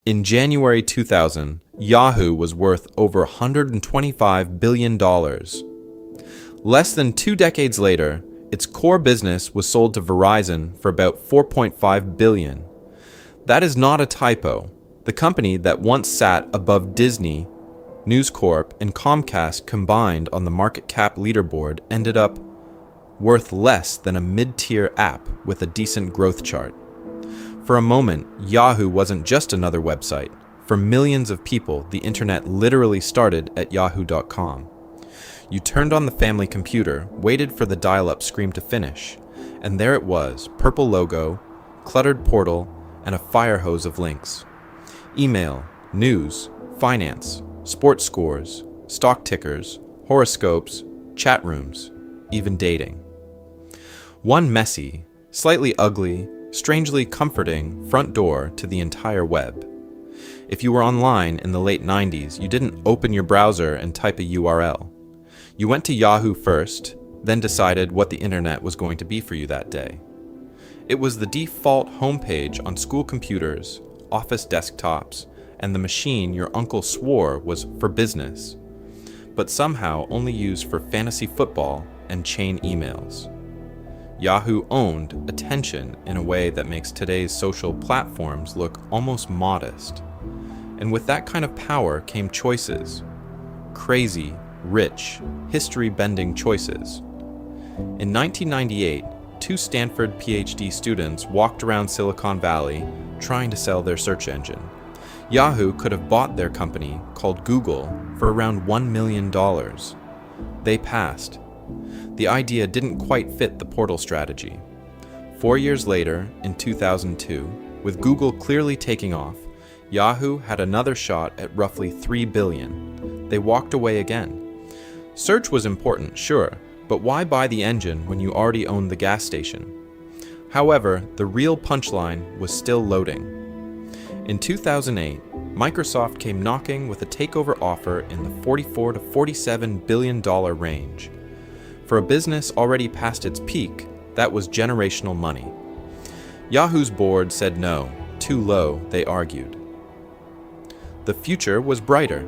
In January 2000, Yahoo was worth over $125 billion. Less than 2 decades later, its core business was sold to Verizon for about $4.5 billion. That is not a typo. The company that once sat above Disney, News Corp, and Comcast combined on the market cap leaderboard ended up worth less than a mid-tier app with a decent growth chart. For a moment, Yahoo wasn't just another website. For millions of people, the internet literally started at yahoo.com. You turned on the family computer, waited for the dial-up screen to finish, and there it was, purple logo, cluttered portal, and a fire hose of links. Email, news, finance, sports scores, stock tickers, horoscopes, chat rooms, even dating. One messy, slightly ugly, strangely comforting front door to the entire web. If you were online in the late 90s, you didn't open your browser and type a URL. You went to Yahoo first, then decided what the internet was going to be for you that day. It was the default homepage on school computers, office desktops, and the machine your uncle swore was for business, but somehow only used for fantasy football and chain emails. Yahoo owned attention in a way that makes today's social platforms look almost modest. And with that kind of power came choices. Crazy, rich, history-bending choices. In 1998, 2 Stanford PhD students walked around Silicon Valley trying to sell their search engine. Yahoo could have bought their company, called Google, for around $1 million. They passed. The idea didn't quite fit the portal strategy. 4 years later, in 2002, with Google clearly taking off, Yahoo had another shot at roughly $3 billion. They walked away again. Search was important, sure, but why buy the engine when you already owned the gas station? However, the real punchline was still loading. In 2008, Microsoft came knocking with a takeover offer in the $44 to $47 billion range. For a business already past its peak, that was generational money. Yahoo's board said no, too low, they argued. The future was brighter.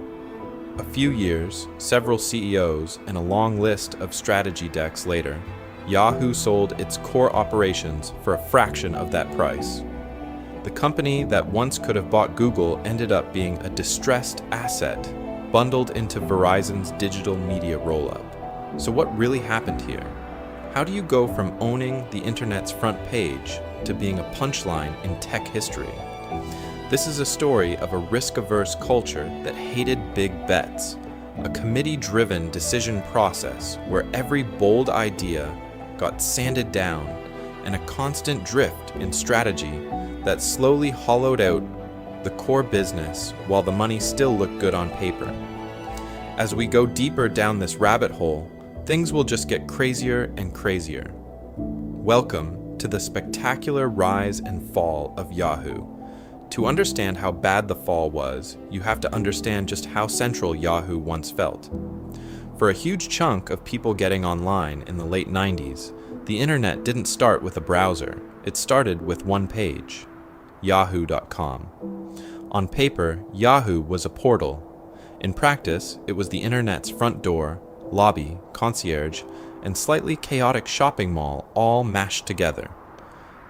A few years, several CEOs, and a long list of strategy decks later, Yahoo sold its core operations for a fraction of that price. The company that once could have bought Google ended up being a distressed asset bundled into Verizon's digital media roll-up. So what really happened here? How do you go from owning the internet's front page to being a punchline in tech history? This is a story of a risk-averse culture that hated big bets, a committee-driven decision process where every bold idea got sanded down, and a constant drift in strategy that slowly hollowed out the core business while the money still looked good on paper. As we go deeper down this rabbit hole, things will just get crazier and crazier. Welcome to the spectacular rise and fall of Yahoo. To understand how bad the fall was, you have to understand just how central Yahoo once felt. For a huge chunk of people getting online in the late 90s, the internet didn't start with a browser. It started with one page, yahoo.com. On paper, Yahoo was a portal. In practice, it was the internet's front door, lobby, concierge, and slightly chaotic shopping mall all mashed together.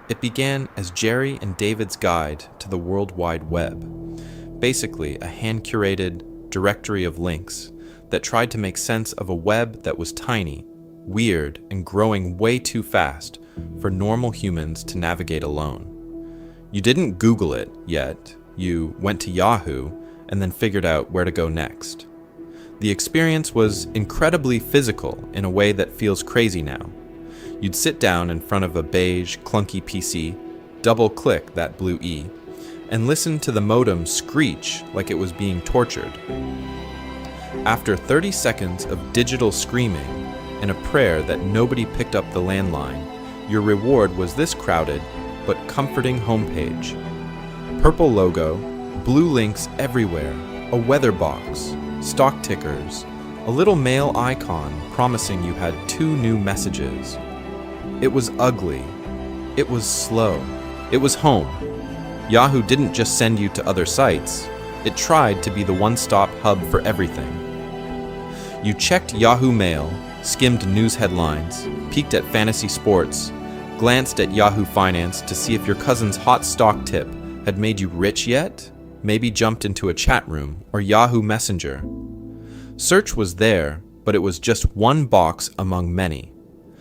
It began as Jerry and David's guide to the World Wide Web, basically a hand-curated directory of links that tried to make sense of a web that was tiny, weird, and growing way too fast for normal humans to navigate alone. You didn't Google it yet, you went to Yahoo and then figured out where to go next. The experience was incredibly physical in a way that feels crazy now. You'd sit down in front of a beige, clunky PC, double-click that blue E, and listen to the modem screech like it was being tortured. After 30 seconds of digital screaming and a prayer that nobody picked up the landline, your reward was this crowded but comforting homepage. Purple logo, blue links everywhere, a weather box, stock tickers, a little mail icon promising you had 2 new messages. It was ugly. It was slow. It was home. Yahoo didn't just send you to other sites, it tried to be the one-stop hub for everything. You checked Yahoo Mail, skimmed news headlines, peeked at fantasy sports, glanced at Yahoo Finance to see if your cousin's hot stock tip had made you rich yet, maybe jumped into a chat room or Yahoo Messenger. Search was there, but it was just one box among many.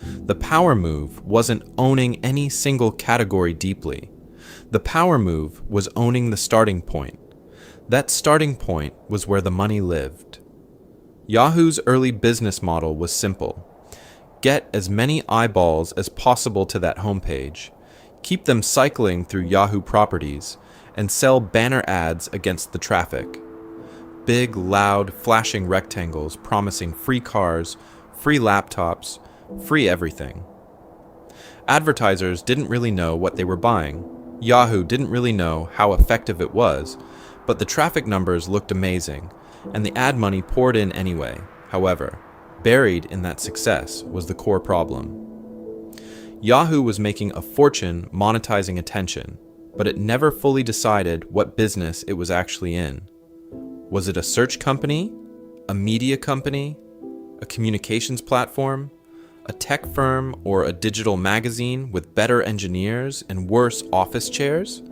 The power move wasn't owning any single category deeply. The power move was owning the starting point. That starting point was where the money lived. Yahoo's early business model was simple. Get as many eyeballs as possible to that homepage, keep them cycling through Yahoo properties, and sell banner ads against the traffic. Big, loud, flashing rectangles promising free cars, free laptops, free everything. Advertisers didn't really know what they were buying. Yahoo didn't really know how effective it was, but the traffic numbers looked amazing, and the ad money poured in anyway. However, buried in that success was the core problem. Yahoo was making a fortune monetizing attention, but it never fully decided what business it was actually in. Was it a search company, a media company, a communications platform, a tech firm, or a digital magazine with better engineers and worse office chairs?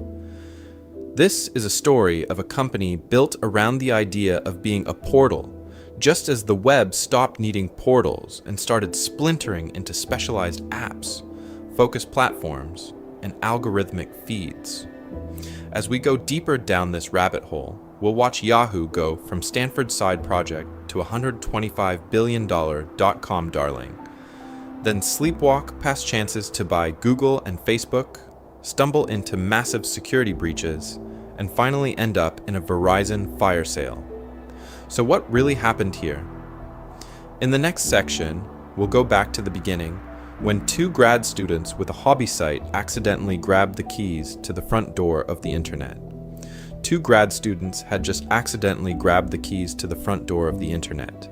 This is a story of a company built around the idea of being a portal, just as the web stopped needing portals and started splintering into specialized apps, focused platforms, and algorithmic feeds. As we go deeper down this rabbit hole, we'll watch Yahoo go from Stanford's side project to a $125 billion dot-com darling, then sleepwalk past chances to buy Google and Facebook, stumble into massive security breaches, and finally end up in a Verizon fire sale. So what really happened here? In the next section, we'll go back to the beginning, when two grad students with a hobby site accidentally grabbed the keys to the front door of the internet. Two grad students had just accidentally grabbed the keys to the front door of the internet.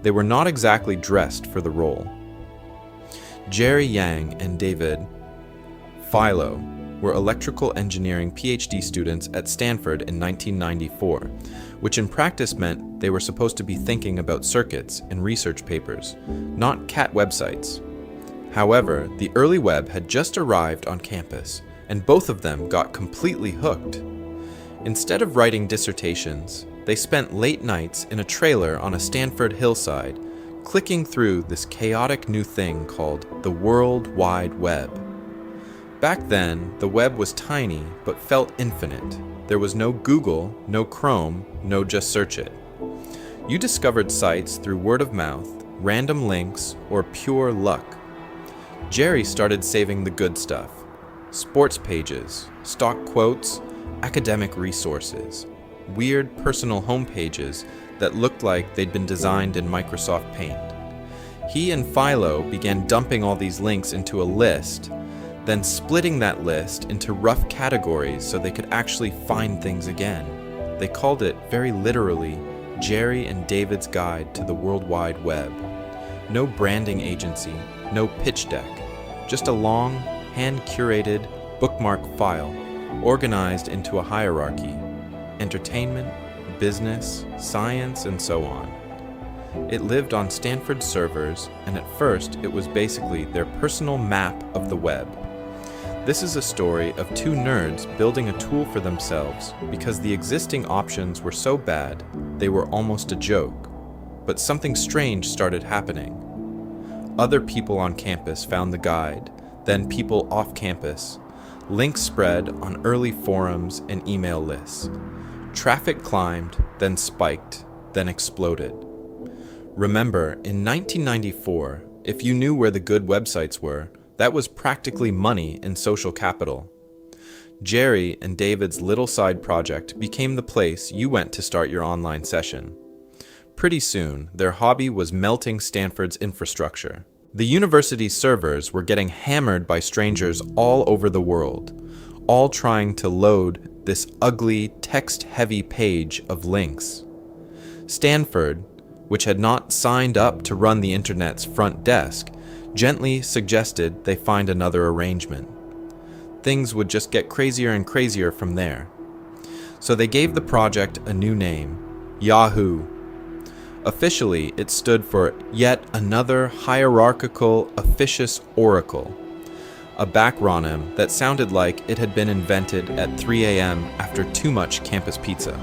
They were not exactly dressed for the role. Jerry Yang and David Philo were electrical engineering PhD students at Stanford in 1994, which in practice meant they were supposed to be thinking about circuits in research papers, not cat websites. However, the early web had just arrived on campus, and both of them got completely hooked. Instead of writing dissertations, they spent late nights in a trailer on a Stanford hillside, clicking through this chaotic new thing called the World Wide Web. Back then, the web was tiny but felt infinite. There was no Google, no Chrome, no just search it. You discovered sites through word of mouth, random links, or pure luck. Jerry started saving the good stuff: sports pages, stock quotes, academic resources, weird personal homepages that looked like they'd been designed in Microsoft Paint. He and Philo began dumping all these links into a list, then splitting that list into rough categories so they could actually find things again. They called it, very literally, Jerry and David's Guide to the World Wide Web. No branding agency, no pitch deck, just a long, hand-curated bookmark file organized into a hierarchy: entertainment, business, science, and so on. It lived on Stanford servers, and at first it was basically their personal map of the web. This is a story of two nerds building a tool for themselves because the existing options were so bad they were almost a joke. But something strange started happening. Other people on campus found the guide, then people off campus. Links spread on early forums and email lists. Traffic climbed, then spiked, then exploded. Remember, in 1994, if you knew where the good websites were, that was practically money in social capital. Jerry and David's little side project became the place you went to start your online session. Pretty soon, their hobby was melting Stanford's infrastructure. The university's servers were getting hammered by strangers all over the world, all trying to load this ugly, text-heavy page of links. Stanford, which had not signed up to run the internet's front desk, gently suggested they find another arrangement. things would just get crazier and crazier from there. So they gave the project a new name, Yahoo. Officially, it stood for Yet Another Hierarchical Officious Oracle, a backronym that sounded like it had been invented at 3 a.m. after too much campus pizza.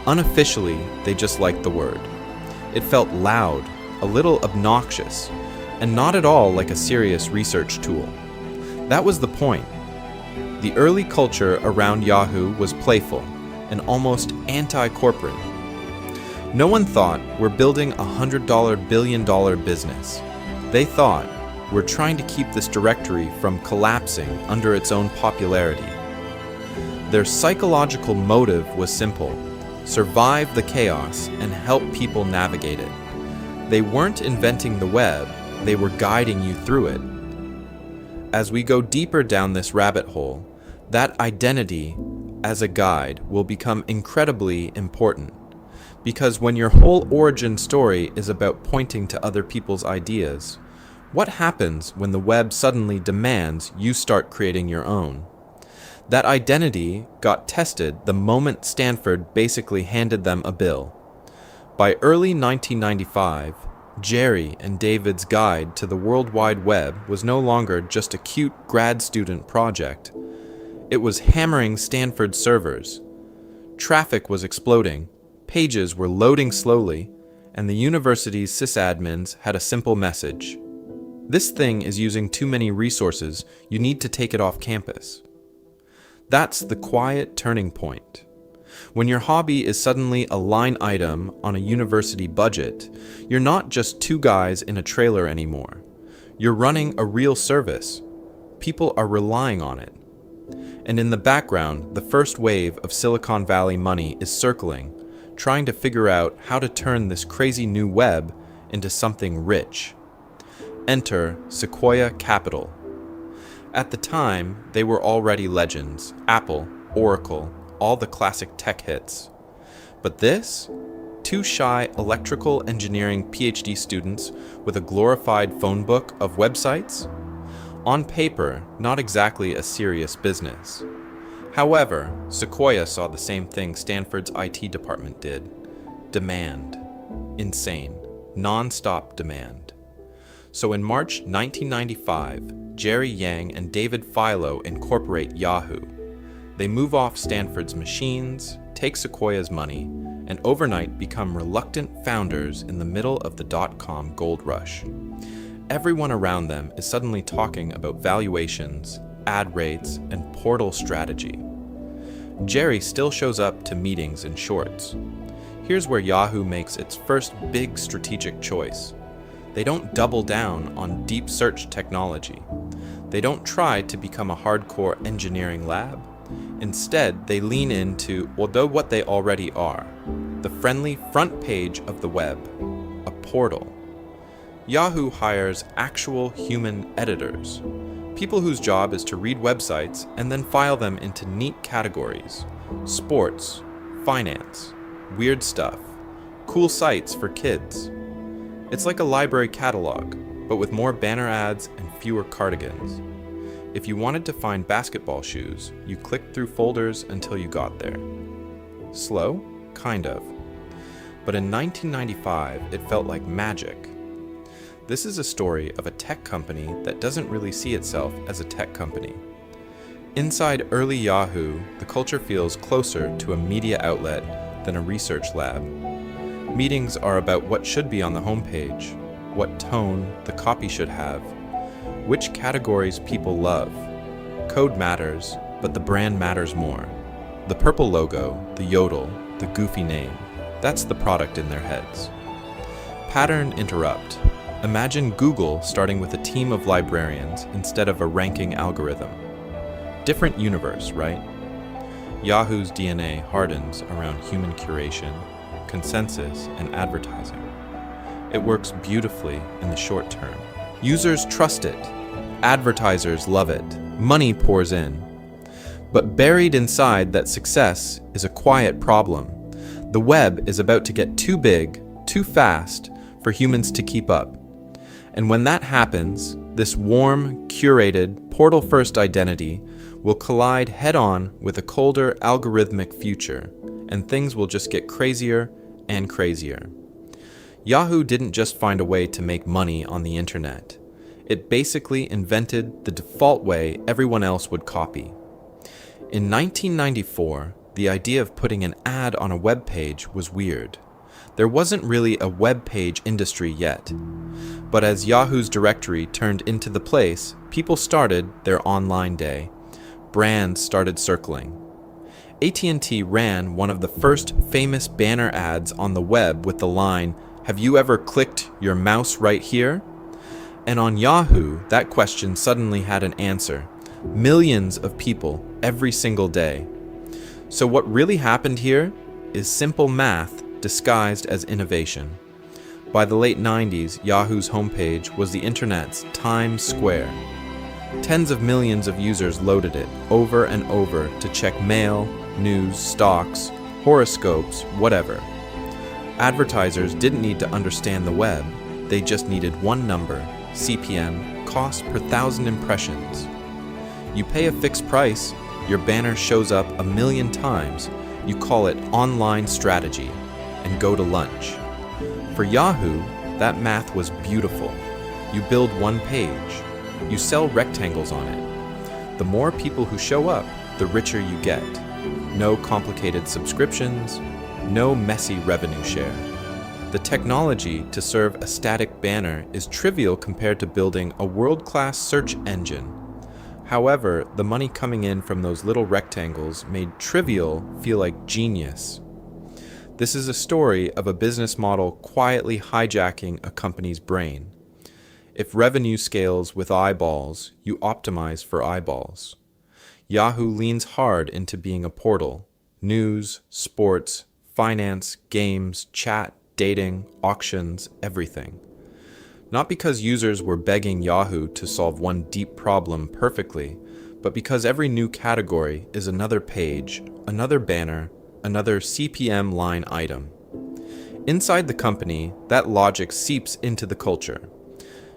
Unofficially, they just liked the word. It felt loud, a little obnoxious, and not at all like a serious research tool. That was the point. The early culture around Yahoo was playful and almost anti-corporate. No one thought we're building a $100 billion business. They thought we're trying to keep this directory from collapsing under its own popularity. Their psychological motive was simple: survive the chaos and help people navigate it. They weren't inventing the web, they were guiding you through it. As we go deeper down this rabbit hole, that identity as a guide will become incredibly important. Because when your whole origin story is about pointing to other people's ideas, what happens when the web suddenly demands you start creating your own? That identity got tested the moment Stanford basically handed them a bill. By early 1995, Jerry and David's guide to the World Wide Web was no longer just a cute grad student project. It was hammering Stanford servers. Traffic was exploding, pages were loading slowly, and the university's sysadmins had a simple message: this thing is using too many resources, you need to take it off campus. That's the quiet turning point. When your hobby is suddenly a line item on a university budget, you're not just two guys in a trailer anymore. You're running a real service. People are relying on it. And in the background, the first wave of Silicon Valley money is circling, trying to figure out how to turn this crazy new web into something rich. Enter Sequoia Capital. At the time, they were already legends: Apple, Oracle, all the classic tech hits. But this? Two shy electrical engineering PhD students with a glorified phone book of websites? On paper, not exactly a serious business. However, Sequoia saw the same thing Stanford's IT department did: demand. Insane. Non-stop demand. So in March 1995, Jerry Yang and David Filo incorporate Yahoo. They move off Stanford's machines, take Sequoia's money, and overnight become reluctant founders in the middle of the dot-com gold rush. Everyone around them is suddenly talking about valuations, ad rates, and portal strategy. Jerry still shows up to meetings in shorts. Here's where Yahoo makes its first big strategic choice. They don't double down on deep search technology. They don't try to become a hardcore engineering lab. Instead, they lean into, although what they already are, the friendly front page of the web, a portal. Yahoo hires actual human editors, people whose job is to read websites and then file them into neat categories: sports, finance, weird stuff, cool sites for kids. It's like a library catalog, but with more banner ads and fewer cardigans. If you wanted to find basketball shoes, you clicked through folders until you got there. Slow? Kind of. But in 1995, it felt like magic. This is a story of a tech company that doesn't really see itself as a tech company. Inside early Yahoo, the culture feels closer to a media outlet than a research lab. Meetings are about what should be on the homepage, what tone the copy should have, which categories people love. Code matters, but the brand matters more. The purple logo, the yodel, the goofy name, that's the product in their heads. Pattern interrupt. Imagine Google starting with a team of librarians instead of a ranking algorithm. Different universe, right? Yahoo's DNA hardens around human curation, consensus, and advertising. It works beautifully in the short term. Users trust it. Advertisers love it. Money pours in. But buried inside that success is a quiet problem. The web is about to get too big, too fast for humans to keep up. And when that happens, this warm, curated, portal-first identity will collide head-on with a colder algorithmic future, and things will just get crazier and crazier. Yahoo didn't just find a way to make money on the internet. It basically invented the default way everyone else would copy. In 1994, the idea of putting an ad on a web page was weird. There wasn't really a web page industry yet. But as Yahoo's directory turned into the place, people started their online day. Brands started circling. AT&T ran one of the first famous banner ads on the web with the line, "Have you ever clicked your mouse right here?" And on Yahoo, that question suddenly had an answer. Millions of people every single day. So what really happened here is simple math disguised as innovation. By the late 90s, Yahoo's homepage was the internet's Times Square. Tens of millions of users loaded it over and over to check mail, news, stocks, horoscopes, whatever. Advertisers didn't need to understand the web. They just needed one number, CPM, cost per 1,000 impressions. You pay a fixed price, your banner shows up 1,000,000 times, you call it online strategy, and go to lunch. For Yahoo, that math was beautiful. You build one page. You sell rectangles on it. The more people who show up, the richer you get. No complicated subscriptions, no messy revenue share. The technology to serve a static banner is trivial compared to building a world-class search engine. However, the money coming in from those little rectangles made trivial feel like genius. This is a story of a business model quietly hijacking a company's brain. If revenue scales with eyeballs, you optimize for eyeballs. Yahoo leans hard into being a portal. News, sports, finance, games, chat, dating, auctions, everything. Not because users were begging Yahoo to solve one deep problem perfectly, but because every new category is another page, another banner, another CPM line item. Inside the company, that logic seeps into the culture.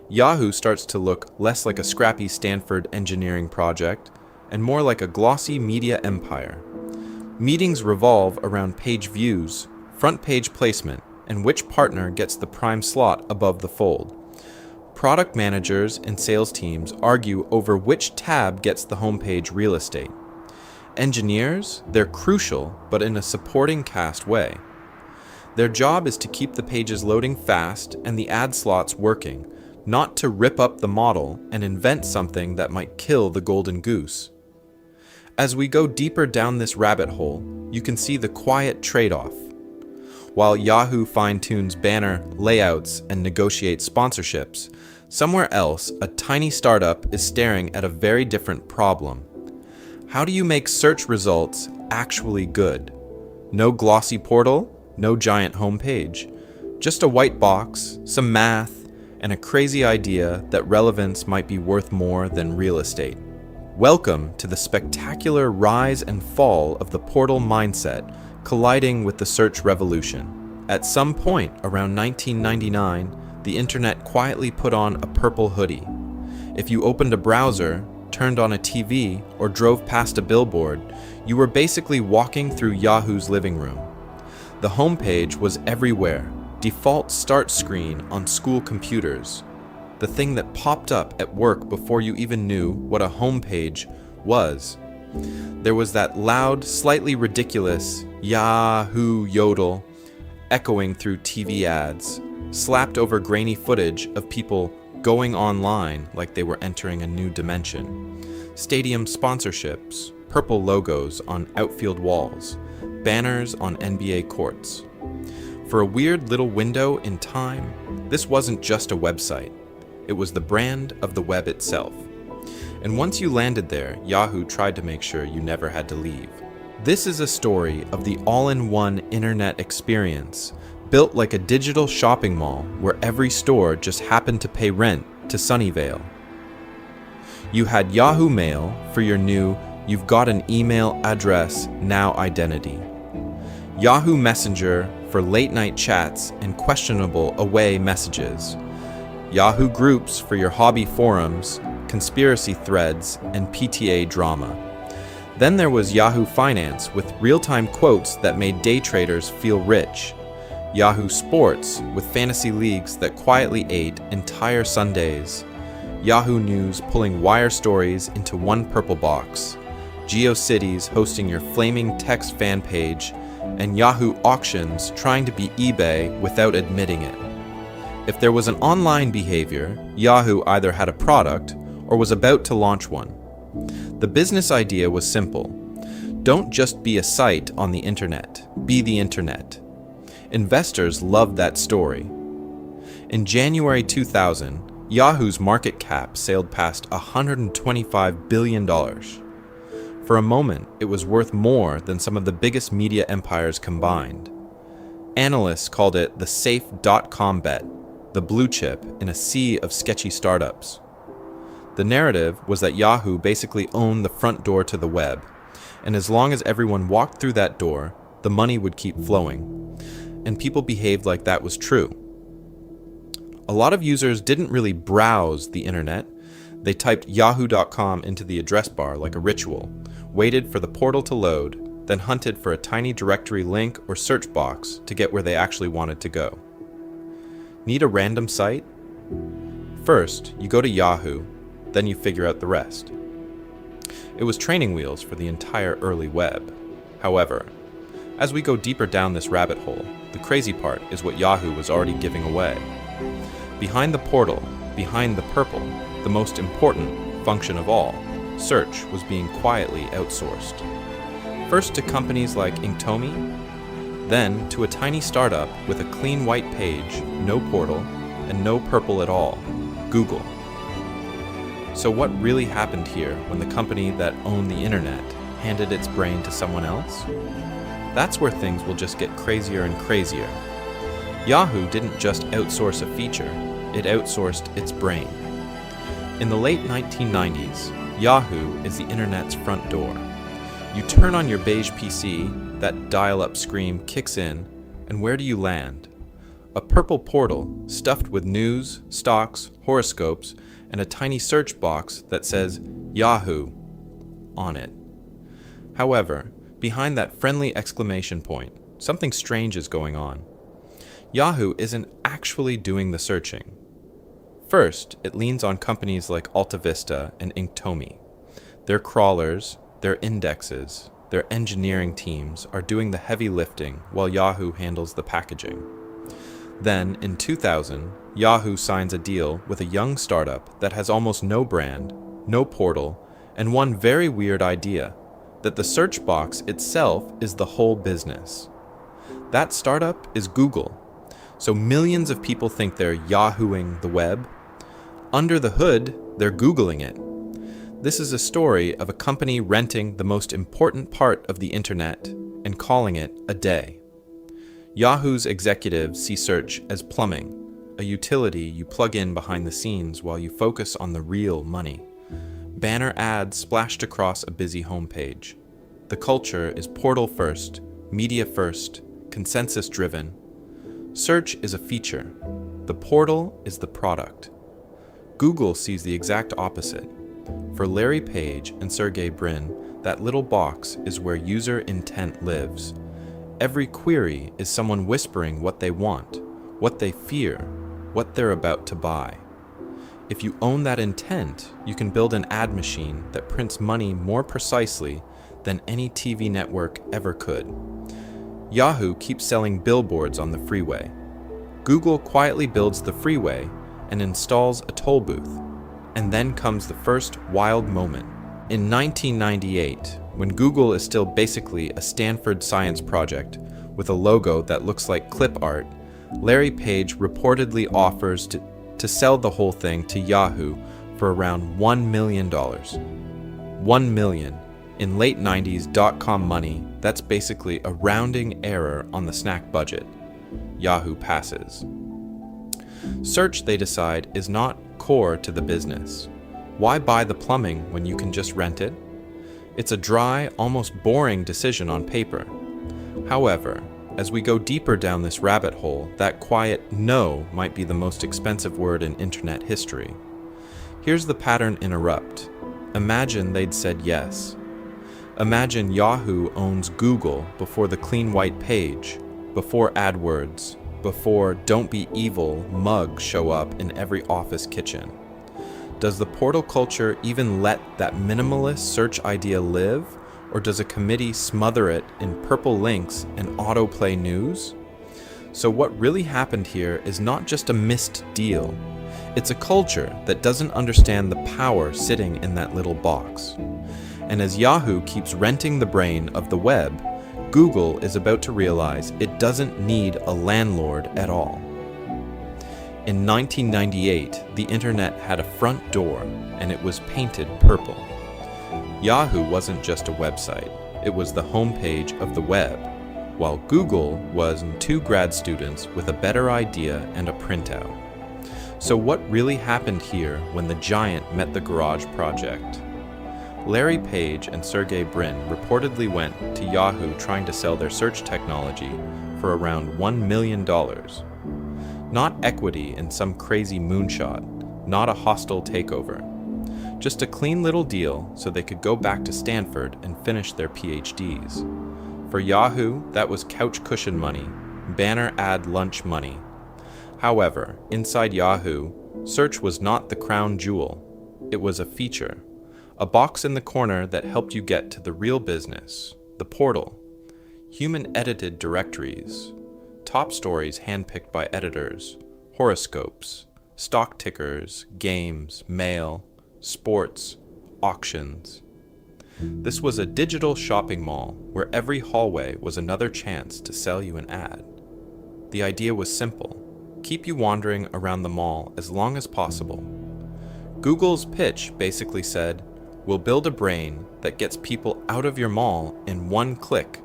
Yahoo starts to look less like a scrappy Stanford engineering project and more like a glossy media empire. Meetings revolve around page views, front page placement, and which partner gets the prime slot above the fold. Product managers and sales teams argue over which tab gets the homepage real estate. Engineers, they're crucial, but in a supporting cast way. Their job is to keep the pages loading fast and the ad slots working, not to rip up the model and invent something that might kill the golden goose. As we go deeper down this rabbit hole, you can see the quiet trade-off. While Yahoo fine-tunes banner layouts and negotiates sponsorships, somewhere else, a tiny startup is staring at a very different problem. How do you make search results actually good? No glossy portal, no giant homepage, just a white box, some math, and a crazy idea that relevance might be worth more than real estate. Welcome to the spectacular rise and fall of the portal mindset colliding with the search revolution. At some point around 1999, the internet quietly put on a purple hoodie. If you opened a browser, turned on a TV, or drove past a billboard, you were basically walking through Yahoo's living room. The homepage was everywhere, default start screen on school computers, the thing that popped up at work before you even knew what a homepage was. There was that loud, slightly ridiculous Yahoo yodel echoing through TV ads, slapped over grainy footage of people going online like they were entering a new dimension. Stadium sponsorships, purple logos on outfield walls, banners on NBA courts. For a weird little window in time, this wasn't just a website. It was the brand of the web itself. And once you landed there, Yahoo tried to make sure you never had to leave. This is a story of the all-in-one internet experience, built like a digital shopping mall where every store just happened to pay rent to Sunnyvale. You had Yahoo Mail for your new "you've got an email address now" identity. Yahoo Messenger for late-night chats and questionable away messages. Yahoo Groups for your hobby forums, conspiracy threads, and PTA drama. Then there was Yahoo Finance with real-time quotes that made day traders feel rich. Yahoo Sports with fantasy leagues that quietly ate entire Sundays. Yahoo News pulling wire stories into one purple box. GeoCities hosting your flaming text fan page, and Yahoo Auctions trying to be eBay without admitting it. If there was an online behavior, Yahoo either had a product or was about to launch one. The business idea was simple. Don't just be a site on the internet, be the internet. Investors loved that story. In January 2000, Yahoo's market cap sailed past $125 billion. For a moment, it was worth more than some of the biggest media empires combined. Analysts called it the safe .com bet, the blue chip in a sea of sketchy startups. The narrative was that Yahoo basically owned the front door to the web, and as long as everyone walked through that door, the money would keep flowing. And people behaved like that was true. A lot of users didn't really browse the internet. They typed yahoo.com into the address bar like a ritual, waited for the portal to load, then hunted for a tiny directory link or search box to get where they actually wanted to go. Need a random site? First, you go to Yahoo, then you figure out the rest. It was training wheels for the entire early web. However, as we go deeper down this rabbit hole, the crazy part is what Yahoo was already giving away. Behind the portal, behind the purple, the most important function of all, search was being quietly outsourced. First to companies like Inktomi, then to a tiny startup with a clean white page, no portal, and no purple at all, Google. So what really happened here when the company that owned the internet handed its brain to someone else? That's where things will just get crazier and crazier. Yahoo didn't just outsource a feature, it outsourced its brain. In the late 1990s, Yahoo is the internet's front door. You turn on your beige PC, that dial-up scream kicks in, and where do you land? A purple portal stuffed with news, stocks, horoscopes, and a tiny search box that says Yahoo on it. However, behind that friendly exclamation point, something strange is going on. Yahoo isn't actually doing the searching. First, it leans on companies like AltaVista and Inktomi. Their crawlers, their indexes, their engineering teams are doing the heavy lifting while Yahoo handles the packaging. Then, in 2000, Yahoo signs a deal with a young startup that has almost no brand, no portal, and one very weird idea, that the search box itself is the whole business. That startup is Google. So millions of people think they're Yahooing the web. Under the hood, they're Googling it. This is a story of a company renting the most important part of the internet and calling it a day. Yahoo's executives see search as plumbing, a utility you plug in behind the scenes while you focus on the real money. Banner ads splashed across a busy homepage. The culture is portal first, media first, consensus driven. Search is a feature. The portal is the product. Google sees the exact opposite. For Larry Page and Sergey Brin, that little box is where user intent lives. Every query is someone whispering what they want, what they fear, what they're about to buy. If you own that intent, you can build an ad machine that prints money more precisely than any TV network ever could. Yahoo keeps selling billboards on the freeway. Google quietly builds the freeway and installs a toll booth. And then comes the first wild moment. In 1998, when Google is still basically a Stanford science project with a logo that looks like clip art, Larry Page reportedly offers to sell the whole thing to Yahoo for around $1 million. $1 million. In late 90s .com money, that's basically a rounding error on the snack budget. Yahoo passes. Search, they decide, is not core to the business. Why buy the plumbing when you can just rent it? It's a dry, almost boring decision on paper. However, as we go deeper down this rabbit hole, that quiet no might be the most expensive word in internet history. Here's the pattern interrupt. Imagine they'd said yes. Imagine Yahoo owns Google before the clean white page, before AdWords, before "Don't be evil" mugs show up in every office kitchen. Does the portal culture even let that minimalist search idea live, or does a committee smother it in purple links and autoplay news? So what really happened here is not just a missed deal. It's a culture that doesn't understand the power sitting in that little box. And as Yahoo keeps renting the brain of the web, Google is about to realize it doesn't need a landlord at all. In 1998, the internet had a front door, and it was painted purple. Yahoo wasn't just a website, it was the homepage of the web, while Google was two grad students with a better idea and a printout. So what really happened here when the giant met the garage project? Larry Page and Sergey Brin reportedly went to Yahoo trying to sell their search technology for around $1 million. Not equity in some crazy moonshot, not a hostile takeover. Just a clean little deal so they could go back to Stanford and finish their PhDs. For Yahoo, that was couch cushion money, banner ad lunch money. However, inside Yahoo, search was not the crown jewel. It was a feature. A box in the corner that helped you get to the real business, the portal, human-edited directories, top stories handpicked by editors, horoscopes, stock tickers, games, mail, sports, auctions. This was a digital shopping mall where every hallway was another chance to sell you an ad. The idea was simple: keep you wandering around the mall as long as possible. Google's pitch basically said, "We'll build a brain that gets people out of your mall in one click.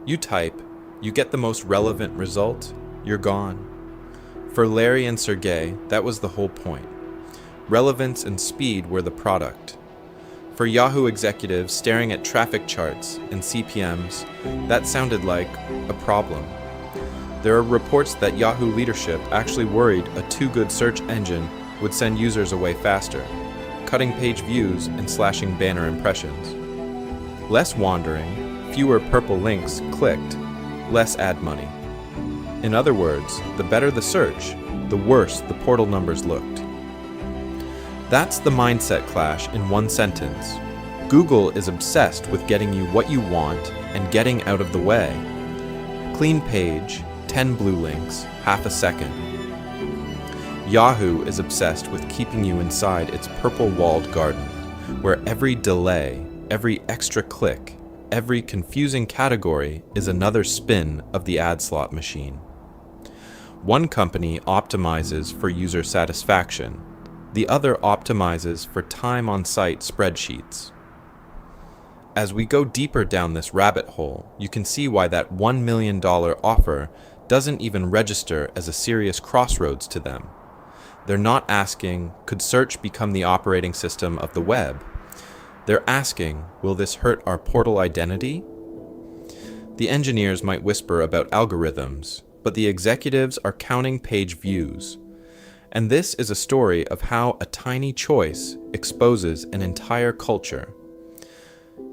You type, you get the most relevant result, you're gone." For Larry and Sergey, that was the whole point. Relevance and speed were the product. For Yahoo executives staring at traffic charts and CPMs, that sounded like a problem. There are reports that Yahoo leadership actually worried a too-good search engine would send users away faster, cutting page views and slashing banner impressions. Less wandering, fewer purple links clicked, less ad money. In other words, the better the search, the worse the portal numbers looked. That's the mindset clash in one sentence. Google is obsessed with getting you what you want and getting out of the way. Clean page, 10 blue links, half a second. Yahoo is obsessed with keeping you inside its purple-walled garden, where every delay, every extra click, every confusing category is another spin of the ad slot machine. One company optimizes for user satisfaction. The other optimizes for time on site spreadsheets. As we go deeper down this rabbit hole, you can see why that $1 million offer doesn't even register as a serious crossroads to them. They're not asking, could search become the operating system of the web? They're asking, will this hurt our portal identity? The engineers might whisper about algorithms, but the executives are counting page views. And this is a story of how a tiny choice exposes an entire culture.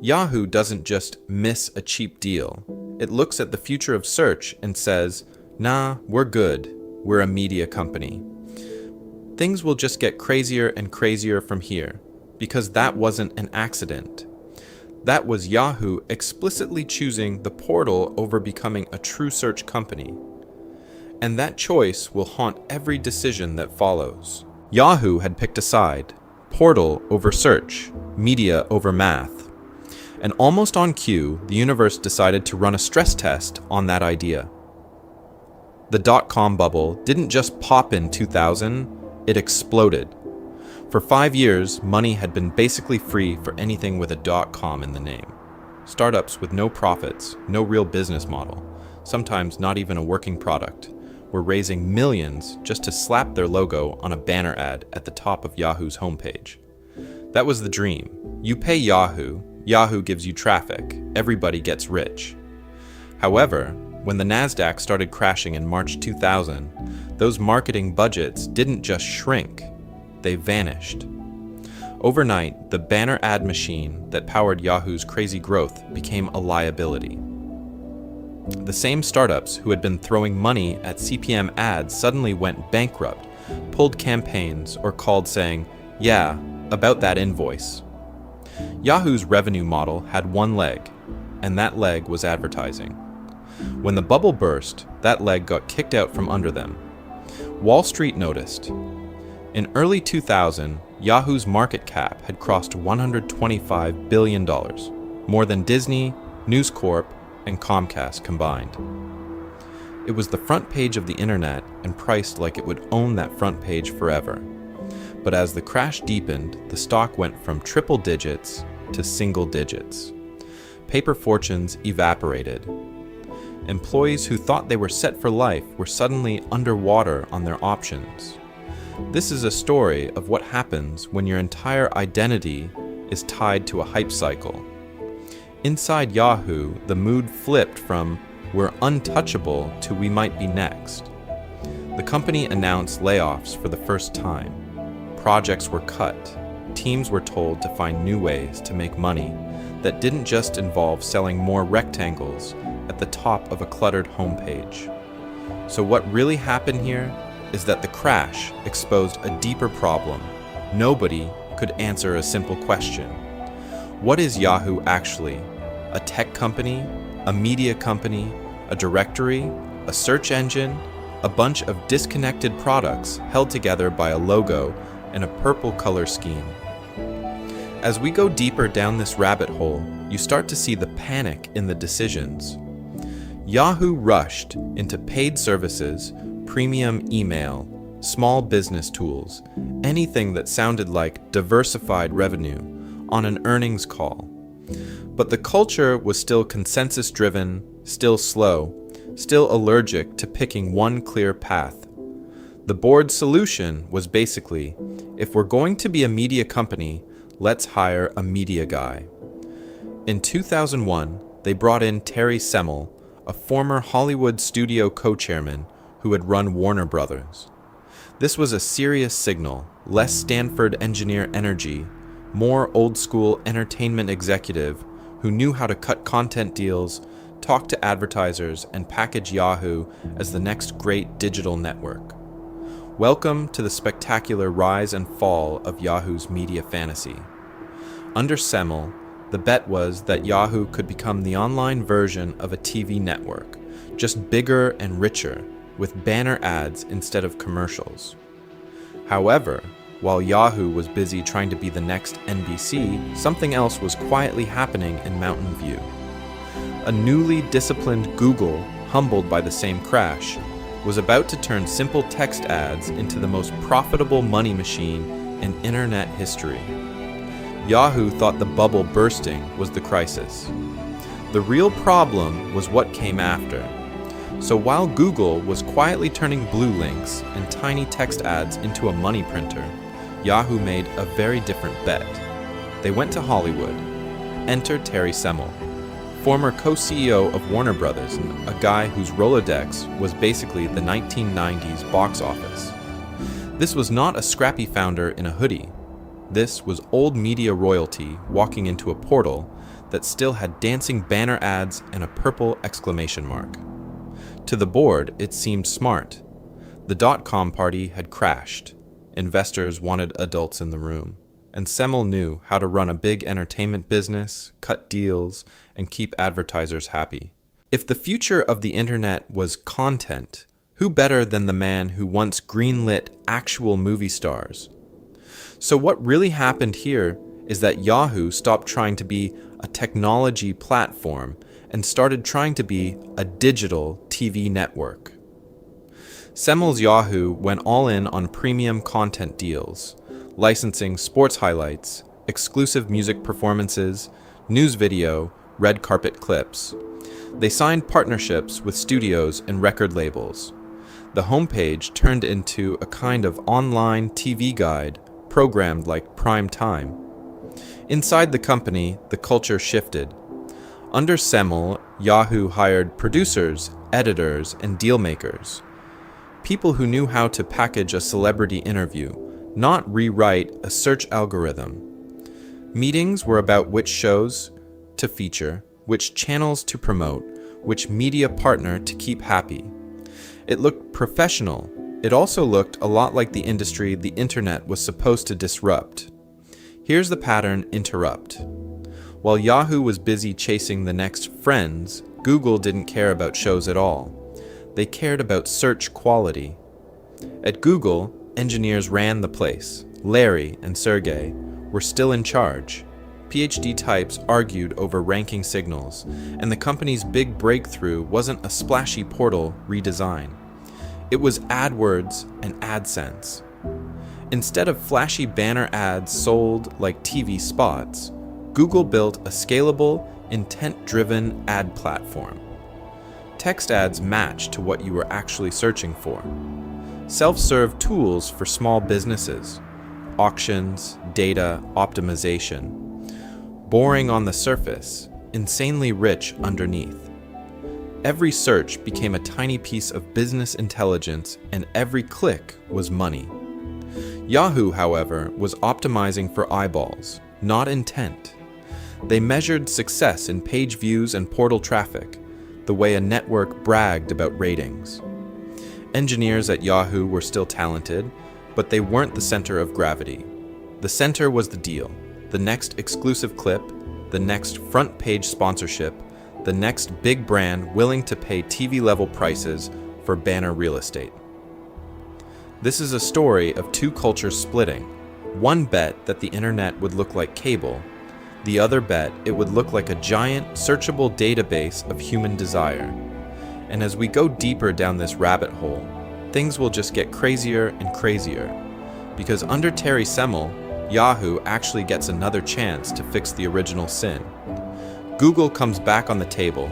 Yahoo doesn't just miss a cheap deal. It looks at the future of search and says, nah, we're good. We're a media company. Things will just get crazier and crazier from here, because that wasn't an accident. That was Yahoo explicitly choosing the portal over becoming a true search company. And that choice will haunt every decision that follows. Yahoo had picked a side: portal over search, media over math. And almost on cue, the universe decided to run a stress test on that idea. The dot-com bubble didn't just pop in 2000, it exploded. For 5 years, money had been basically free for anything with a .com in the name. Startups with no profits, no real business model, sometimes not even a working product, were raising millions just to slap their logo on a banner ad at the top of Yahoo's homepage. That was the dream. You pay Yahoo, Yahoo gives you traffic, everybody gets rich. However, when the NASDAQ started crashing in March 2000, those marketing budgets didn't just shrink, they vanished. Overnight, the banner ad machine that powered Yahoo's crazy growth became a liability. The same startups who had been throwing money at CPM ads suddenly went bankrupt, pulled campaigns, or called saying, "Yeah, about that invoice." Yahoo's revenue model had one leg, and that leg was advertising. When the bubble burst, that leg got kicked out from under them. Wall Street noticed. In early 2000, Yahoo's market cap had crossed $125 billion, more than Disney, News Corp, and Comcast combined. It was the front page of the internet and priced like it would own that front page forever. But as the crash deepened, the stock went from triple digits to single digits. Paper fortunes evaporated. Employees who thought they were set for life were suddenly underwater on their options. This is a story of what happens when your entire identity is tied to a hype cycle. Inside Yahoo, the mood flipped from "we're untouchable" to "we might be next." The company announced layoffs for the first time. Projects were cut. Teams were told to find new ways to make money that didn't just involve selling more rectangles at the top of a cluttered homepage. So what really happened here is that the crash exposed a deeper problem. Nobody could answer a simple question. What is Yahoo actually? A tech company? A media company? A directory? A search engine? A bunch of disconnected products held together by a logo and a purple color scheme. As we go deeper down this rabbit hole, you start to see the panic in the decisions. Yahoo rushed into paid services, premium email, small business tools, anything that sounded like diversified revenue on an earnings call. But the culture was still consensus-driven, still slow, still allergic to picking one clear path. The board's solution was basically, if we're going to be a media company, let's hire a media guy. In 2001, they brought in Terry Semel, a former Hollywood studio co-chairman who had run Warner Brothers. This was a serious signal, less Stanford engineer energy, more old-school entertainment executive who knew how to cut content deals, talk to advertisers, and package Yahoo as the next great digital network. Welcome to the spectacular rise and fall of Yahoo's media fantasy. Under Semel, the bet was that Yahoo could become the online version of a TV network, just bigger and richer, with banner ads instead of commercials. However, while Yahoo was busy trying to be the next NBC, something else was quietly happening in Mountain View. A newly disciplined Google, humbled by the same crash, was about to turn simple text ads into the most profitable money machine in internet history. Yahoo thought the bubble bursting was the crisis. The real problem was what came after. So while Google was quietly turning blue links and tiny text ads into a money printer, Yahoo made a very different bet. They went to Hollywood. Enter Terry Semel, former co-CEO of Warner Brothers, and a guy whose Rolodex was basically the 1990s box office. This was not a scrappy founder in a hoodie. This was old media royalty walking into a portal that still had dancing banner ads and a purple exclamation mark. To the board, it seemed smart. The dot-com party had crashed. Investors wanted adults in the room. And Semel knew how to run a big entertainment business, cut deals, and keep advertisers happy. If the future of the internet was content, who better than the man who once greenlit actual movie stars? So what really happened here is that Yahoo stopped trying to be a technology platform and started trying to be a digital TV network. Semel's Yahoo went all in on premium content deals, licensing sports highlights, exclusive music performances, news video, red carpet clips. They signed partnerships with studios and record labels. The homepage turned into a kind of online TV guide programmed like prime time. Inside the company, the culture shifted. Under Semel, Yahoo hired producers, editors, and deal makers. People who knew how to package a celebrity interview, not rewrite a search algorithm. Meetings were about which shows to feature, which channels to promote, which media partner to keep happy. It looked professional. It also looked a lot like the industry the internet was supposed to disrupt. Here's the pattern: interrupt. While Yahoo was busy chasing the next Friends, Google didn't care about shows at all. They cared about search quality. At Google, engineers ran the place. Larry and Sergey were still in charge. PhD types argued over ranking signals, and the company's big breakthrough wasn't a splashy portal redesign. It was AdWords and AdSense. Instead of flashy banner ads sold like TV spots, Google built a scalable, intent-driven ad platform. Text ads matched to what you were actually searching for. Self-serve tools for small businesses. Auctions, data, optimization. Boring on the surface, insanely rich underneath. Every search became a tiny piece of business intelligence, and every click was money. Yahoo, however, was optimizing for eyeballs, not intent. They measured success in page views and portal traffic, the way a network bragged about ratings. Engineers at Yahoo were still talented, but they weren't the center of gravity. The center was the deal, the next exclusive clip, the next front page sponsorship, the next big brand willing to pay TV-level prices for banner real estate. This is a story of two cultures splitting. One bet that the internet would look like cable. The other bet it would look like a giant, searchable database of human desire. And as we go deeper down this rabbit hole, things will just get crazier and crazier. Because under Terry Semel, Yahoo actually gets another chance to fix the original sin. Google comes back on the table,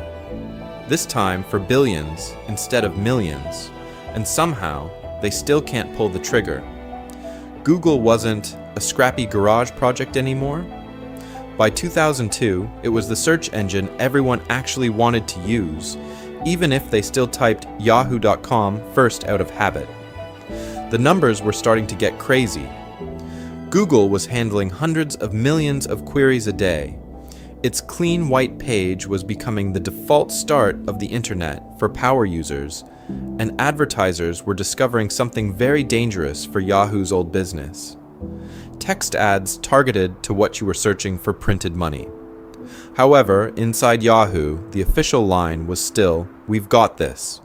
this time for billions instead of millions, and somehow they still can't pull the trigger. Google wasn't a scrappy garage project anymore. By 2002, it was the search engine everyone actually wanted to use, even if they still typed yahoo.com first out of habit. The numbers were starting to get crazy. Google was handling hundreds of millions of queries a day. Its clean white page was becoming the default start of the internet for power users, and advertisers were discovering something very dangerous for Yahoo's old business. Text ads targeted to what you were searching for printed money. However, inside Yahoo, the official line was still, "We've got this."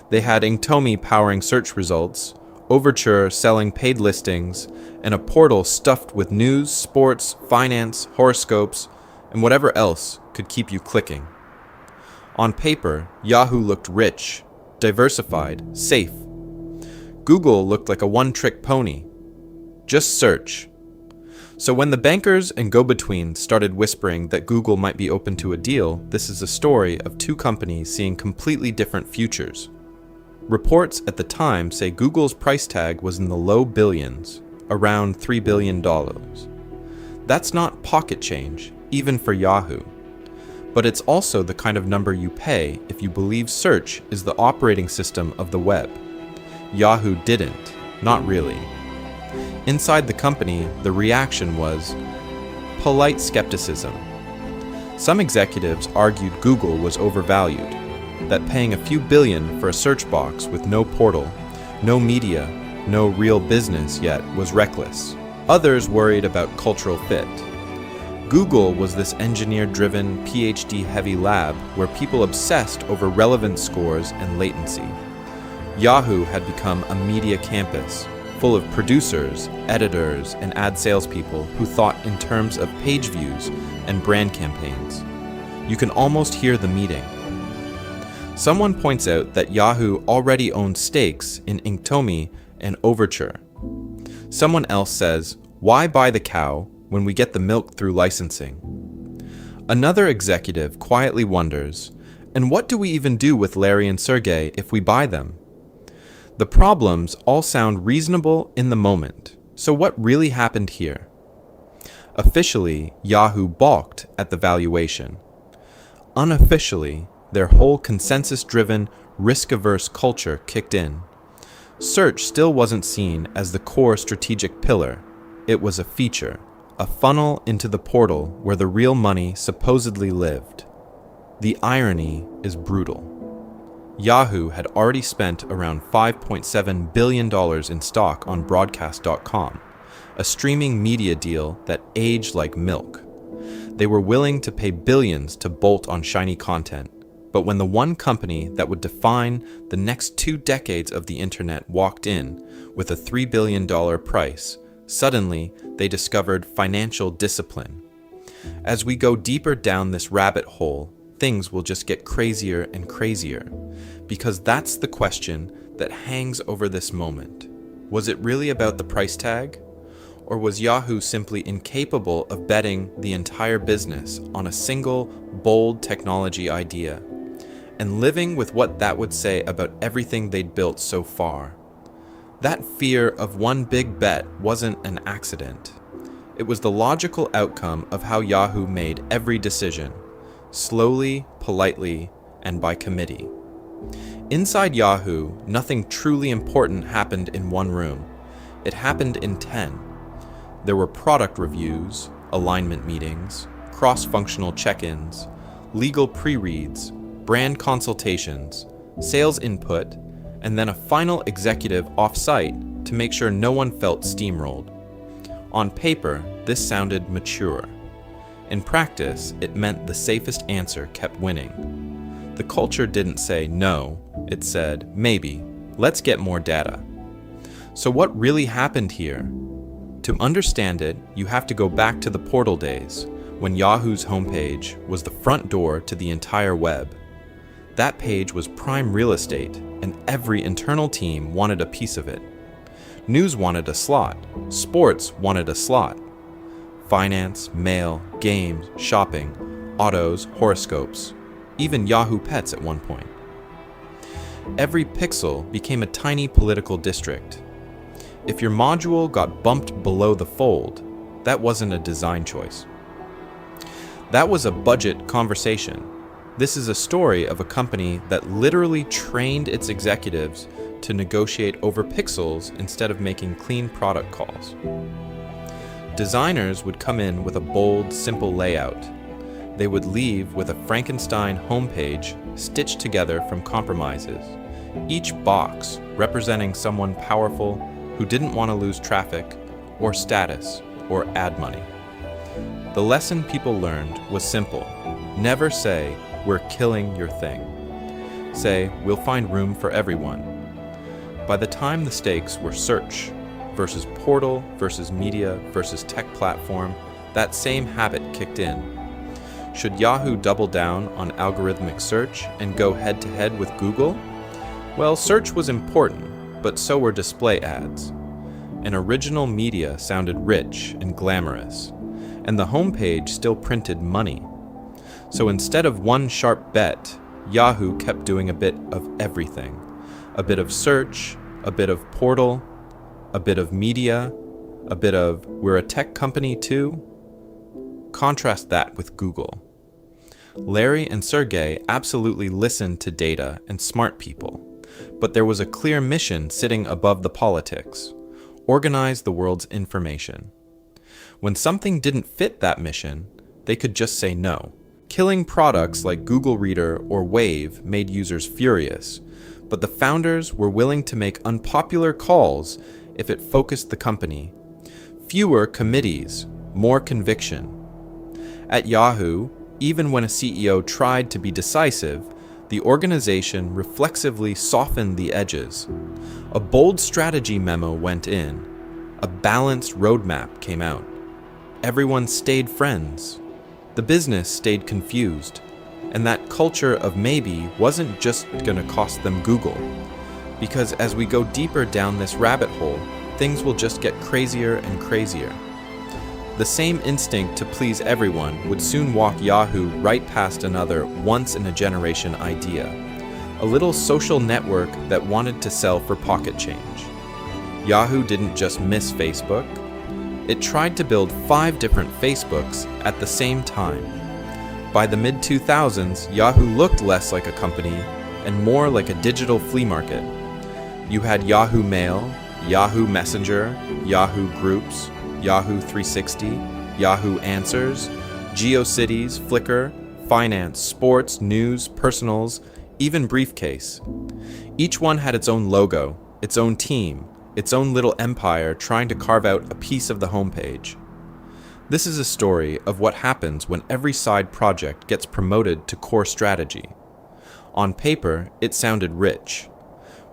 They had Inktomi powering search results, Overture selling paid listings, and a portal stuffed with news, sports, finance, horoscopes, and whatever else could keep you clicking. On paper, Yahoo looked rich, diversified, safe. Google looked like a one-trick pony. Just search. So when the bankers and go-betweens started whispering that Google might be open to a deal, this is a story of two companies seeing completely different futures. Reports at the time say Google's price tag was in the low billions, around $3 billion. That's not pocket change, even for Yahoo. But it's also the kind of number you pay if you believe search is the operating system of the web. Yahoo didn't, not really. Inside the company, the reaction was polite skepticism. Some executives argued Google was overvalued, that paying a few billion for a search box with no portal, no media, no real business yet was reckless. Others worried about cultural fit. Google was this engineer-driven, PhD-heavy lab where people obsessed over relevance scores and latency. Yahoo had become a media campus, full of producers, editors, and ad salespeople who thought in terms of page views and brand campaigns. You can almost hear the meeting. Someone points out that Yahoo already owned stakes in Inktomi and Overture. Someone else says, "Why buy the cow when we get the milk through licensing?" Another executive quietly wonders, and what do we even do with Larry and Sergey if we buy them? The problems all sound reasonable in the moment, so what really happened here? Officially, Yahoo balked at the valuation. Unofficially, their whole consensus-driven, risk-averse culture kicked in. Search still wasn't seen as the core strategic pillar. It was a feature, a funnel into the portal where the real money supposedly lived. The irony is brutal. Yahoo had already spent around $5.7 billion in stock on broadcast.com, a streaming media deal that aged like milk. They were willing to pay billions to bolt on shiny content, but when the one company that would define the next 2 decades of the internet walked in with a $3 billion price, suddenly they discovered financial discipline. As we go deeper down this rabbit hole, things will just get crazier and crazier, because that's the question that hangs over this moment. Was it really about the price tag? Or was Yahoo simply incapable of betting the entire business on a single, bold technology idea, and living with what that would say about everything they'd built so far? That fear of one big bet wasn't an accident. It was the logical outcome of how Yahoo made every decision, slowly, politely, and by committee. Inside Yahoo, nothing truly important happened in one room. It happened in 10. There were product reviews, alignment meetings, cross-functional check-ins, legal pre-reads, brand consultations, sales input, and then a final executive off-site to make sure no one felt steamrolled. On paper, this sounded mature. In practice, it meant the safest answer kept winning. The culture didn't say no, it said, maybe, let's get more data. So what really happened here? To understand it, you have to go back to the portal days, when Yahoo's homepage was the front door to the entire web. That page was prime real estate, and every internal team wanted a piece of it. News wanted a slot, sports wanted a slot. Finance, mail, games, shopping, autos, horoscopes, even Yahoo Pets at one point. Every pixel became a tiny political district. If your module got bumped below the fold, that wasn't a design choice. That was a budget conversation. This is a story of a company that literally trained its executives to negotiate over pixels instead of making clean product calls. Designers would come in with a bold, simple layout. They would leave with a Frankenstein homepage stitched together from compromises, each box representing someone powerful who didn't want to lose traffic or status or ad money. The lesson people learned was simple. Never say, "We're killing your thing." Say, "We'll find room for everyone." By the time the stakes were search versus portal versus media versus tech platform, that same habit kicked in. Should Yahoo double down on algorithmic search and go head-to-head with Google? Well, search was important, but so were display ads. And original media sounded rich and glamorous, and the homepage still printed money. So instead of one sharp bet, Yahoo kept doing a bit of everything. A bit of search, a bit of portal, a bit of media, a bit of "we're a tech company too." Contrast that with Google. Larry and Sergey absolutely listened to data and smart people, but there was a clear mission sitting above the politics: organize the world's information. When something didn't fit that mission, they could just say no. Killing products like Google Reader or Wave made users furious, but the founders were willing to make unpopular calls if it focused the company. Fewer committees, more conviction. At Yahoo, even when a CEO tried to be decisive, the organization reflexively softened the edges. A bold strategy memo went in. A balanced roadmap came out. Everyone stayed friends. The business stayed confused. And that culture of maybe wasn't just going to cost them Google. Because as we go deeper down this rabbit hole, things will just get crazier and crazier. The same instinct to please everyone would soon walk Yahoo right past another once-in-a-generation idea, a little social network that wanted to sell for pocket change. Yahoo didn't just miss Facebook. It tried to build 5 different Facebooks at the same time. By the mid-2000s, Yahoo looked less like a company and more like a digital flea market. You had Yahoo Mail, Yahoo Messenger, Yahoo Groups, Yahoo 360, Yahoo Answers, GeoCities, Flickr, finance, sports, news, personals, even briefcase. Each one had its own logo, its own team, its own little empire trying to carve out a piece of the homepage. This is a story of what happens when every side project gets promoted to core strategy. On paper, it sounded rich.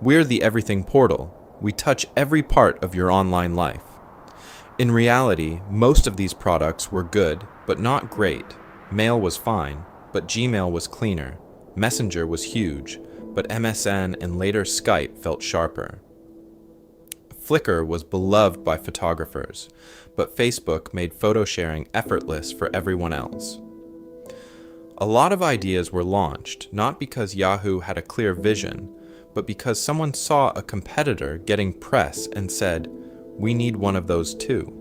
We're the everything portal. We touch every part of your online life. In reality, most of these products were good, but not great. Mail was fine, but Gmail was cleaner. Messenger was huge, but MSN and later Skype felt sharper. Flickr was beloved by photographers, but Facebook made photo sharing effortless for everyone else. A lot of ideas were launched, not because Yahoo had a clear vision, but because someone saw a competitor getting press and said, "We need one of those too."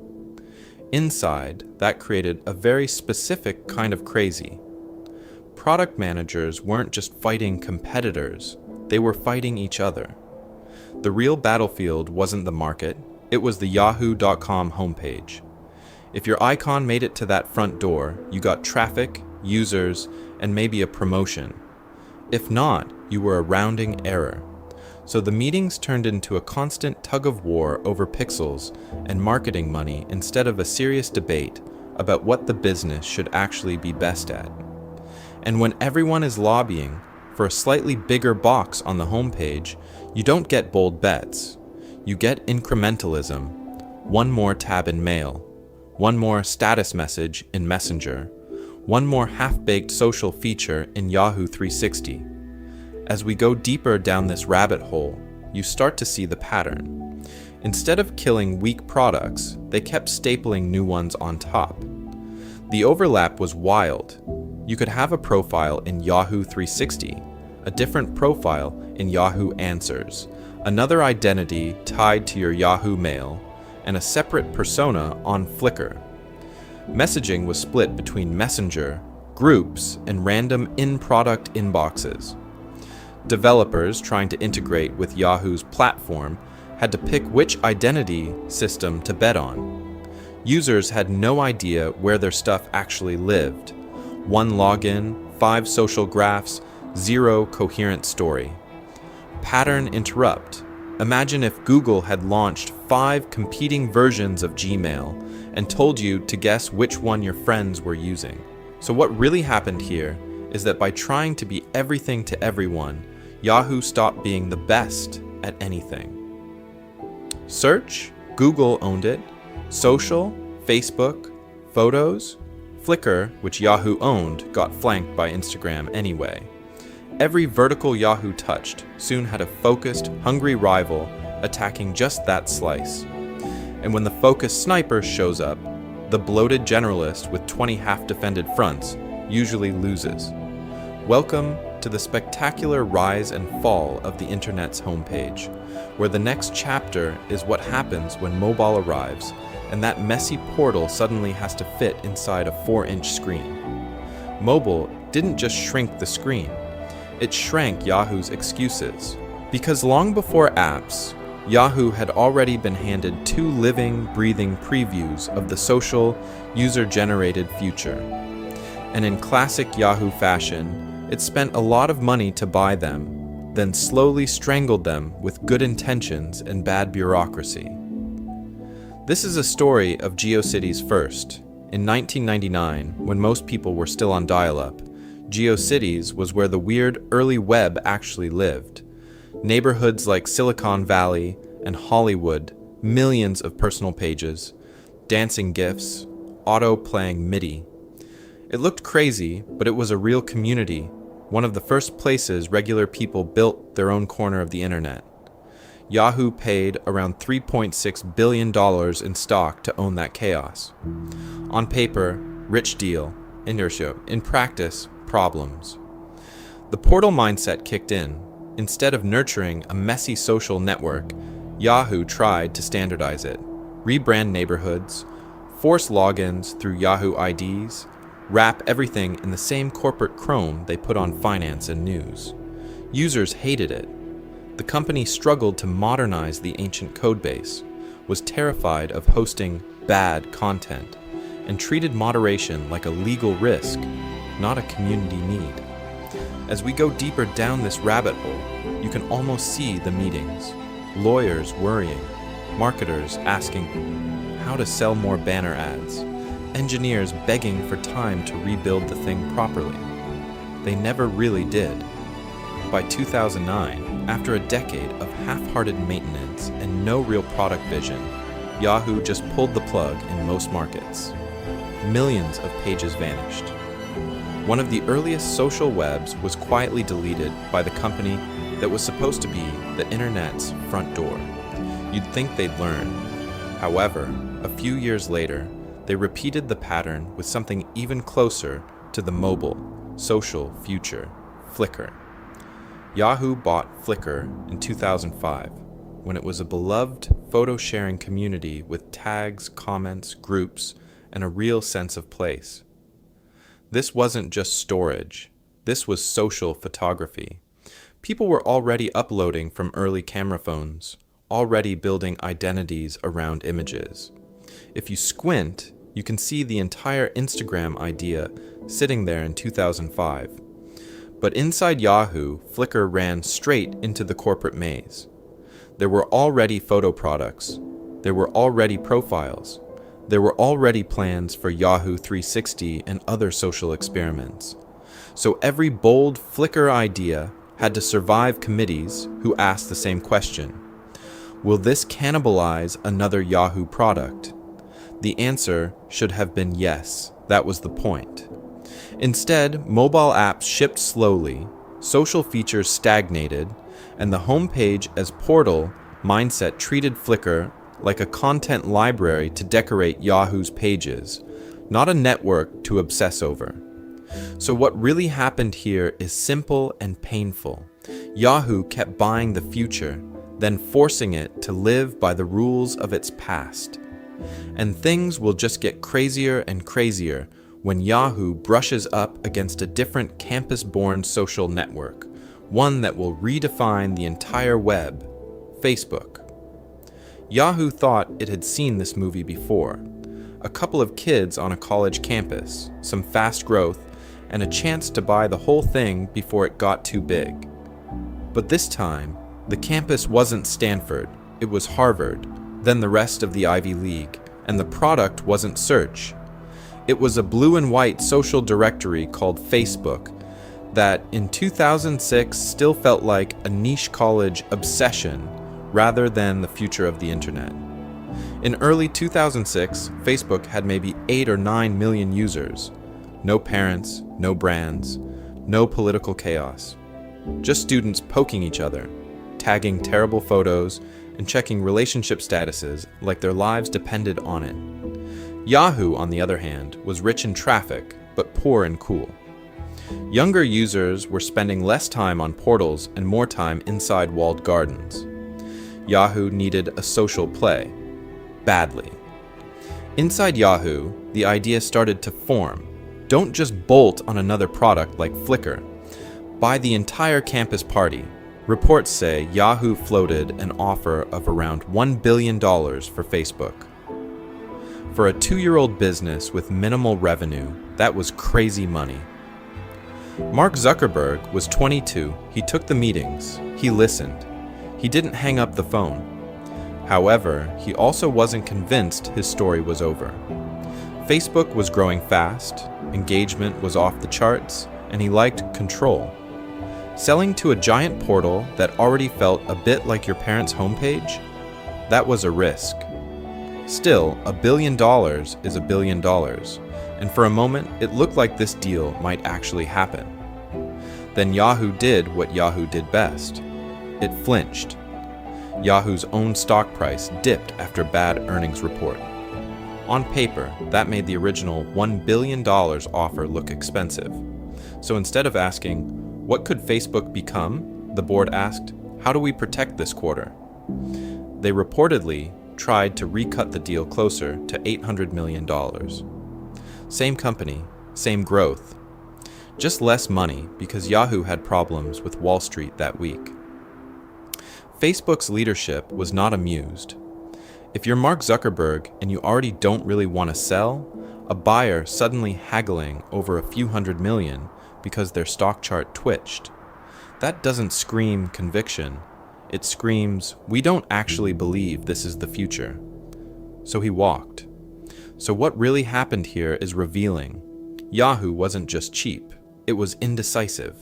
Inside, that created a very specific kind of crazy. Product managers weren't just fighting competitors, they were fighting each other. The real battlefield wasn't the market, it was the yahoo.com homepage. If your icon made it to that front door, you got traffic, users, and maybe a promotion. If not, you were a rounding error. So the meetings turned into a constant tug of war over pixels and marketing money instead of a serious debate about what the business should actually be best at. And when everyone is lobbying for a slightly bigger box on the homepage, you don't get bold bets. You get incrementalism. One more tab in Mail. One more status message in Messenger. One more half-baked social feature in Yahoo 360. As we go deeper down this rabbit hole, you start to see the pattern. Instead of killing weak products, they kept stapling new ones on top. The overlap was wild. You could have a profile in Yahoo 360, a different profile in Yahoo Answers, another identity tied to your Yahoo Mail, and a separate persona on Flickr. Messaging was split between Messenger, groups, and random in-product inboxes. Developers trying to integrate with Yahoo's platform had to pick which identity system to bet on. Users had no idea where their stuff actually lived. One login, 5 social graphs, 0 coherent story. Pattern interrupt. Imagine if Google had launched 5 competing versions of Gmail and told you to guess which one your friends were using. So what really happened here is that by trying to be everything to everyone, Yahoo stopped being the best at anything. Search, Google owned it. Social, Facebook, photos, Flickr, which Yahoo owned, got flanked by Instagram anyway. Every vertical Yahoo touched soon had a focused, hungry rival attacking just that slice. And when the focused sniper shows up, the bloated generalist with 20 half-defended fronts usually loses. Welcome to the spectacular rise and fall of the internet's homepage, where the next chapter is what happens when mobile arrives and that messy portal suddenly has to fit inside a 4-inch screen. Mobile didn't just shrink the screen, it shrank Yahoo's excuses. Because long before apps, Yahoo had already been handed 2 living, breathing previews of the social, user-generated future. And in classic Yahoo fashion, it spent a lot of money to buy them, then slowly strangled them with good intentions and bad bureaucracy. This is a story of GeoCities first. In 1999, when most people were still on dial-up, GeoCities was where the weird early web actually lived. Neighborhoods like Silicon Valley and Hollywood, millions of personal pages, dancing GIFs, auto-playing MIDI. It looked crazy, but it was a real community, one of the first places regular people built their own corner of the internet. Yahoo paid around $3.6 billion in stock to own that chaos. On paper, rich deal. Inertia. In practice, problems. The portal mindset kicked in. Instead of nurturing a messy social network, Yahoo tried to standardize it. Rebrand neighborhoods, force logins through Yahoo IDs, wrap everything in the same corporate Chrome they put on finance and news. Users hated it. The company struggled to modernize the ancient codebase, was terrified of hosting bad content, and treated moderation like a legal risk, not a community need. As we go deeper down this rabbit hole, you can almost see the meetings. Lawyers worrying, marketers asking how to sell more banner ads, engineers begging for time to rebuild the thing properly. They never really did. By 2009, after a decade of half-hearted maintenance and no real product vision, Yahoo just pulled the plug in most markets. Millions of pages vanished. One of the earliest social webs was quietly deleted by the company that was supposed to be the internet's front door. You'd think they'd learn. However, a few years later, they repeated the pattern with something even closer to the mobile, social future, Flickr. Yahoo bought Flickr in 2005, when it was a beloved photo-sharing community with tags, comments, groups, and a real sense of place. This wasn't just storage. This was social photography. People were already uploading from early camera phones, already building identities around images. If you squint, you can see the entire Instagram idea sitting there in 2005. But inside Yahoo, Flickr ran straight into the corporate maze. There were already photo products. There were already profiles. There were already plans for Yahoo 360 and other social experiments. So every bold Flickr idea had to survive committees who asked the same question. Will this cannibalize another Yahoo product? The answer should have been yes. That was the point. Instead, mobile apps shipped slowly, social features stagnated, and the homepage as portal mindset treated Flickr like a content library to decorate Yahoo's pages, not a network to obsess over. So what really happened here is simple and painful. Yahoo kept buying the future, then forcing it to live by the rules of its past. And things will just get crazier and crazier when Yahoo brushes up against a different campus-born social network, one that will redefine the entire web, Facebook. Yahoo thought it had seen this movie before. A couple of kids on a college campus, some fast growth, and a chance to buy the whole thing before it got too big. But this time, the campus wasn't Stanford, it was Harvard, then the rest of the Ivy League, and the product wasn't search. It was a blue and white social directory called Facebook that in 2006 still felt like a niche college obsession rather than the future of the internet. In early 2006, Facebook had maybe 8 or 9 million users. No parents, no brands, no political chaos. Just students poking each other, tagging terrible photos, and checking relationship statuses like their lives depended on it. Yahoo, on the other hand, was rich in traffic, but poor in cool. Younger users were spending less time on portals and more time inside walled gardens. Yahoo needed a social play. Badly. Inside Yahoo, the idea started to form. Don't just bolt on another product like Flickr. Buy the entire campus party. Reports say Yahoo floated an offer of around $1 billion for Facebook. For a 2-year-old business with minimal revenue, that was crazy money. Mark Zuckerberg was 22. He took the meetings. He listened. He didn't hang up the phone. However, he also wasn't convinced his story was over. Facebook was growing fast, engagement was off the charts, and he liked control. Selling to a giant portal that already felt a bit like your parents' homepage? That was a risk. Still, $1 billion is $1 billion, and for a moment it looked like this deal might actually happen. Then Yahoo did what Yahoo did best. It flinched. Yahoo's own stock price dipped after bad earnings report. On paper, that made the original $1 billion offer look expensive. So instead of asking, what could Facebook become? The board asked, how do we protect this quarter? They reportedly tried to recut the deal closer to $800 million. Same company, same growth. Just less money because Yahoo had problems with Wall Street that week. Facebook's leadership was not amused. If you're Mark Zuckerberg and you already don't really want to sell, a buyer suddenly haggling over a few hundred million because their stock chart twitched. That doesn't scream conviction. It screams, we don't actually believe this is the future. So he walked. So what really happened here is revealing. Yahoo wasn't just cheap, it was indecisive.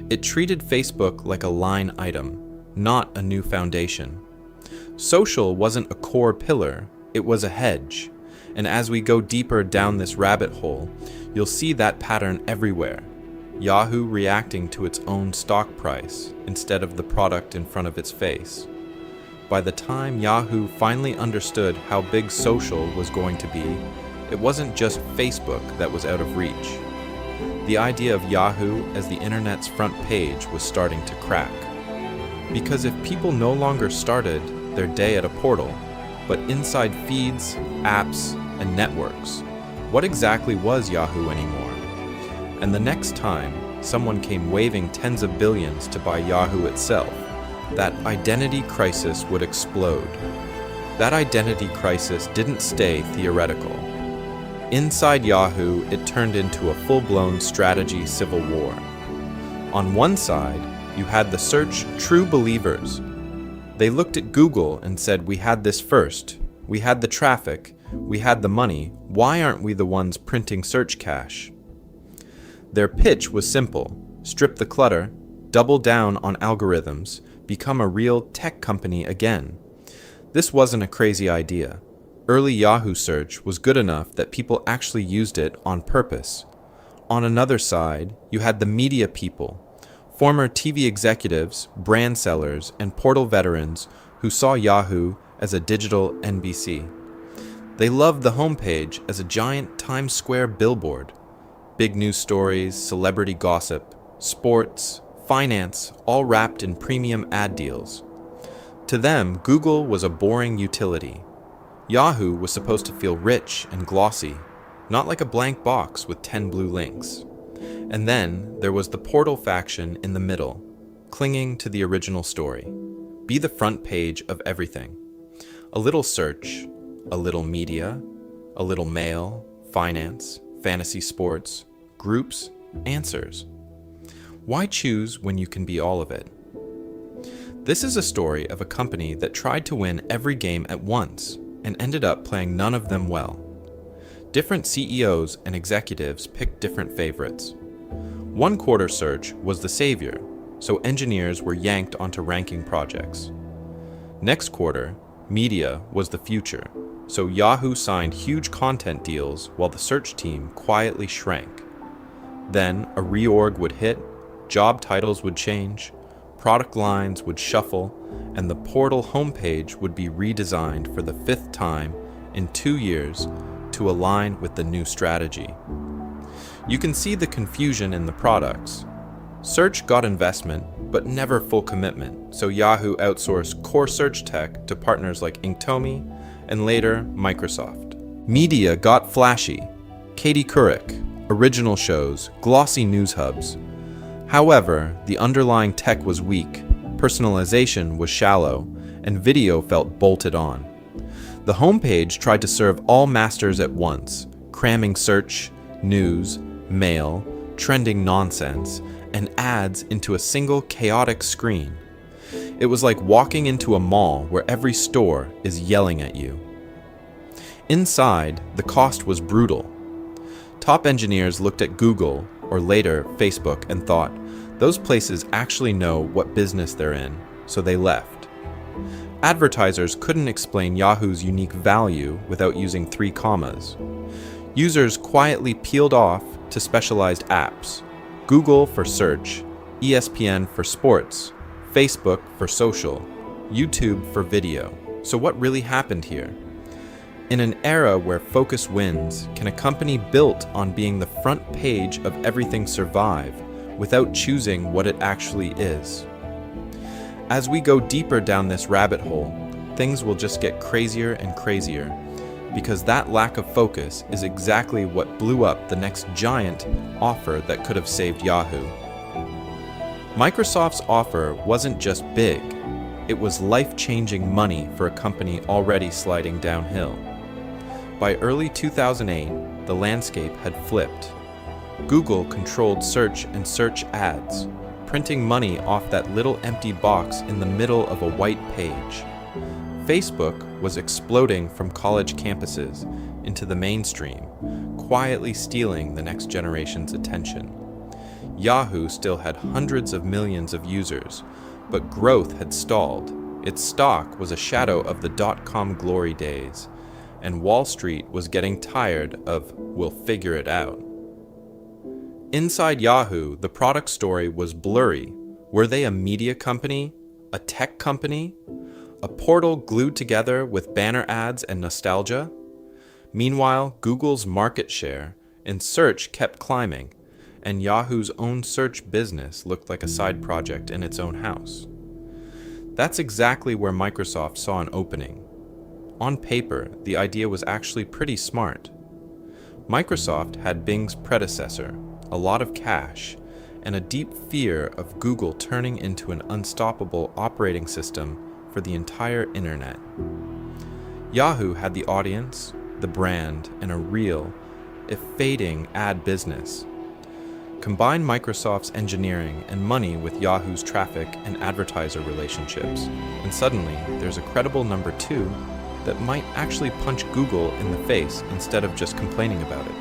It treated Facebook like a line item, not a new foundation. Social wasn't a core pillar, it was a hedge. And as we go deeper down this rabbit hole, you'll see that pattern everywhere. Yahoo reacting to its own stock price instead of the product in front of its face. By the time Yahoo finally understood how big social was going to be, it wasn't just Facebook that was out of reach. The idea of Yahoo as the internet's front page was starting to crack. Because if people no longer started their day at a portal, but inside feeds, apps, and networks, what exactly was Yahoo anymore? And the next time someone came waving tens of billions to buy Yahoo itself, that identity crisis would explode. That identity crisis didn't stay theoretical. Inside Yahoo, it turned into a full-blown strategy civil war. On one side, you had the search true believers. They looked at Google and said, we had this first. We had the traffic. We had the money. Why aren't we the ones printing search cash? Their pitch was simple. Strip the clutter, double down on algorithms, become a real tech company again. This wasn't a crazy idea. Early Yahoo search was good enough that people actually used it on purpose. On another side, you had the media people, former TV executives, brand sellers, and portal veterans who saw Yahoo as a digital NBC. They loved the homepage as a giant Times Square billboard. Big news stories, celebrity gossip, sports, finance, all wrapped in premium ad deals. To them, Google was a boring utility. Yahoo was supposed to feel rich and glossy, not like a blank box with 10 blue links. And then there was the portal faction in the middle, clinging to the original story. Be the front page of everything. A little search, a little media, a little mail, finance, fantasy sports, groups, answers. Why choose when you can be all of it? This is a story of a company that tried to win every game at once and ended up playing none of them well. Different CEOs and executives picked different favorites. One quarter search was the savior, so engineers were yanked onto ranking projects. Next quarter, media was the future, so Yahoo signed huge content deals while the search team quietly shrank. Then a reorg would hit, job titles would change, product lines would shuffle, and the portal homepage would be redesigned for the 5th time in 2 years to align with the new strategy. You can see the confusion in the products. Search got investment, but never full commitment, so Yahoo outsourced core search tech to partners like Inktomi and later Microsoft. Media got flashy. Katie Couric, original shows, glossy news hubs. However, the underlying tech was weak, personalization was shallow, and video felt bolted on. The homepage tried to serve all masters at once, cramming search, news, mail, trending nonsense, and ads into a single chaotic screen. It was like walking into a mall where every store is yelling at you. Inside, the cost was brutal. Top engineers looked at Google, or later Facebook, and thought, those places actually know what business they're in, so they left. Advertisers couldn't explain Yahoo's unique value without using 3 commas. Users quietly peeled off to specialized apps. Google for search, ESPN for sports, Facebook for social, YouTube for video. So what really happened here? In an era where focus wins, can a company built on being the front page of everything survive without choosing what it actually is? As we go deeper down this rabbit hole, things will just get crazier and crazier, because that lack of focus is exactly what blew up the next giant offer that could have saved Yahoo. Microsoft's offer wasn't just big, it was life-changing money for a company already sliding downhill. By early 2008, the landscape had flipped. Google controlled search and search ads, printing money off that little empty box in the middle of a white page. Facebook was exploding from college campuses into the mainstream, quietly stealing the next generation's attention. Yahoo still had hundreds of millions of users, but growth had stalled. Its stock was a shadow of the dot-com glory days, and Wall Street was getting tired of "we'll figure it out." Inside Yahoo, the product story was blurry. Were they a media company? A tech company? A portal glued together with banner ads and nostalgia? Meanwhile, Google's market share in search kept climbing, and Yahoo's own search business looked like a side project in its own house. That's exactly where Microsoft saw an opening. On paper, the idea was actually pretty smart. Microsoft had Bing's predecessor, a lot of cash, and a deep fear of Google turning into an unstoppable operating system for the entire internet. Yahoo had the audience, the brand, and a real, if fading, ad business. Combine Microsoft's engineering and money with Yahoo's traffic and advertiser relationships, and suddenly there's a credible number two that might actually punch Google in the face instead of just complaining about it.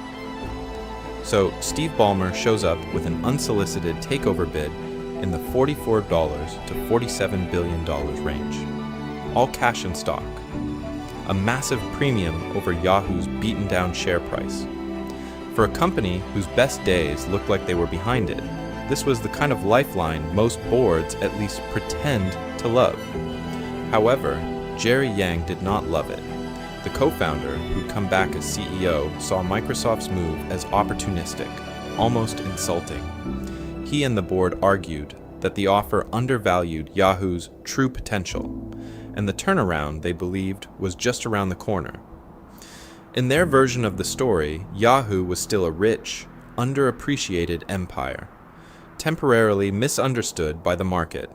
So Steve Ballmer shows up with an unsolicited takeover bid in the $44 to $47 billion range, all cash and stock, a massive premium over Yahoo's beaten down share price. For a company whose best days looked like they were behind it, this was the kind of lifeline most boards at least pretend to love. However, Jerry Yang did not love it. The co-founder, who'd come back as CEO, saw Microsoft's move as opportunistic, almost insulting. He and the board argued that the offer undervalued Yahoo's true potential, and the turnaround, they believed, was just around the corner. In their version of the story, Yahoo was still a rich, underappreciated empire, temporarily misunderstood by the market.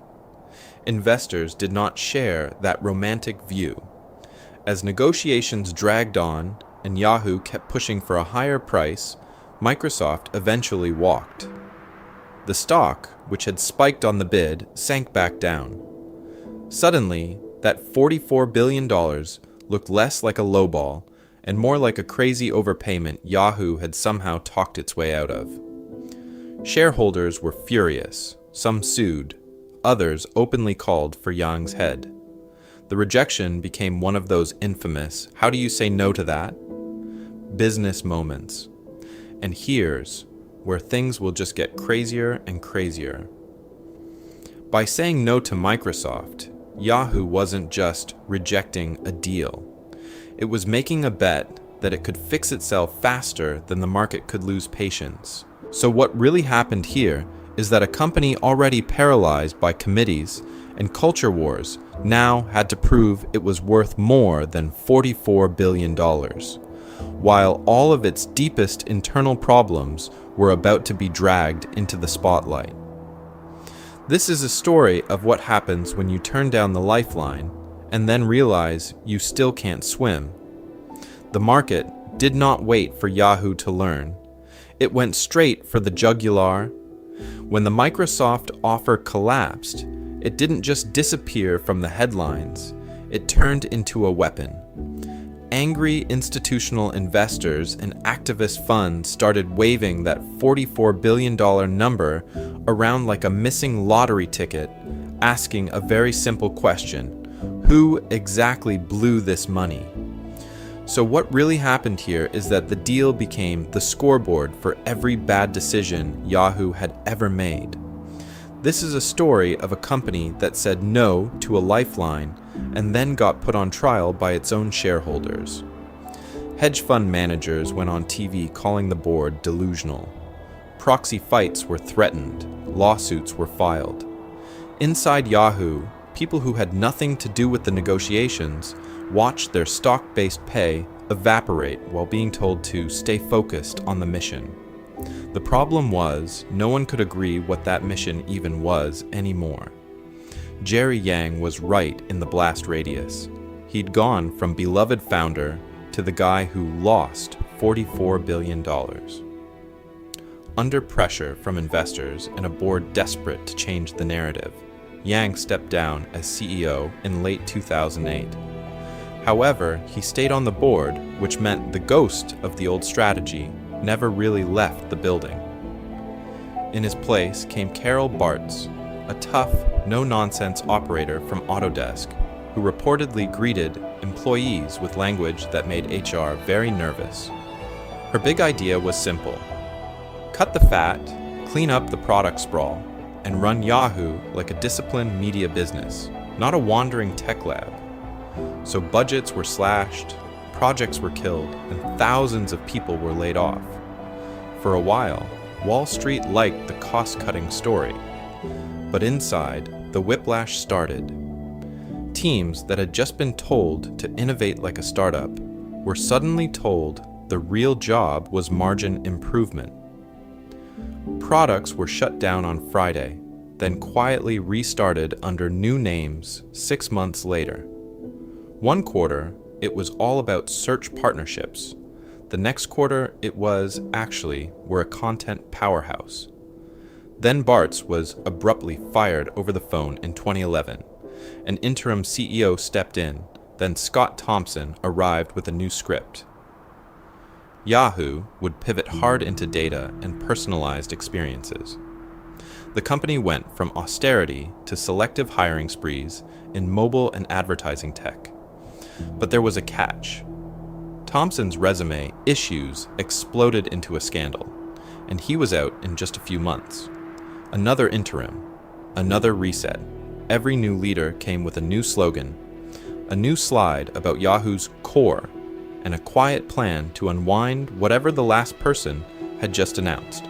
Investors did not share that romantic view. As negotiations dragged on and Yahoo kept pushing for a higher price, Microsoft eventually walked. The stock, which had spiked on the bid, sank back down. Suddenly, that $44 billion looked less like a lowball and more like a crazy overpayment Yahoo had somehow talked its way out of. Shareholders were furious. Some sued. Others openly called for Yang's head. The rejection became one of those infamous, "how do you say no to that?" business moments. And here's where things will just get crazier and crazier. By saying no to Microsoft, Yahoo wasn't just rejecting a deal. It was making a bet that it could fix itself faster than the market could lose patience. So what really happened here is that a company already paralyzed by committees and culture wars now had to prove it was worth more than $44 billion, while all of its deepest internal problems were about to be dragged into the spotlight. This is a story of what happens when you turn down the lifeline and then realize you still can't swim. The market did not wait for Yahoo to learn. It went straight for the jugular. When the Microsoft offer collapsed, it didn't just disappear from the headlines, it turned into a weapon. Angry institutional investors and activist funds started waving that $44 billion number around like a missing lottery ticket, asking a very simple question: who exactly blew this money? So what really happened here is that the deal became the scoreboard for every bad decision Yahoo had ever made. This is a story of a company that said no to a lifeline and then got put on trial by its own shareholders. Hedge fund managers went on TV calling the board delusional. Proxy fights were threatened. Lawsuits were filed. Inside Yahoo, people who had nothing to do with the negotiations watched their stock-based pay evaporate while being told to stay focused on the mission. The problem was, no one could agree what that mission even was anymore. Jerry Yang was right in the blast radius. He'd gone from beloved founder to the guy who lost $44 billion. Under pressure from investors and a board desperate to change the narrative, Yang stepped down as CEO in late 2008. However, he stayed on the board, which meant the ghost of the old strategy never really left the building. In his place came Carol Bartz, a tough, no-nonsense operator from Autodesk, who reportedly greeted employees with language that made HR very nervous. Her big idea was simple: cut the fat, clean up the product sprawl, and run Yahoo like a disciplined media business, not a wandering tech lab. So budgets were slashed, projects were killed, and thousands of people were laid off. For a while, Wall Street liked the cost-cutting story, but inside, the whiplash started. Teams that had just been told to innovate like a startup were suddenly told the real job was margin improvement. Products were shut down on Friday, then quietly restarted under new names 6 months later. One quarter, it was all about search partnerships. The next quarter, it was, actually, we're a content powerhouse. Then Bartz was abruptly fired over the phone in 2011. An interim CEO stepped in, then Scott Thompson arrived with a new script. Yahoo would pivot hard into data and personalized experiences. The company went from austerity to selective hiring sprees in mobile and advertising tech. But there was a catch. Thompson's resume issues exploded into a scandal, and he was out in just a few months. Another interim, another reset. Every new leader came with a new slogan, a new slide about Yahoo's core, and a quiet plan to unwind whatever the last person had just announced.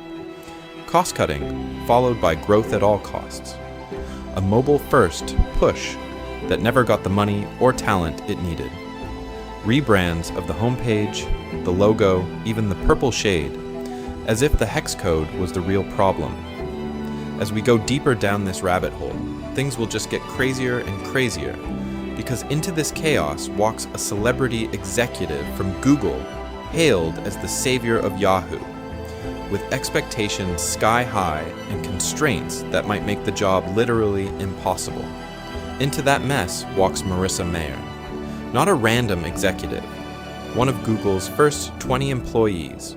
Cost-cutting, followed by growth at all costs. A mobile-first push that never got the money or talent it needed. Rebrands of the homepage, the logo, even the purple shade, as if the hex code was the real problem. As we go deeper down this rabbit hole, things will just get crazier and crazier, because into this chaos walks a celebrity executive from Google, hailed as the savior of Yahoo, with expectations sky high and constraints that might make the job literally impossible. Into that mess walks Marissa Mayer, not a random executive, one of Google's first 20 employees,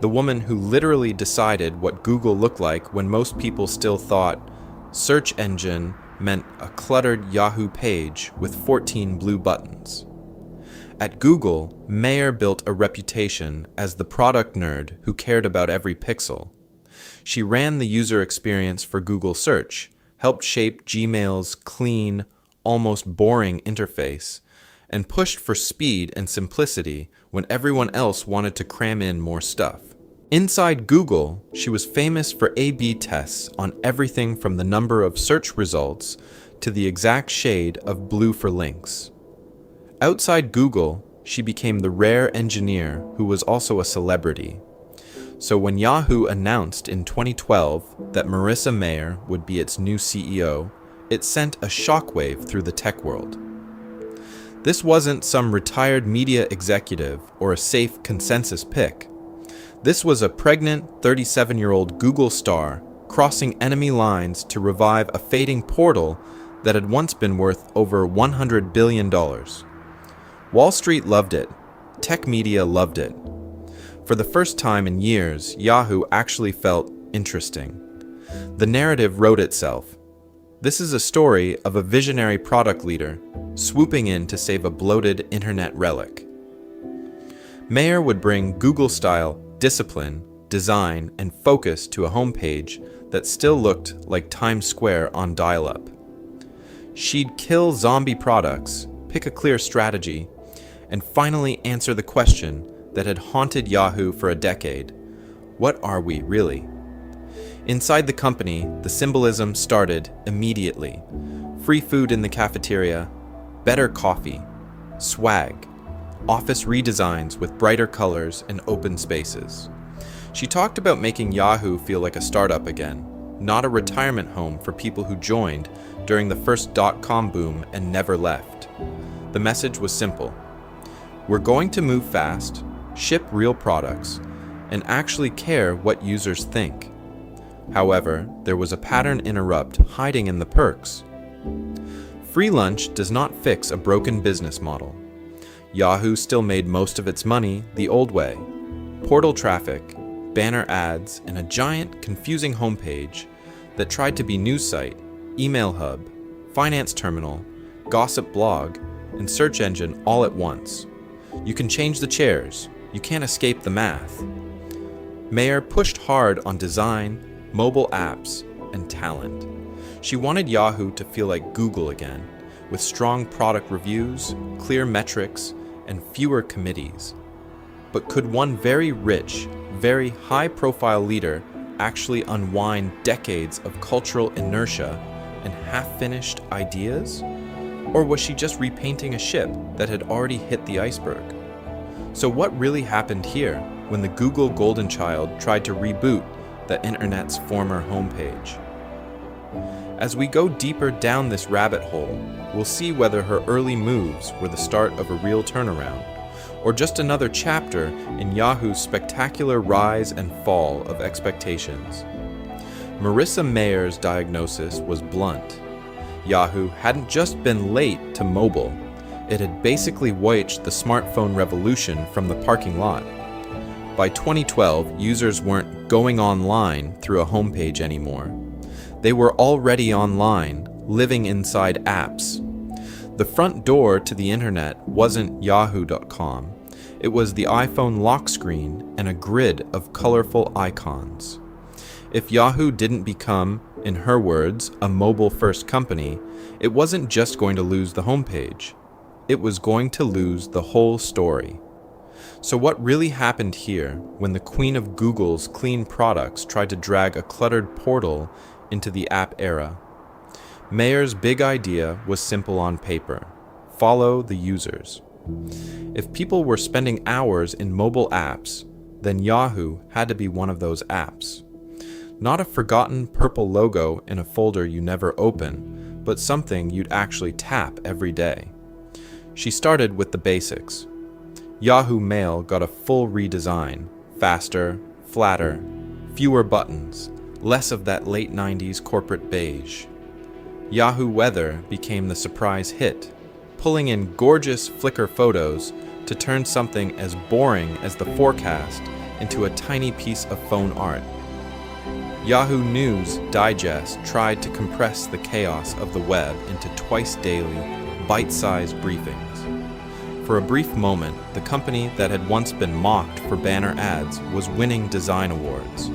the woman who literally decided what Google looked like when most people still thought search engine meant a cluttered Yahoo page with 14 blue buttons. At Google, Mayer built a reputation as the product nerd who cared about every pixel. She ran the user experience for Google Search, helped shape Gmail's clean, almost boring interface, and pushed for speed and simplicity when everyone else wanted to cram in more stuff. Inside Google, she was famous for A/B tests on everything from the number of search results to the exact shade of blue for links. Outside Google, she became the rare engineer who was also a celebrity. So when Yahoo announced in 2012 that Marissa Mayer would be its new CEO, it sent a shockwave through the tech world. This wasn't some retired media executive or a safe consensus pick. This was a pregnant 37-year-old Google star crossing enemy lines to revive a fading portal that had once been worth over $100 billion. Wall Street loved it. Tech media loved it. For the first time in years, Yahoo actually felt interesting. The narrative wrote itself. This is a story of a visionary product leader swooping in to save a bloated internet relic. Mayer would bring Google-style discipline, design, and focus to a homepage that still looked like Times Square on dial-up. She'd kill zombie products, pick a clear strategy, and finally answer the question that had haunted Yahoo for a decade: what are we really? Inside the company, the symbolism started immediately. Free food in the cafeteria, better coffee, swag, office redesigns with brighter colors and open spaces. She talked about making Yahoo feel like a startup again, not a retirement home for people who joined during the first .com boom and never left. The message was simple. We're going to move fast, ship real products, and actually care what users think. However, there was a pattern interrupt hiding in the perks. Free lunch does not fix a broken business model. Yahoo still made most of its money the old way. Portal traffic, banner ads, and a giant, confusing homepage that tried to be news site, email hub, finance terminal, gossip blog, and search engine all at once. You can change the chairs, you can't escape the math. Mayer pushed hard on design, mobile apps, and talent. She wanted Yahoo to feel like Google again, with strong product reviews, clear metrics, and fewer committees. But could one very rich, very high-profile leader actually unwind decades of cultural inertia and half-finished ideas? Or was she just repainting a ship that had already hit the iceberg? So what really happened here when the Google golden child tried to reboot the internet's former homepage? As we go deeper down this rabbit hole, we'll see whether her early moves were the start of a real turnaround, or just another chapter in Yahoo's spectacular rise and fall of expectations. Marissa Mayer's diagnosis was blunt. Yahoo hadn't just been late to mobile, it had basically watched the smartphone revolution from the parking lot. By 2012, users weren't going online through a homepage anymore. They were already online, living inside apps. The front door to the internet wasn't yahoo.com. It was the iPhone lock screen and a grid of colorful icons. If Yahoo didn't become, in her words, a mobile-first company, it wasn't just going to lose the homepage. It was going to lose the whole story. So what really happened here when the queen of Google's clean products tried to drag a cluttered portal into the app era? Mayer's big idea was simple on paper: follow the users. If people were spending hours in mobile apps, then Yahoo had to be one of those apps. Not a forgotten purple logo in a folder you never open, but something you'd actually tap every day. She started with the basics. Yahoo Mail got a full redesign: faster, flatter, fewer buttons, less of that late 90s corporate beige. Yahoo Weather became the surprise hit, pulling in gorgeous Flickr photos to turn something as boring as the forecast into a tiny piece of phone art. Yahoo News Digest tried to compress the chaos of the web into twice-daily, bite-sized briefings. For a brief moment, the company that had once been mocked for banner ads was winning design awards.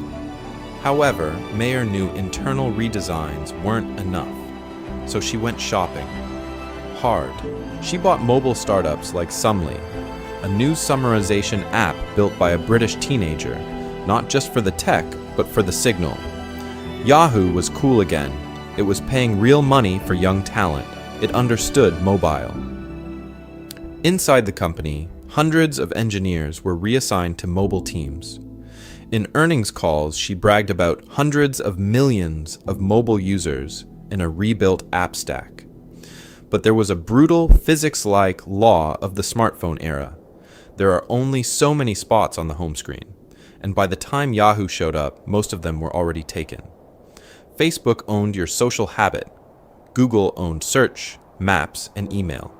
However, Mayer knew internal redesigns weren't enough, so she went shopping. Hard. She bought mobile startups like Sumly, a news summarization app built by a British teenager, not just for the tech, but for the signal. Yahoo was cool again. It was paying real money for young talent. It understood mobile. Inside the company, hundreds of engineers were reassigned to mobile teams. In earnings calls, she bragged about hundreds of millions of mobile users in a rebuilt app stack. But there was a brutal, physics-like law of the smartphone era. There are only so many spots on the home screen, and by the time Yahoo showed up, most of them were already taken. Facebook owned your social habit. Google owned search, maps, and email.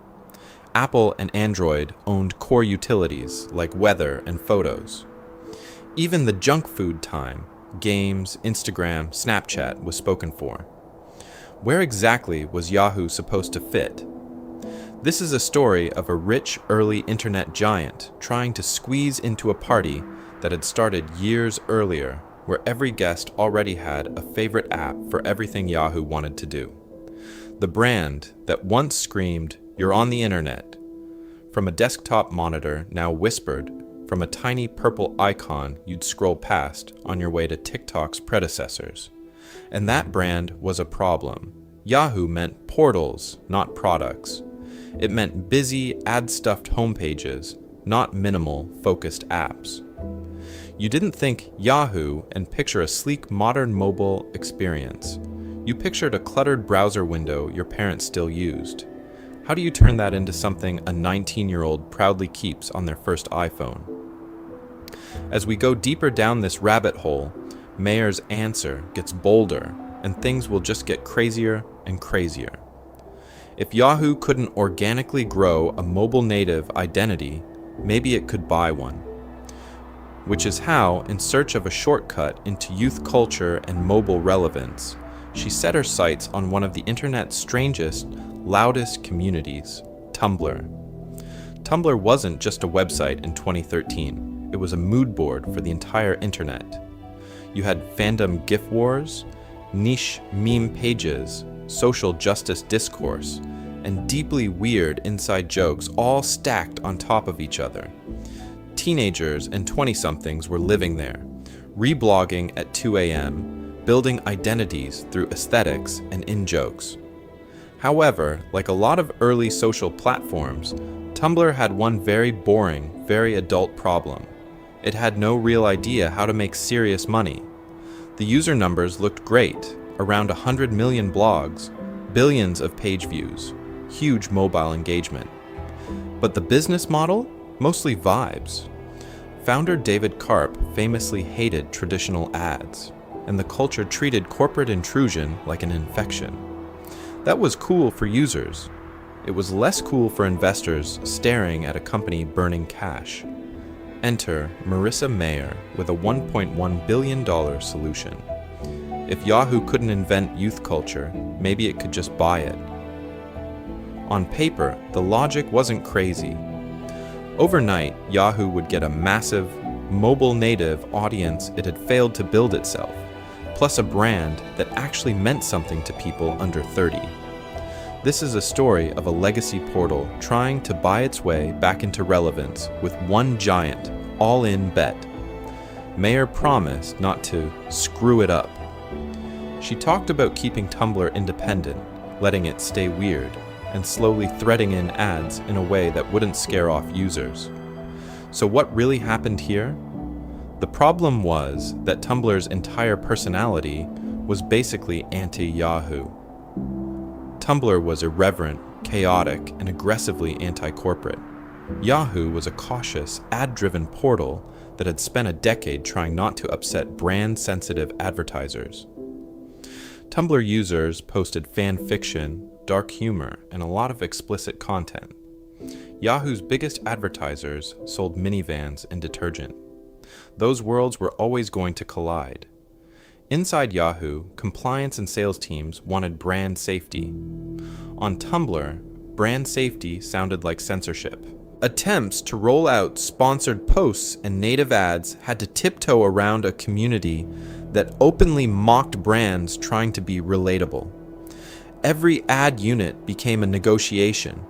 Apple and Android owned core utilities like weather and photos. Even the junk food time, games, Instagram, Snapchat was spoken for. Where exactly was Yahoo supposed to fit? This is a story of a rich early internet giant trying to squeeze into a party that had started years earlier, where every guest already had a favorite app for everything Yahoo wanted to do. The brand that once screamed, "You're on the internet," from a desktop monitor now whispered from a tiny purple icon you'd scroll past on your way to TikTok's predecessors. And that brand was a problem. Yahoo meant portals, not products. It meant busy, ad-stuffed homepages, not minimal, focused apps. You didn't think Yahoo and picture a sleek, modern mobile experience. You pictured a cluttered browser window your parents still used. How do you turn that into something a 19-year-old proudly keeps on their first iPhone? As we go deeper down this rabbit hole, Mayer's answer gets bolder, and things will just get crazier and crazier. If Yahoo couldn't organically grow a mobile native identity, maybe it could buy one. Which is how, in search of a shortcut into youth culture and mobile relevance, she set her sights on one of the internet's strangest, loudest communities, Tumblr. Tumblr wasn't just a website in 2013, it was a mood board for the entire internet. You had fandom GIF wars, niche meme pages, social justice discourse, and deeply weird inside jokes all stacked on top of each other. Teenagers and 20-somethings were living there, reblogging at 2 a.m., building identities through aesthetics and in-jokes. However, like a lot of early social platforms, Tumblr had one very boring, very adult problem. It had no real idea how to make serious money. The user numbers looked great, around 100 million blogs, billions of page views, huge mobile engagement. But the business model? Mostly vibes. Founder David Karp famously hated traditional ads, and the culture treated corporate intrusion like an infection. That was cool for users. It was less cool for investors staring at a company burning cash. Enter Marissa Mayer with a $1.1 billion solution. If Yahoo couldn't invent youth culture, maybe it could just buy it. On paper, the logic wasn't crazy. Overnight, Yahoo would get a massive, mobile-native audience it had failed to build itself, plus a brand that actually meant something to people under 30. This is a story of a legacy portal trying to buy its way back into relevance with one giant, all-in bet. Mayer promised not to screw it up. She talked about keeping Tumblr independent, letting it stay weird, and slowly threading in ads in a way that wouldn't scare off users. So what really happened here? The problem was that Tumblr's entire personality was basically anti-Yahoo. Tumblr was irreverent, chaotic, and aggressively anti-corporate. Yahoo was a cautious, ad-driven portal that had spent a decade trying not to upset brand-sensitive advertisers. Tumblr users posted fan fiction, dark humor, and a lot of explicit content. Yahoo's biggest advertisers sold minivans and detergent. Those worlds were always going to collide. Inside Yahoo, compliance and sales teams wanted brand safety. On Tumblr, brand safety sounded like censorship. Attempts to roll out sponsored posts and native ads had to tiptoe around a community that openly mocked brands trying to be relatable. Every ad unit became a negotiation.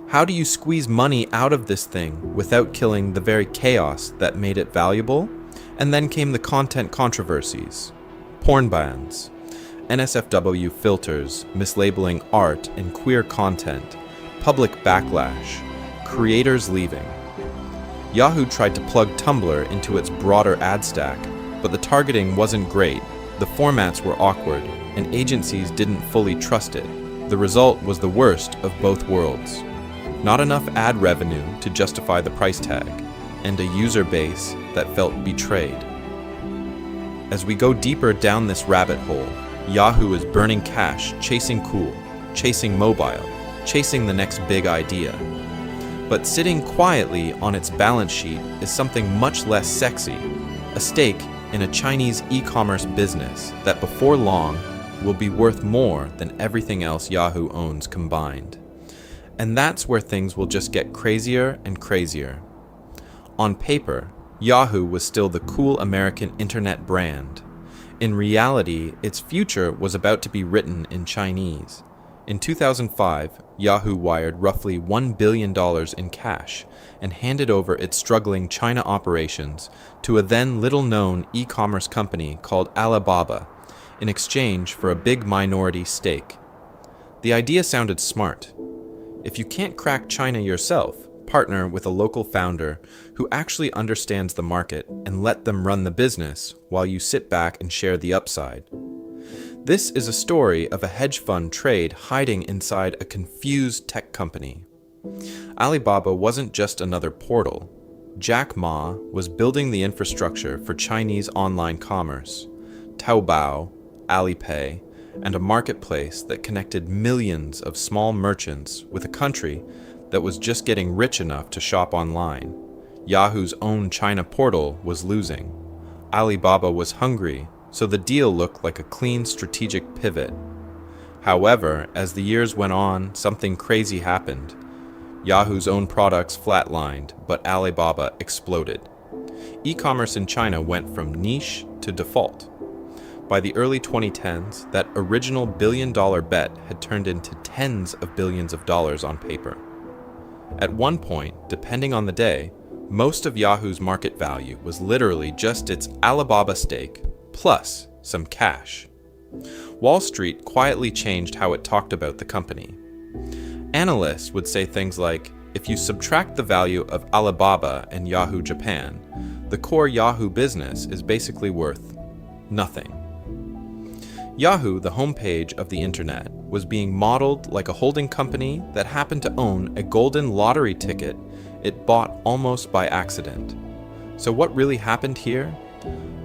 How do you squeeze money out of this thing without killing the very chaos that made it valuable? And then came the content controversies. Porn bans, NSFW filters mislabeling art and queer content, public backlash, creators leaving. Yahoo tried to plug Tumblr into its broader ad stack, but the targeting wasn't great, the formats were awkward, and agencies didn't fully trust it. The result was the worst of both worlds. Not enough ad revenue to justify the price tag, and a user base that felt betrayed. As we go deeper down this rabbit hole, Yahoo is burning cash, chasing cool, chasing mobile, chasing the next big idea. But sitting quietly on its balance sheet is something much less sexy, a stake in a Chinese e-commerce business that before long will be worth more than everything else Yahoo owns combined. And that's where things will just get crazier and crazier. On paper, Yahoo was still the cool American internet brand. In reality, its future was about to be written in Chinese. In 2005, Yahoo wired roughly $1 billion in cash and handed over its struggling China operations to a then little-known e-commerce company called Alibaba, in exchange for a big minority stake. The idea sounded smart. If you can't crack China yourself, partner with a local founder who actually understands the market and let them run the business while you sit back and share the upside. This is a story of a hedge fund trade hiding inside a confused tech company. Alibaba wasn't just another portal. Jack Ma was building the infrastructure for Chinese online commerce, Taobao, Alipay, and a marketplace that connected millions of small merchants with a country that was just getting rich enough to shop online. Yahoo's own China portal was losing. Alibaba was hungry, so the deal looked like a clean strategic pivot. However, as the years went on, something crazy happened. Yahoo's own products flatlined, but Alibaba exploded. E-commerce in China went from niche to default. By the early 2010s, that original billion-dollar bet had turned into tens of billions of dollars on paper. At one point, depending on the day, most of Yahoo's market value was literally just its Alibaba stake, plus some cash. Wall Street quietly changed how it talked about the company. Analysts would say things like, if you subtract the value of Alibaba and Yahoo Japan, the core Yahoo business is basically worth nothing. Yahoo, the homepage of the internet, was being modeled like a holding company that happened to own a golden lottery ticket it bought almost by accident. So what really happened here?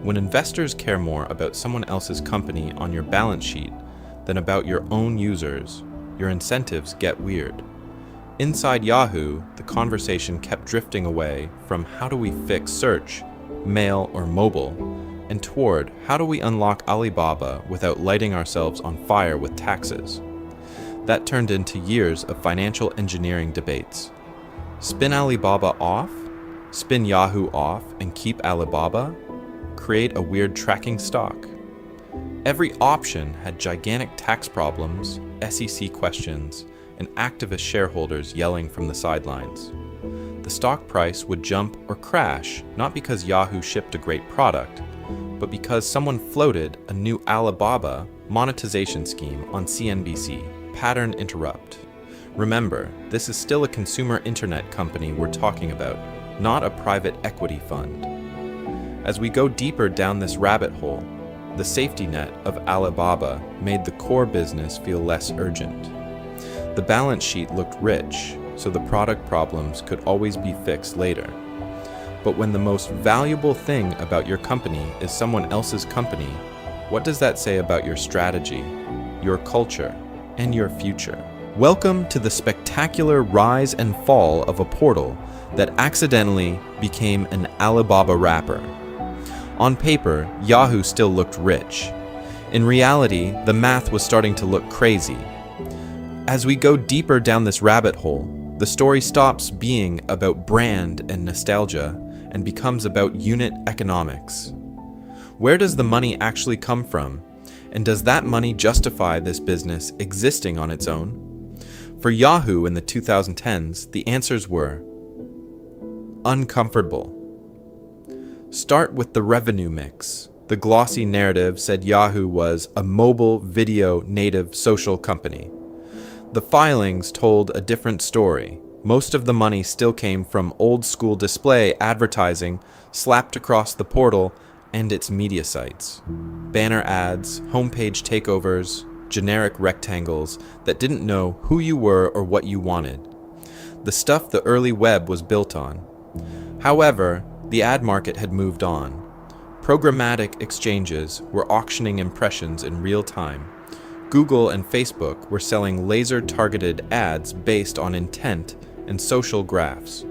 When investors care more about someone else's company on your balance sheet than about your own users, your incentives get weird. Inside Yahoo, the conversation kept drifting away from how do we fix search, mail, or mobile, and toward how do we unlock Alibaba without lighting ourselves on fire with taxes. That turned into years of financial engineering debates. Spin Alibaba off? Spin Yahoo off and keep Alibaba? Create a weird tracking stock? Every option had gigantic tax problems, SEC questions, and activist shareholders yelling from the sidelines. The stock price would jump or crash not because Yahoo shipped a great product, but because someone floated a new Alibaba monetization scheme on CNBC, Pattern Interrupt. Remember, this is still a consumer internet company we're talking about, not a private equity fund. As we go deeper down this rabbit hole, the safety net of Alibaba made the core business feel less urgent. The balance sheet looked rich, so the product problems could always be fixed later. But when the most valuable thing about your company is someone else's company, what does that say about your strategy, your culture, and your future? Welcome to the spectacular rise and fall of a portal that accidentally became an Alibaba wrapper. On paper, Yahoo still looked rich. In reality, the math was starting to look crazy. As we go deeper down this rabbit hole, the story stops being about brand and nostalgia and becomes about unit economics. Where does the money actually come from? And does that money justify this business existing on its own? For Yahoo in the 2010s, the answers were uncomfortable. Start with the revenue mix. The glossy narrative said Yahoo was a mobile video native social company. The filings told a different story. Most of the money still came from old school display advertising slapped across the portal and its media sites. Banner ads, homepage takeovers, generic rectangles that didn't know who you were or what you wanted. The stuff the early web was built on. However, the ad market had moved on. Programmatic exchanges were auctioning impressions in real time. Google and Facebook were selling laser-targeted ads based on intent and social graphs.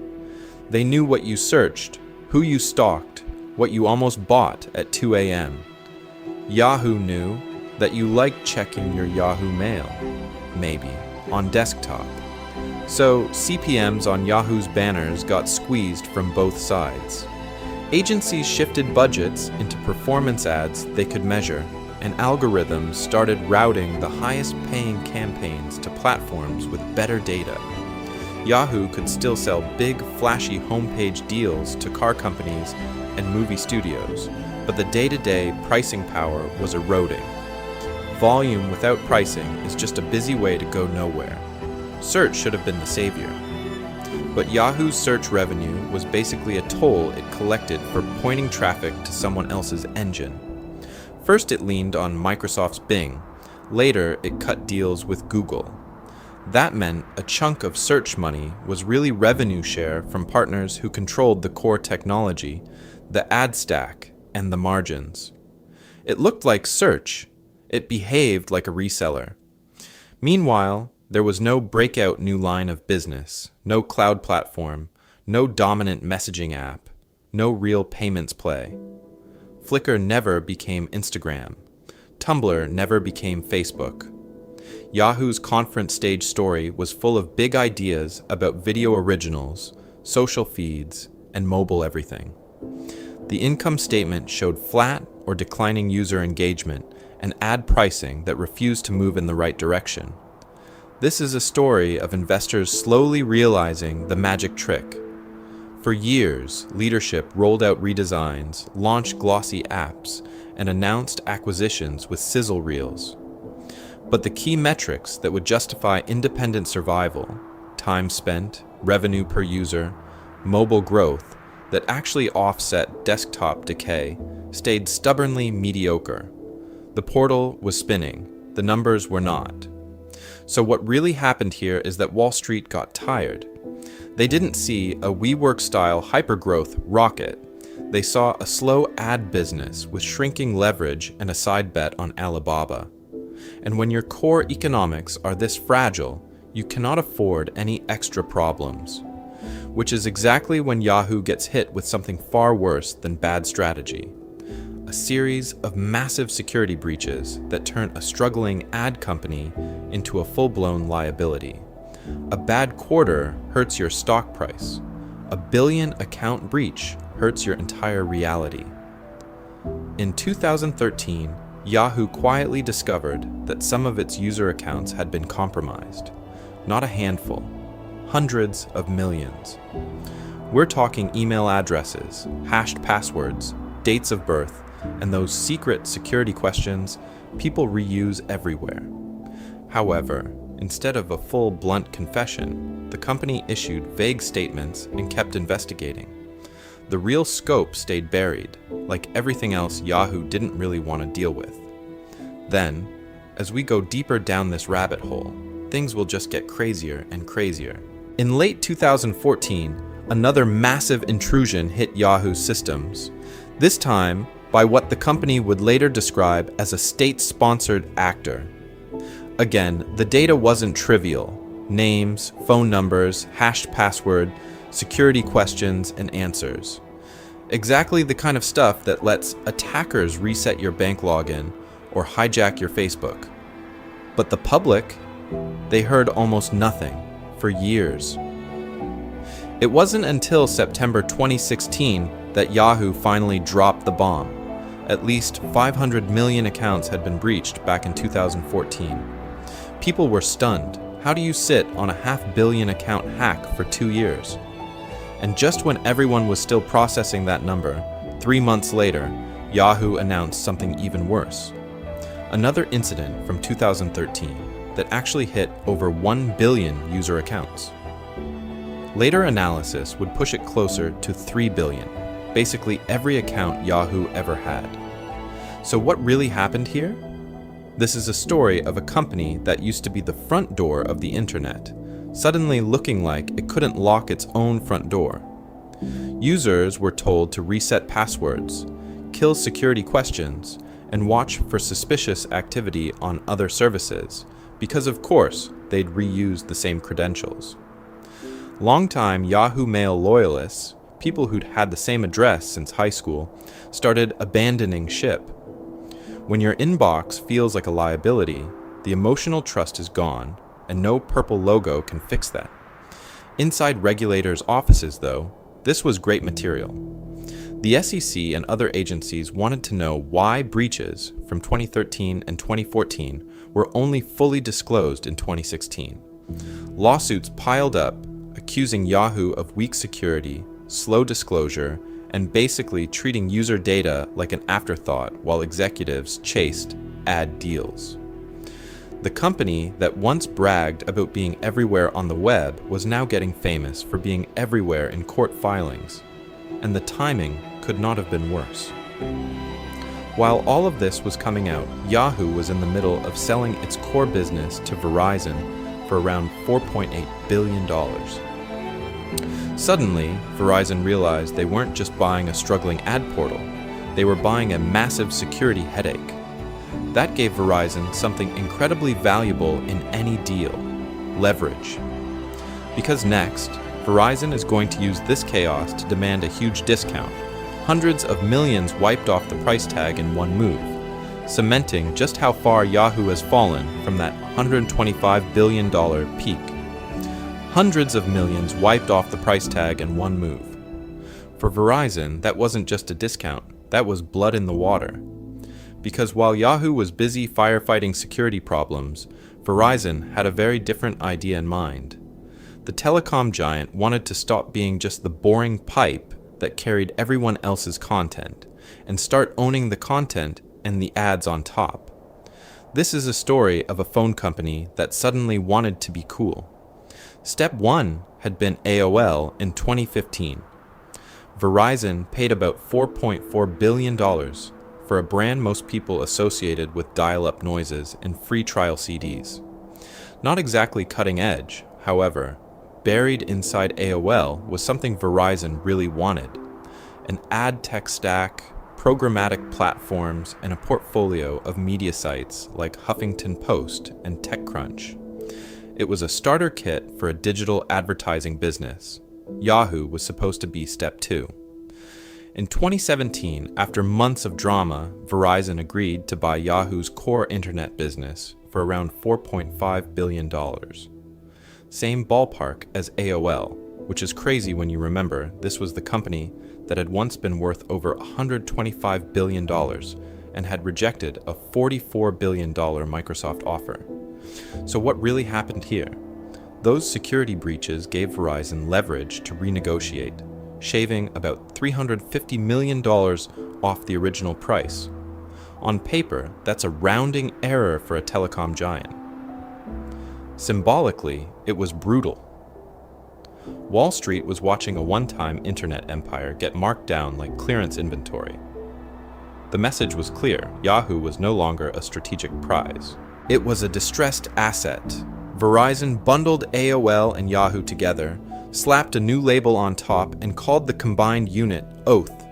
They knew what you searched, who you stalked, what you almost bought at 2 a.m. Yahoo knew that you liked checking your Yahoo Mail, maybe, on desktop. So CPMs on Yahoo's banners got squeezed from both sides. Agencies shifted budgets into performance ads they could measure, and algorithms started routing the highest-paying campaigns to platforms with better data. Yahoo could still sell big, flashy homepage deals to car companies and movie studios, but the day-to-day pricing power was eroding. Volume without pricing is just a busy way to go nowhere. Search should have been the savior. But Yahoo's search revenue was basically a toll it collected for pointing traffic to someone else's engine. First it leaned on Microsoft's Bing. Later it cut deals with Google. That meant a chunk of search money was really revenue share from partners who controlled the core technology, the ad stack, and the margins. It looked like search. It behaved like a reseller. Meanwhile, there was no breakout new line of business, no cloud platform, no dominant messaging app, no real payments play. Flickr never became Instagram. Tumblr never became Facebook. Yahoo's conference stage story was full of big ideas about video originals, social feeds, and mobile everything. The income statement showed flat or declining user engagement and ad pricing that refused to move in the right direction. This is a story of investors slowly realizing the magic trick. For years, leadership rolled out redesigns, launched glossy apps, and announced acquisitions with sizzle reels. But the key metrics that would justify independent survival, time spent, revenue per user, mobile growth, that actually offset desktop decay, stayed stubbornly mediocre. The portal was spinning, the numbers were not. So what really happened here is that Wall Street got tired. They didn't see a WeWork-style hypergrowth rocket. They saw a slow ad business with shrinking leverage and a side bet on Alibaba. And when your core economics are this fragile, you cannot afford any extra problems. Which is exactly when Yahoo gets hit with something far worse than bad strategy. A series of massive security breaches that turn a struggling ad company into a full-blown liability. A bad quarter hurts your stock price. A billion account breach hurts your entire reality. In 2013, Yahoo quietly discovered that some of its user accounts had been compromised. Not a handful, hundreds of millions. We're talking email addresses, hashed passwords, dates of birth, and those secret security questions people reuse everywhere. However, instead of a full blunt confession, the company issued vague statements and kept investigating. The real scope stayed buried, like everything else Yahoo didn't really want to deal with. Then, as we go deeper down this rabbit hole, things will just get crazier and crazier. In late 2014, another massive intrusion hit Yahoo systems, this time by what the company would later describe as a state-sponsored actor. Again, the data wasn't trivial. Names, phone numbers, hashed password, security questions, and answers. Exactly the kind of stuff that lets attackers reset your bank login or hijack your Facebook. But the public, they heard almost nothing for years. It wasn't until September 2016 that Yahoo finally dropped the bomb. At least 500 million accounts had been breached back in 2014. People were stunned. How do you sit on a 500 million account hack for 2 years? And just when everyone was still processing that number, 3 months later, Yahoo announced something even worse. Another incident from 2013 that actually hit over 1 billion user accounts. Later analysis would push it closer to 3 billion, basically every account Yahoo ever had. So what really happened here? This is a story of a company that used to be the front door of the internet, suddenly looking like it couldn't lock its own front door. Users were told to reset passwords, kill security questions, and watch for suspicious activity on other services, because of course they'd reuse the same credentials. Longtime Yahoo Mail loyalists, people who'd had the same address since high school, started abandoning ship. When your inbox feels like a liability, the emotional trust is gone, and no purple logo can fix that. Inside regulators' offices, though, this was great material. The SEC and other agencies wanted to know why breaches from 2013 and 2014 were only fully disclosed in 2016. Lawsuits piled up, accusing Yahoo of weak security, slow disclosure, and basically treating user data like an afterthought while executives chased ad deals. The company that once bragged about being everywhere on the web was now getting famous for being everywhere in court filings, and the timing could not have been worse. While all of this was coming out, Yahoo was in the middle of selling its core business to Verizon for around $4.8 billion. Suddenly, Verizon realized they weren't just buying a struggling ad portal, they were buying a massive security headache. That gave Verizon something incredibly valuable in any deal: leverage. Because next, Verizon is going to use this chaos to demand a huge discount, hundreds of millions wiped off the price tag in one move, cementing just how far Yahoo has fallen from that $125 billion peak. Hundreds of millions wiped off the price tag in one move. For Verizon, that wasn't just a discount, that was blood in the water. Because while Yahoo was busy firefighting security problems, Verizon had a very different idea in mind. The telecom giant wanted to stop being just the boring pipe that carried everyone else's content, and start owning the content and the ads on top. This is a story of a phone company that suddenly wanted to be cool. Step 1 had been AOL in 2015. Verizon paid about $4.4 billion for a brand most people associated with dial-up noises and free trial CDs. Not exactly cutting edge, however, buried inside AOL was something Verizon really wanted: an ad tech stack, programmatic platforms, and a portfolio of media sites like Huffington Post and TechCrunch. It was a starter kit for a digital advertising business. Yahoo was supposed to be step 2. In 2017, after months of drama, Verizon agreed to buy Yahoo's core internet business for around $4.5 billion. Same ballpark as AOL, which is crazy when you remember this was the company that had once been worth over $125 billion and had rejected a $44 billion Microsoft offer. So what really happened here? Those security breaches gave Verizon leverage to renegotiate, shaving about $350 million off the original price. On paper, that's a rounding error for a telecom giant. Symbolically, it was brutal. Wall Street was watching a one-time internet empire get marked down like clearance inventory. The message was clear: Yahoo was no longer a strategic prize. It was a distressed asset. Verizon bundled AOL and Yahoo together, slapped a new label on top, and called the combined unit Oath.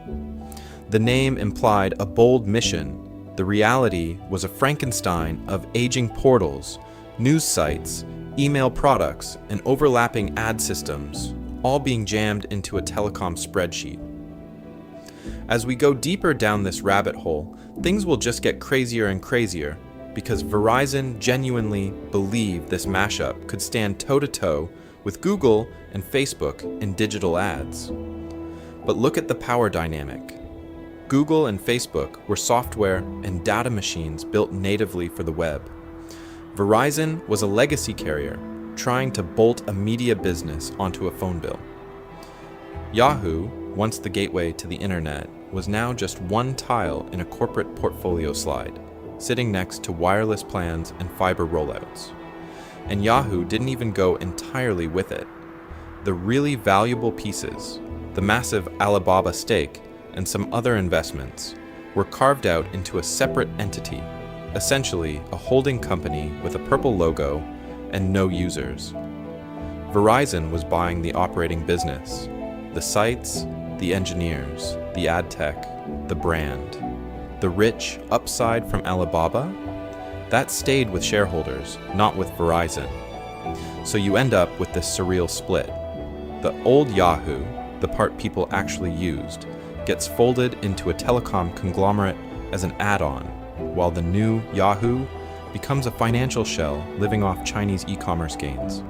The name implied a bold mission. The reality was a Frankenstein of aging portals, news sites, email products, and overlapping ad systems, all being jammed into a telecom spreadsheet. As we go deeper down this rabbit hole, things will just get crazier and crazier, because Verizon genuinely believed this mashup could stand toe-to-toe with Google and Facebook in digital ads. But look at the power dynamic. Google and Facebook were software and data machines built natively for the web. Verizon was a legacy carrier trying to bolt a media business onto a phone bill. Yahoo, once the gateway to the internet, was now just one tile in a corporate portfolio slide, sitting next to wireless plans and fiber rollouts. And Yahoo didn't even go entirely with it. The really valuable pieces, the massive Alibaba stake, and some other investments, were carved out into a separate entity, essentially a holding company with a purple logo and no users. Verizon was buying the operating business, the sites, the engineers, the ad tech, the brand. The rich upside from Alibaba? That stayed with shareholders, not with Verizon. So you end up with this surreal split. The old Yahoo, the part people actually used, gets folded into a telecom conglomerate as an add-on, while the new Yahoo becomes a financial shell living off Chinese e-commerce gains.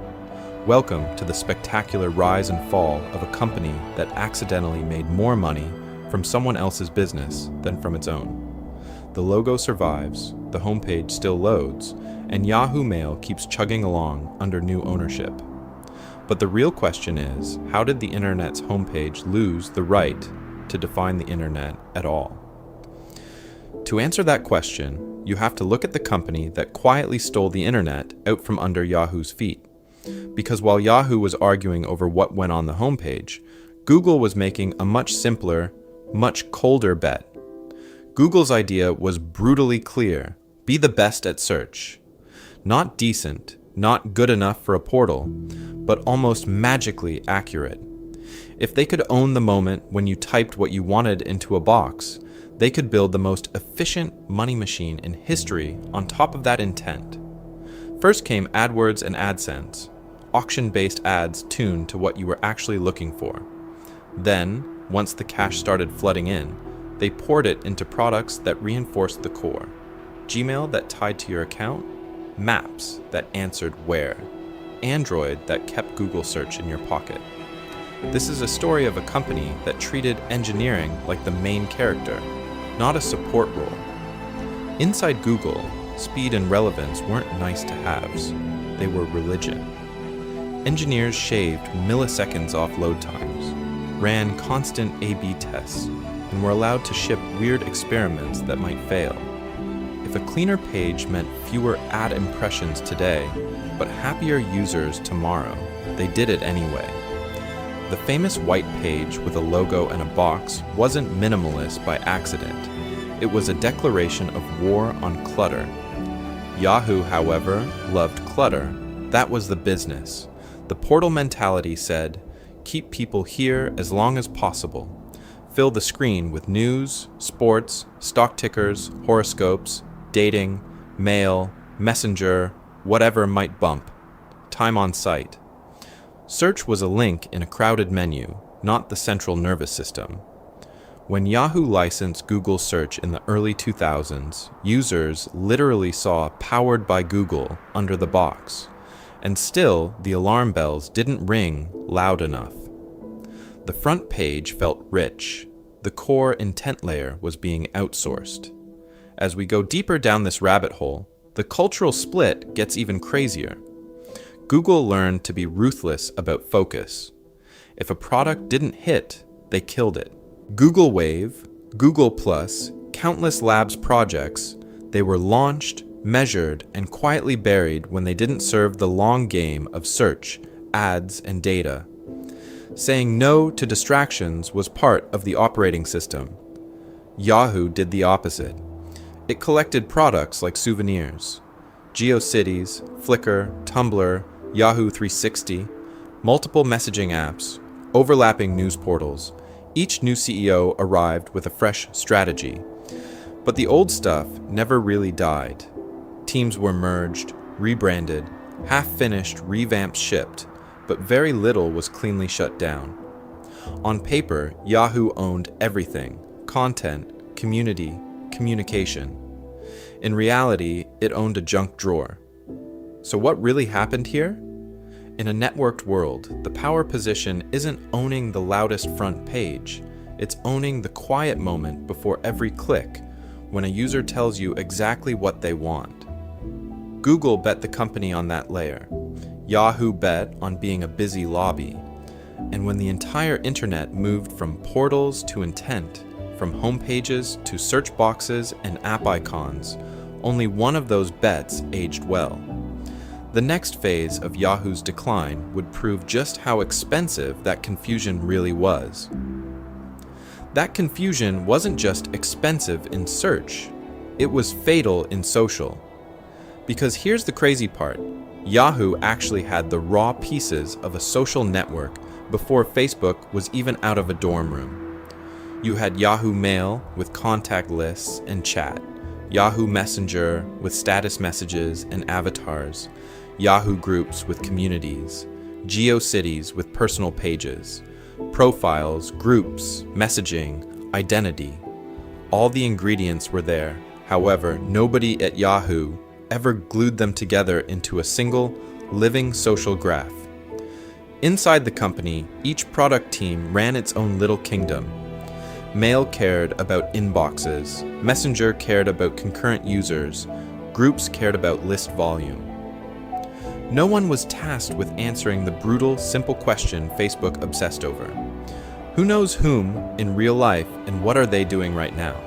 Welcome to the spectacular rise and fall of a company that accidentally made more money from someone else's business than from its own. The logo survives, the homepage still loads, and Yahoo Mail keeps chugging along under new ownership. But the real question is, how did the internet's homepage lose the right to define the internet at all? To answer that question, you have to look at the company that quietly stole the internet out from under Yahoo's feet. Because while Yahoo was arguing over what went on the homepage, Google was making a much simpler, much colder bet. Google's idea was brutally clear: be the best at search. Not decent, not good enough for a portal, but almost magically accurate. If they could own the moment when you typed what you wanted into a box, they could build the most efficient money machine in history on top of that intent. First came AdWords and AdSense, auction-based ads tuned to what you were actually looking for. Then, once the cash started flooding in, they poured it into products that reinforced the core. Gmail that tied to your account, Maps that answered where, Android that kept Google search in your pocket. This is a story of a company that treated engineering like the main character, not a support role. Inside Google, speed and relevance weren't nice-to-haves, they were religion. Engineers shaved milliseconds off load times, ran constant A/B tests, and were allowed to ship weird experiments that might fail. If a cleaner page meant fewer ad impressions today, but happier users tomorrow, they did it anyway. The famous white page with a logo and a box wasn't minimalist by accident. It was a declaration of war on clutter. Yahoo, however, loved clutter. That was the business. The portal mentality said, keep people here as long as possible. Fill the screen with news, sports, stock tickers, horoscopes, dating, mail, messenger, whatever might bump. Time on site. Search was a link in a crowded menu, not the central nervous system. When Yahoo licensed Google Search in the early 2000s, users literally saw "Powered by Google" under the box. And still, the alarm bells didn't ring loud enough. The front page felt rich. The core intent layer was being outsourced. As we go deeper down this rabbit hole, the cultural split gets even crazier. Google learned to be ruthless about focus. If a product didn't hit, they killed it. Google Wave, Google Plus, countless labs projects, they were launched, measured, and quietly buried when they didn't serve the long game of search, ads, and data. Saying no to distractions was part of the operating system. Yahoo did the opposite. It collected products like souvenirs, GeoCities, Flickr, Tumblr, Yahoo 360, multiple messaging apps, overlapping news portals. Each new CEO arrived with a fresh strategy. But the old stuff never really died. Teams were merged, rebranded, half-finished revamps shipped, but very little was cleanly shut down. On paper, Yahoo owned everything: content, community, communication. In reality, it owned a junk drawer. So what really happened here? In a networked world, the power position isn't owning the loudest front page. It's owning the quiet moment before every click, when a user tells you exactly what they want. Google bet the company on that layer. Yahoo bet on being a busy lobby. And when the entire internet moved from portals to intent, from homepages to search boxes and app icons, only one of those bets aged well. The next phase of Yahoo's decline would prove just how expensive that confusion really was. That confusion wasn't just expensive in search, it was fatal in social. Because here's the crazy part, Yahoo actually had the raw pieces of a social network before Facebook was even out of a dorm room. You had Yahoo Mail with contact lists and chat, Yahoo Messenger with status messages and avatars, Yahoo Groups with communities, GeoCities with personal pages, profiles, groups, messaging, identity. All the ingredients were there. However, nobody at Yahoo ever glued them together into a single, living social graph. Inside the company, each product team ran its own little kingdom. Mail cared about inboxes, Messenger cared about concurrent users, groups cared about list volume. No one was tasked with answering the brutal, simple question Facebook obsessed over. Who knows whom in real life and what are they doing right now?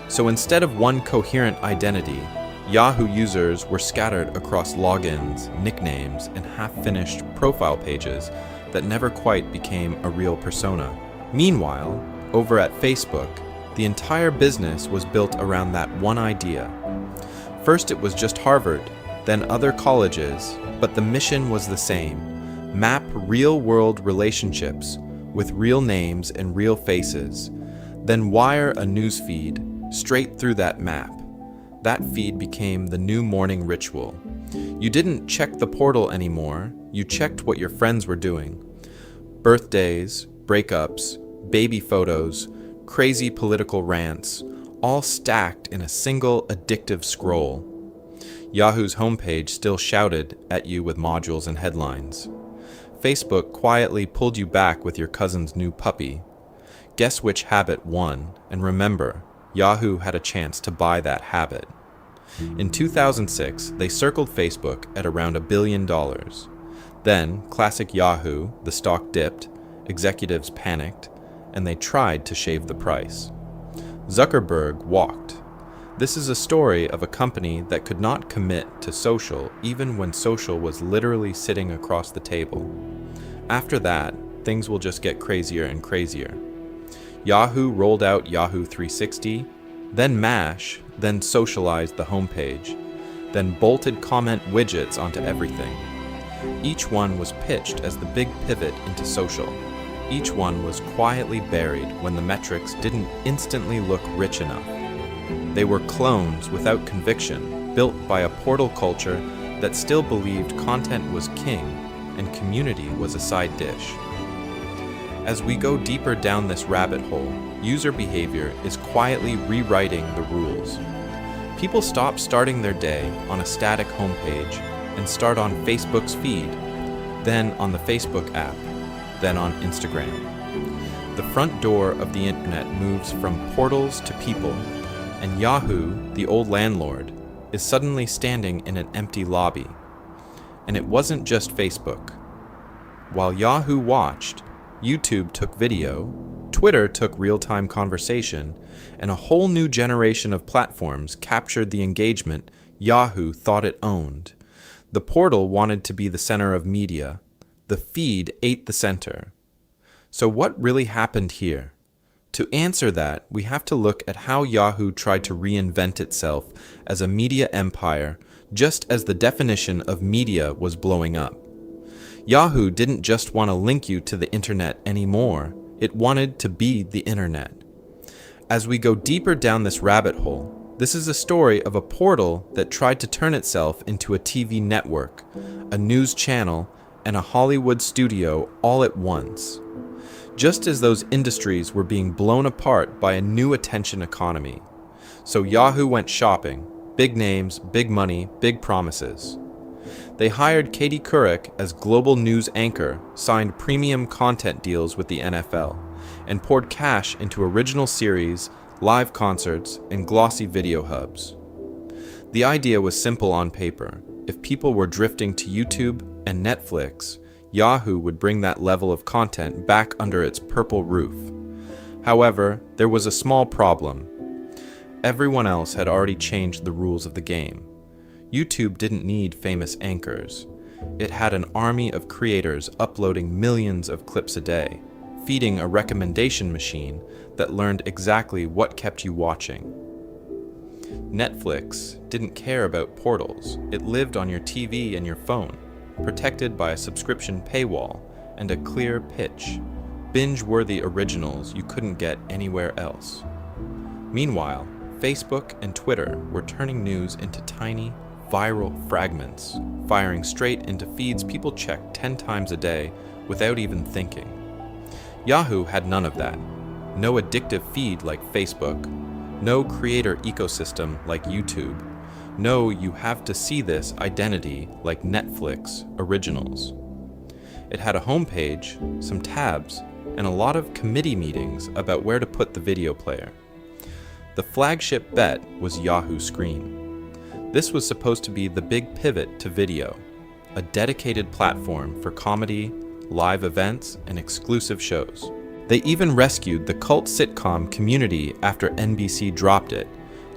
So instead of one coherent identity, Yahoo users were scattered across logins, nicknames, and half-finished profile pages that never quite became a real persona. Meanwhile, over at Facebook, the entire business was built around that one idea. First it was just Harvard, then other colleges, but the mission was the same: map real-world relationships with real names and real faces, then wire a news feed straight through that map. That feed became the new morning ritual. You didn't check the portal anymore, you checked what your friends were doing. Birthdays, breakups, baby photos, crazy political rants, all stacked in a single addictive scroll. Yahoo's homepage still shouted at you with modules and headlines. Facebook quietly pulled you back with your cousin's new puppy. Guess which habit won, and remember, Yahoo had a chance to buy that habit. In 2006, they circled Facebook at around $1 billion. Then, classic Yahoo, the stock dipped, executives panicked, and they tried to shave the price. Zuckerberg walked. This is a story of a company that could not commit to social even when social was literally sitting across the table. After that, things will just get crazier and crazier. Yahoo rolled out Yahoo 360, then MASH, then socialized the homepage, then bolted comment widgets onto everything. Each one was pitched as the big pivot into social. Each one was quietly buried when the metrics didn't instantly look rich enough. They were clones without conviction, built by a portal culture that still believed content was king and community was a side dish. As we go deeper down this rabbit hole, user behavior is quietly rewriting the rules. People stop starting their day on a static homepage and start on Facebook's feed, then on the Facebook app, then on Instagram. The front door of the internet moves from portals to people, and Yahoo, the old landlord, is suddenly standing in an empty lobby. And it wasn't just Facebook. While Yahoo watched, YouTube took video, Twitter took real-time conversation, and a whole new generation of platforms captured the engagement Yahoo thought it owned. The portal wanted to be the center of media. The feed ate the center. So what really happened here? To answer that, we have to look at how Yahoo tried to reinvent itself as a media empire just as the definition of media was blowing up. Yahoo didn't just want to link you to the internet anymore, it wanted to be the internet. As we go deeper down this rabbit hole, this is a story of a portal that tried to turn itself into a TV network, a news channel, and a Hollywood studio all at once. Just as those industries were being blown apart by a new attention economy. So Yahoo went shopping, big names, big money, big promises. They hired Katie Couric as global news anchor, signed premium content deals with the NFL, and poured cash into original series, live concerts, and glossy video hubs. The idea was simple on paper. If people were drifting to YouTube and Netflix, Yahoo would bring that level of content back under its purple roof. However, there was a small problem. Everyone else had already changed the rules of the game. YouTube didn't need famous anchors. It had an army of creators uploading millions of clips a day, feeding a recommendation machine that learned exactly what kept you watching. Netflix didn't care about portals. It lived on your TV and your phone, protected by a subscription paywall and a clear pitch, binge-worthy originals you couldn't get anywhere else. Meanwhile, Facebook and Twitter were turning news into tiny, viral fragments, firing straight into feeds people check 10 times a day without even thinking. Yahoo had none of that. No addictive feed like Facebook, no creator ecosystem like YouTube, no you have to see this identity like Netflix originals. It had a homepage, some tabs, and a lot of committee meetings about where to put the video player. The flagship bet was Yahoo Screen. This was supposed to be the big pivot to video, a dedicated platform for comedy, live events, and exclusive shows. They even rescued the cult sitcom Community after NBC dropped it,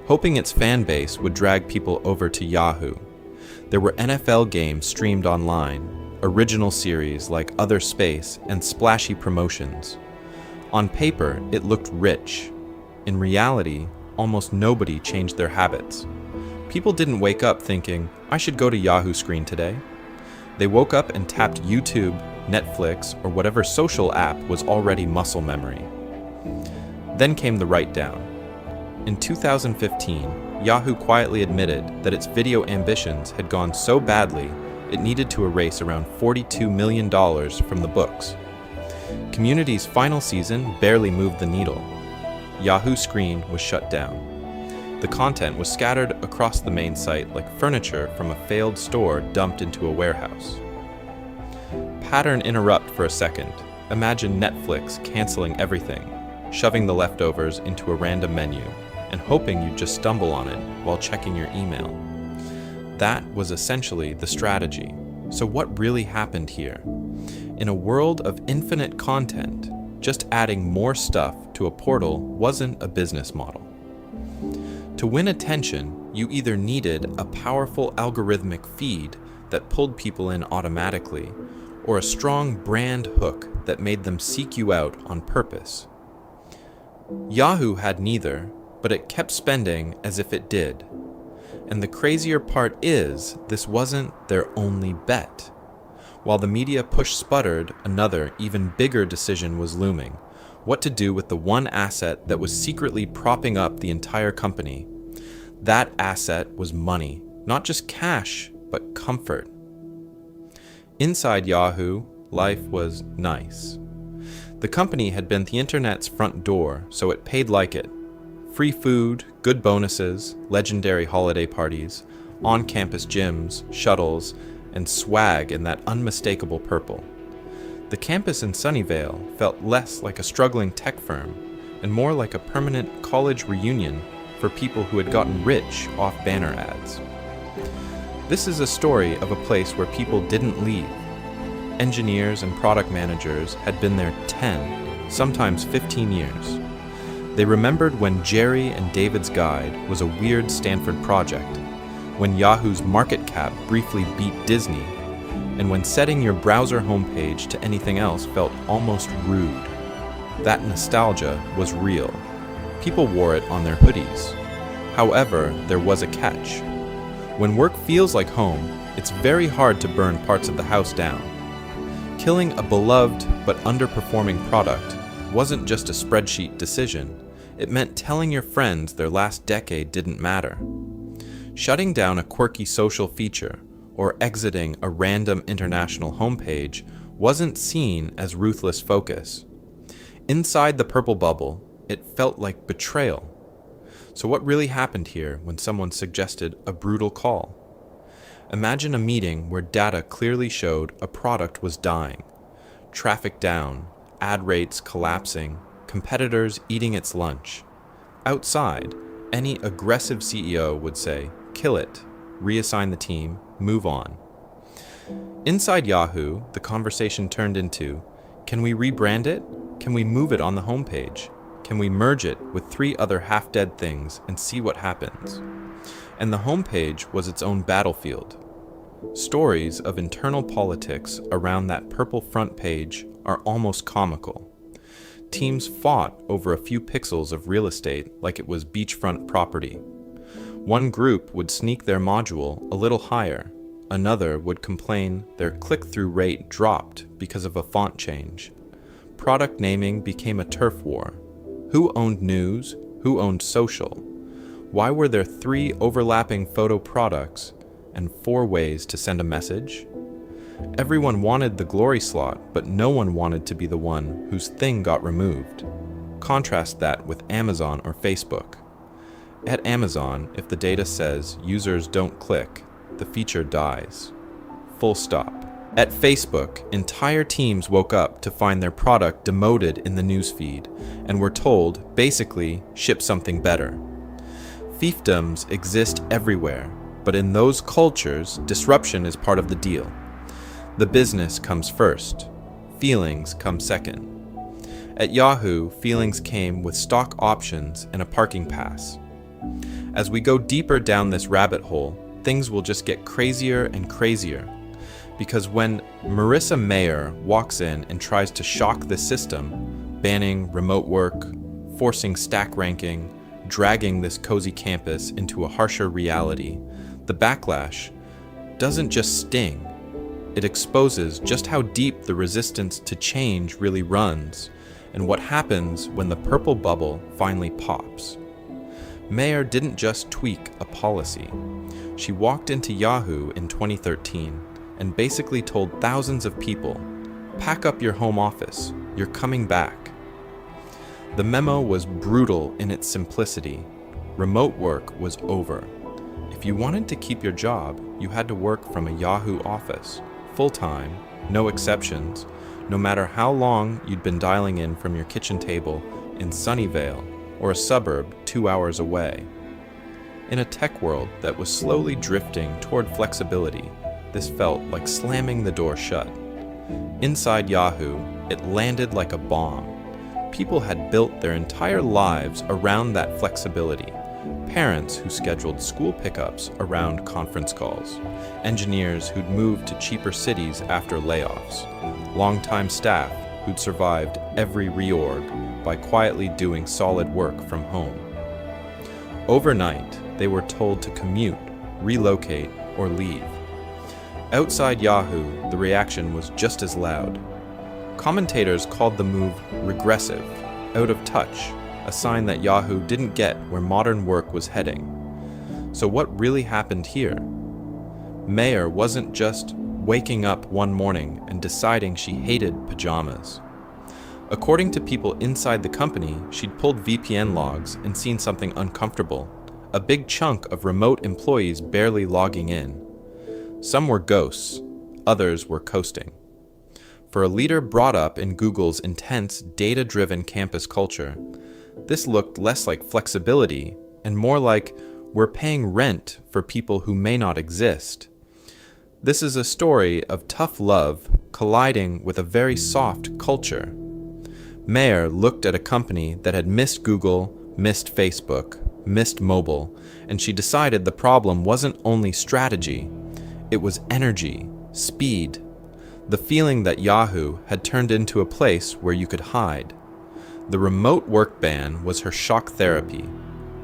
hoping its fan base would drag people over to Yahoo. There were NFL games streamed online, original series like Other Space, and splashy promotions. On paper, it looked rich. In reality, almost nobody changed their habits. People didn't wake up thinking, I should go to Yahoo screen today. They woke up and tapped YouTube, Netflix, or whatever social app was already muscle memory. Then came the write-down. In 2015, Yahoo quietly admitted that its video ambitions had gone so badly it needed to erase around $42 million from the books. Community's final season barely moved the needle. Yahoo Screen was shut down. The content was scattered across the main site like furniture from a failed store dumped into a warehouse. Pattern interrupt for a second. Imagine Netflix canceling everything, shoving the leftovers into a random menu, and hoping you'd just stumble on it while checking your email. That was essentially the strategy. So what really happened here? In a world of infinite content, just adding more stuff to a portal wasn't a business model. To win attention, you either needed a powerful algorithmic feed that pulled people in automatically, or a strong brand hook that made them seek you out on purpose. Yahoo had neither, but it kept spending as if it did. And the crazier part is, this wasn't their only bet. While the media push sputtered, another, even bigger decision was looming: what to do with the one asset that was secretly propping up the entire company. That asset was money, not just cash, but comfort. Inside Yahoo, life was nice. The company had been the internet's front door, so it paid like it. Free food, good bonuses, legendary holiday parties, on-campus gyms, shuttles, and swag in that unmistakable purple. The campus in Sunnyvale felt less like a struggling tech firm and more like a permanent college reunion for people who had gotten rich off banner ads. This is a story of a place where people didn't leave. Engineers and product managers had been there 10, sometimes 15 years. They remembered when Jerry and David's Guide was a weird Stanford project, when Yahoo's market cap briefly beat Disney, and when setting your browser homepage to anything else felt almost rude. That nostalgia was real. People wore it on their hoodies. However, there was a catch. When work feels like home, it's very hard to burn parts of the house down. Killing a beloved but underperforming product wasn't just a spreadsheet decision. It meant telling your friends their last decade didn't matter. Shutting down a quirky social feature or exiting a random international homepage wasn't seen as ruthless focus. Inside the purple bubble, it felt like betrayal. So what really happened here when someone suggested a brutal call? Imagine a meeting where data clearly showed a product was dying. Traffic down, ad rates collapsing, competitors eating its lunch. Outside, any aggressive CEO would say, kill it, reassign the team, move on. Inside Yahoo, the conversation turned into, can we rebrand it? Can we move it on the homepage? Can we merge it with 3 other half-dead things and see what happens? And the homepage was its own battlefield. Stories of internal politics around that purple front page are almost comical. Teams fought over a few pixels of real estate like it was beachfront property. One group would sneak their module a little higher. Another would complain their click-through rate dropped because of a font change. Product naming became a turf war. Who owned news? Who owned social? Why were there 3 overlapping photo products and 4 ways to send a message? Everyone wanted the glory slot, but no one wanted to be the one whose thing got removed. Contrast that with Amazon or Facebook. At Amazon, if the data says users don't click, the feature dies. Full stop. At Facebook, entire teams woke up to find their product demoted in the newsfeed and were told, basically, ship something better. Fiefdoms exist everywhere, but in those cultures, disruption is part of the deal. The business comes first. Feelings come second. At Yahoo, feelings came with stock options and a parking pass. As we go deeper down this rabbit hole, things will just get crazier and crazier. Because when Marissa Mayer walks in and tries to shock the system, banning remote work, forcing stack ranking, dragging this cozy campus into a harsher reality, the backlash doesn't just sting. It exposes just how deep the resistance to change really runs, and what happens when the purple bubble finally pops. Mayer didn't just tweak a policy. She walked into Yahoo in 2013 and basically told thousands of people, "Pack up your home office, you're coming back." The memo was brutal in its simplicity. Remote work was over. If you wanted to keep your job, you had to work from a Yahoo office, full-time, no exceptions, no matter how long you'd been dialing in from your kitchen table in Sunnyvale or a suburb 2 hours away. In a tech world that was slowly drifting toward flexibility, this felt like slamming the door shut. Inside Yahoo, it landed like a bomb. People had built their entire lives around that flexibility. Parents who scheduled school pickups around conference calls, engineers who'd moved to cheaper cities after layoffs, longtime staff who'd survived every reorg by quietly doing solid work from home. Overnight, they were told to commute, relocate, or leave. Outside Yahoo, the reaction was just as loud. Commentators called the move regressive, out of touch, a sign that Yahoo didn't get where modern work was heading. So what really happened here? Mayer wasn't just waking up one morning and deciding she hated pajamas. According to people inside the company, she'd pulled VPN logs and seen something uncomfortable, a big chunk of remote employees barely logging in. Some were ghosts, others were coasting. For a leader brought up in Google's intense, data-driven campus culture, this looked less like flexibility and more like we're paying rent for people who may not exist. This is a story of tough love colliding with a very soft culture. Mayer looked at a company that had missed Google, missed Facebook, missed mobile, and she decided the problem wasn't only strategy, it was energy, speed, the feeling that Yahoo had turned into a place where you could hide. The remote work ban was her shock therapy.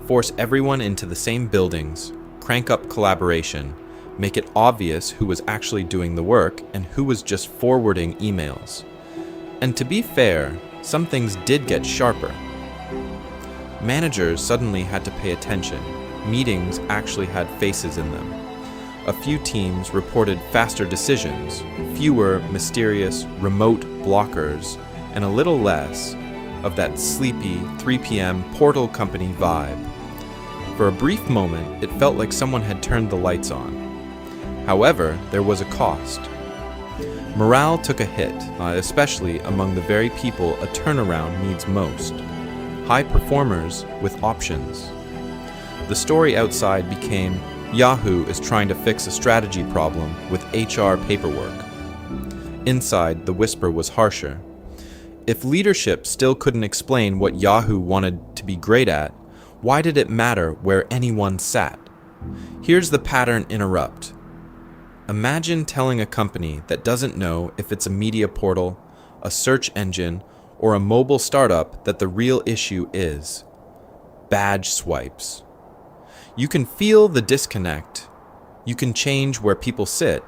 Force everyone into the same buildings, crank up collaboration, make it obvious who was actually doing the work and who was just forwarding emails. And to be fair, some things did get sharper. Managers suddenly had to pay attention. Meetings actually had faces in them. A few teams reported faster decisions, fewer mysterious remote blockers, and a little less of that sleepy 3 p.m. portal company vibe. For a brief moment, it felt like someone had turned the lights on. However, there was a cost. Morale took a hit, especially among the very people a turnaround needs most. High performers with options. The story outside became Yahoo is trying to fix a strategy problem with HR paperwork. Inside, the whisper was harsher. If leadership still couldn't explain what Yahoo wanted to be great at, why did it matter where anyone sat? Here's the pattern interrupt. Imagine telling a company that doesn't know if it's a media portal, a search engine, or a mobile startup that the real issue is badge swipes. You can feel the disconnect. You can change where people sit,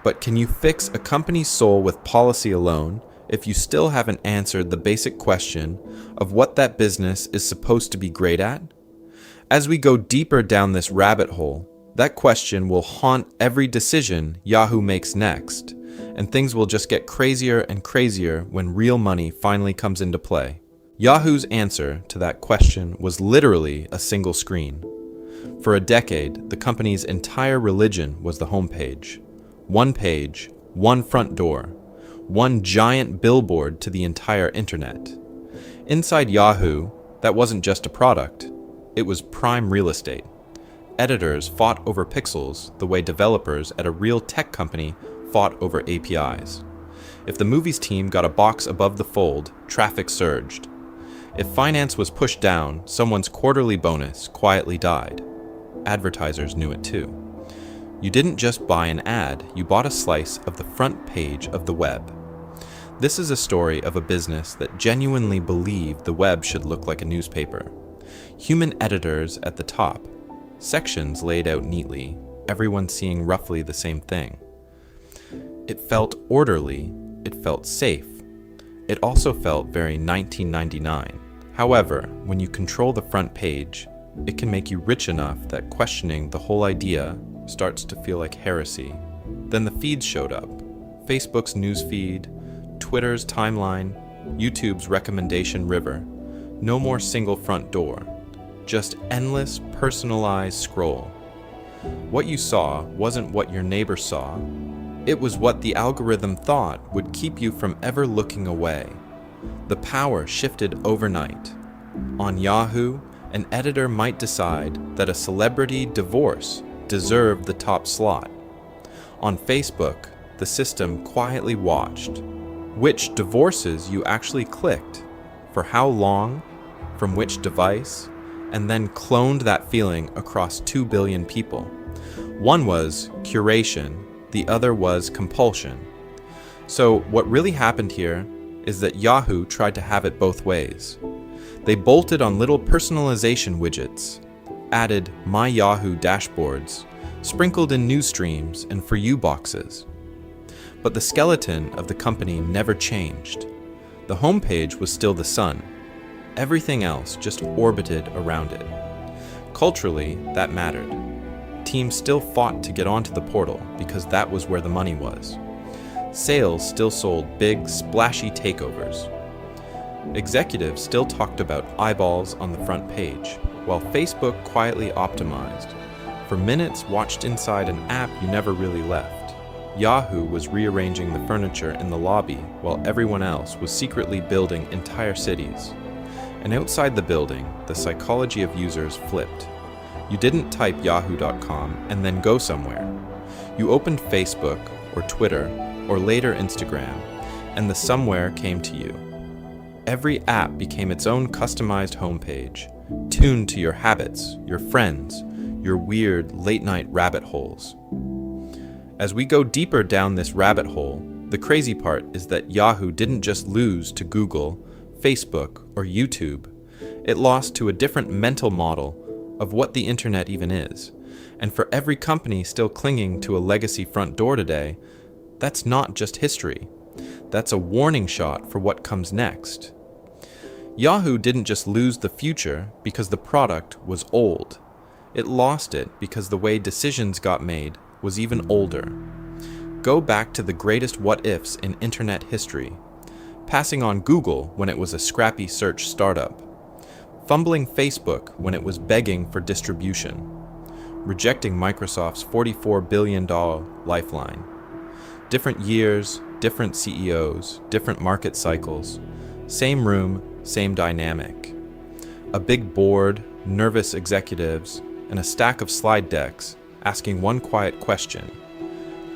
but can you fix a company's soul with policy alone if you still haven't answered the basic question of what that business is supposed to be great at? As we go deeper down this rabbit hole, that question will haunt every decision Yahoo makes next, and things will just get crazier and crazier when real money finally comes into play. Yahoo's answer to that question was literally a single screen. For a decade, the company's entire religion was the homepage. One page, one front door, one giant billboard to the entire internet. Inside Yahoo, that wasn't just a product, it was prime real estate. Editors fought over pixels the way developers at a real tech company fought over APIs. If the movies team got a box above the fold, traffic surged. If finance was pushed down, someone's quarterly bonus quietly died. Advertisers knew it too. You didn't just buy an ad, you bought a slice of the front page of the web. This is a story of a business that genuinely believed the web should look like a newspaper. Human editors at the top, sections laid out neatly, everyone seeing roughly the same thing. It felt orderly, it felt safe. It also felt very 1999. However, when you control the front page, it can make you rich enough that questioning the whole idea starts to feel like heresy. Then the feeds showed up. Facebook's newsfeed, Twitter's timeline, YouTube's recommendation river. No more single front door. Just endless, personalized scroll. What you saw wasn't what your neighbor saw. It was what the algorithm thought would keep you from ever looking away. The power shifted overnight. On Yahoo, an editor might decide that a celebrity divorce deserved the top slot. On Facebook, the system quietly watched which divorces you actually clicked, for how long, from which device, and then cloned that feeling across 2 billion people. One was curation, the other was compulsion. So what really happened here is that Yahoo tried to have it both ways. They bolted on little personalization widgets, added My Yahoo dashboards, sprinkled in news streams and For You boxes. But the skeleton of the company never changed. The homepage was still the sun. Everything else just orbited around it. Culturally, that mattered. Teams still fought to get onto the portal because that was where the money was. Sales still sold big, splashy takeovers. Executives still talked about eyeballs on the front page, while Facebook quietly optimized. For minutes watched inside an app you never really left. Yahoo was rearranging the furniture in the lobby while everyone else was secretly building entire cities. And outside the building, the psychology of users flipped. You didn't type yahoo.com and then go somewhere. You opened Facebook or Twitter or later Instagram, and the somewhere came to you. Every app became its own customized homepage, tuned to your habits, your friends, your weird late-night rabbit holes. As we go deeper down this rabbit hole, the crazy part is that Yahoo didn't just lose to Google, Facebook, or YouTube. It lost to a different mental model of what the internet even is. And for every company still clinging to a legacy front door today, that's not just history. That's a warning shot for what comes next. Yahoo didn't just lose the future because the product was old. It lost it because the way decisions got made was even older. Go back to the greatest what-ifs in internet history. Passing on Google when it was a scrappy search startup. Fumbling Facebook when it was begging for distribution. Rejecting Microsoft's $44 billion lifeline. Different years, different CEOs, different market cycles. Same room, same dynamic. A big board, nervous executives, and a stack of slide decks asking one quiet question.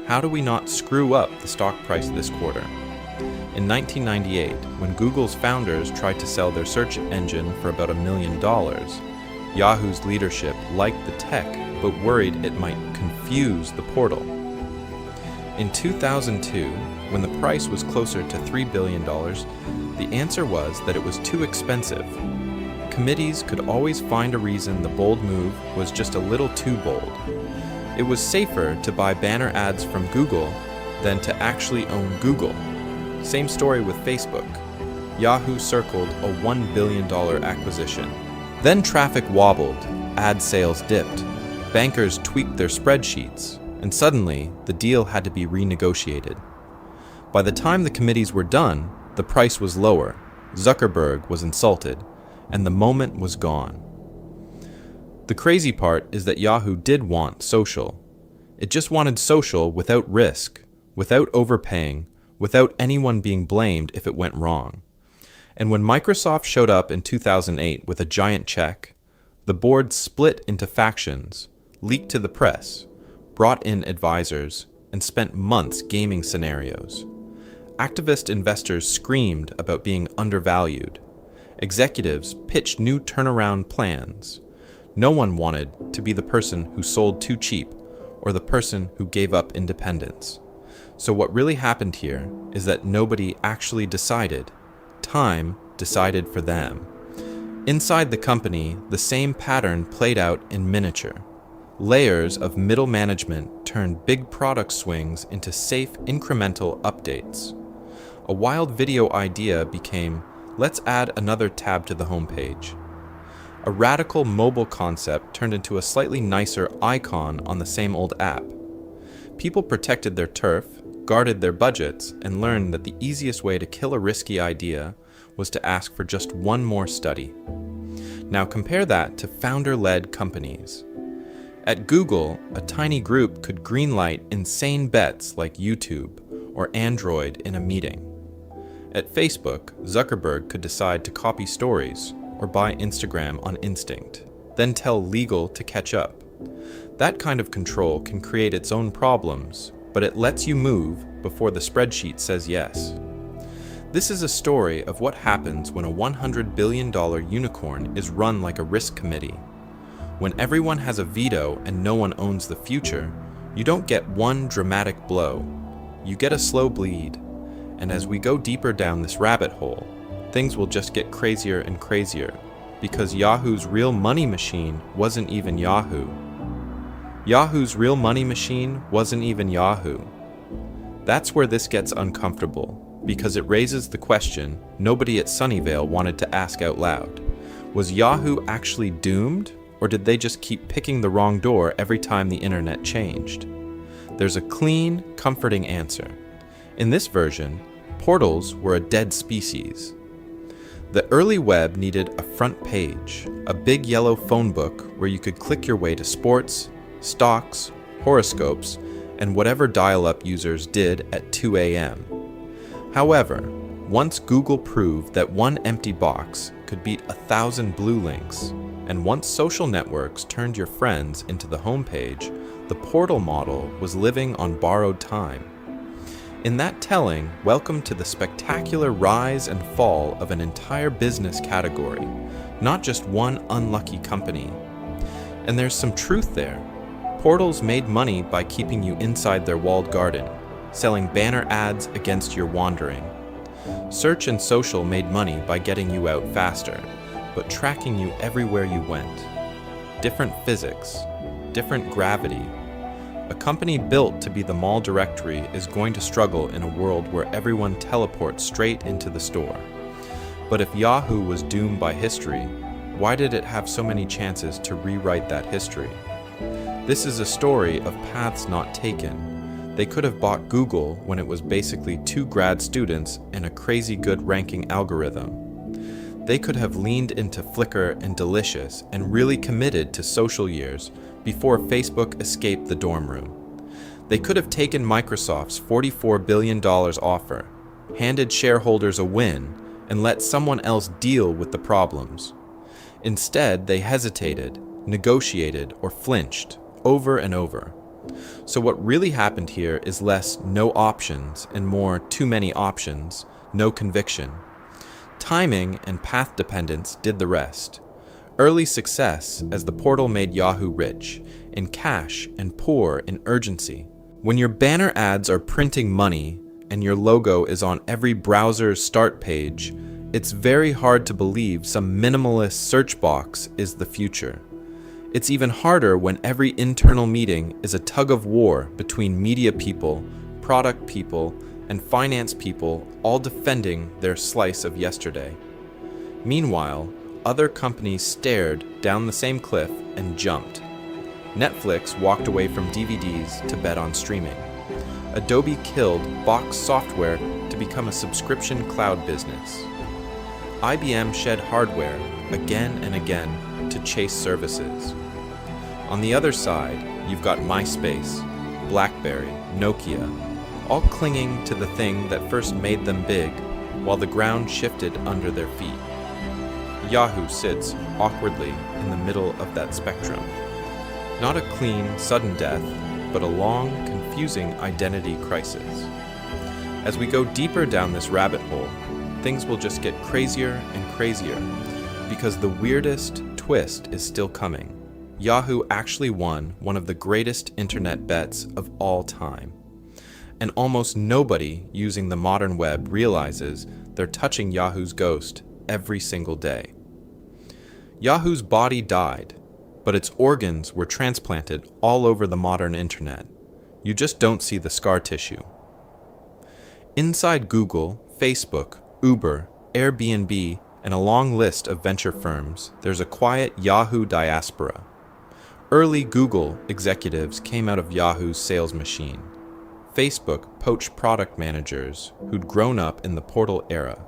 How do we not screw up the stock price this quarter? In 1998, when Google's founders tried to sell their search engine for about $1 million, Yahoo's leadership liked the tech but worried it might confuse the portal. In 2002, when the price was closer to $3 billion, the answer was that it was too expensive. Committees could always find a reason the bold move was just a little too bold. It was safer to buy banner ads from Google than to actually own Google. Same story with Facebook. Yahoo circled a $1 billion acquisition. Then traffic wobbled, ad sales dipped, bankers tweaked their spreadsheets, and suddenly the deal had to be renegotiated. By the time the committees were done, the price was lower, Zuckerberg was insulted, and the moment was gone. The crazy part is that Yahoo did want social. It just wanted social without risk, without overpaying, without anyone being blamed if it went wrong. And when Microsoft showed up in 2008 with a giant check, the board split into factions, leaked to the press, brought in advisors, and spent months gaming scenarios. Activist investors screamed about being undervalued. Executives pitched new turnaround plans. No one wanted to be the person who sold too cheap or the person who gave up independence. So what really happened here is that nobody actually decided. Time decided for them. Inside the company, the same pattern played out in miniature. Layers of middle management turned big product swings into safe incremental updates. A wild video idea became, let's add another tab to the homepage. A radical mobile concept turned into a slightly nicer icon on the same old app. People protected their turf, guarded their budgets, and learned that the easiest way to kill a risky idea was to ask for just one more study. Now compare that to founder-led companies. At Google, a tiny group could greenlight insane bets like YouTube or Android in a meeting. At Facebook, Zuckerberg could decide to copy stories or buy Instagram on instinct, then tell legal to catch up. That kind of control can create its own problems, but it lets you move before the spreadsheet says yes. This is a story of what happens when a $100 billion unicorn is run like a risk committee. When everyone has a veto and no one owns the future, you don't get one dramatic blow. You get a slow bleed. And as we go deeper down this rabbit hole, things will just get crazier and crazier, because Yahoo's real money machine wasn't even Yahoo. Yahoo's real money machine wasn't even Yahoo. That's where this gets uncomfortable, because it raises the question nobody at Sunnyvale wanted to ask out loud. Was Yahoo actually doomed, or did they just keep picking the wrong door every time the internet changed? There's a clean, comforting answer. In this version, portals were a dead species. The early web needed a front page, a big yellow phone book where you could click your way to sports, stocks, horoscopes, and whatever dial-up users did at 2 a.m. However, once Google proved that one empty box could beat 1,000 blue links, and once social networks turned your friends into the homepage, the portal model was living on borrowed time. In that telling, welcome to the spectacular rise and fall of an entire business category, not just one unlucky company. And there's some truth there. Portals made money by keeping you inside their walled garden, selling banner ads against your wandering. Search and social made money by getting you out faster, but tracking you everywhere you went. Different physics, different gravity. A company built to be the mall directory is going to struggle in a world where everyone teleports straight into the store. But if Yahoo was doomed by history, why did it have so many chances to rewrite that history? This is a story of paths not taken. They could have bought Google when it was basically 2 grad students and a crazy good ranking algorithm. They could have leaned into Flickr and Delicious and really committed to social years before Facebook escaped the dorm room. They could have taken Microsoft's $44 billion offer, handed shareholders a win, and let someone else deal with the problems. Instead, they hesitated, negotiated, or flinched over and over. So what really happened here is less no options and more too many options, no conviction. Timing and path dependence did the rest. Early success as the portal made Yahoo rich, in cash and poor in urgency. When your banner ads are printing money and your logo is on every browser's start page, it's very hard to believe some minimalist search box is the future. It's even harder when every internal meeting is a tug of war between media people, product people, and finance people all defending their slice of yesterday. Meanwhile, other companies stared down the same cliff and jumped. Netflix walked away from DVDs to bet on streaming. Adobe killed box software to become a subscription cloud business. IBM shed hardware again and again to chase services. On the other side, you've got MySpace, BlackBerry, Nokia, all clinging to the thing that first made them big, while the ground shifted under their feet. Yahoo sits awkwardly in the middle of that spectrum. Not a clean, sudden death, but a long, confusing identity crisis. As we go deeper down this rabbit hole, things will just get crazier and crazier, because the weirdest twist is still coming. Yahoo actually won one of the greatest internet bets of all time. And almost nobody using the modern web realizes they're touching Yahoo's ghost every single day. Yahoo's body died, but its organs were transplanted all over the modern internet. You just don't see the scar tissue. Inside Google, Facebook, Uber, Airbnb, and a long list of venture firms, there's a quiet Yahoo diaspora. Early Google executives came out of Yahoo's sales machine. Facebook poached product managers who'd grown up in the portal era.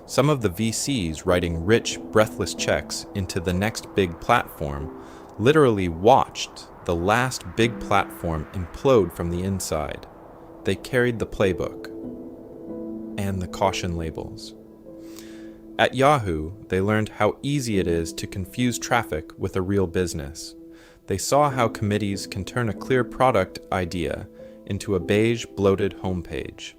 Some of the VCs writing rich, breathless checks into the next big platform literally watched the last big platform implode from the inside. They carried the playbook and the caution labels. At Yahoo, they learned how easy it is to confuse traffic with a real business. They saw how committees can turn a clear product idea into a beige, bloated homepage.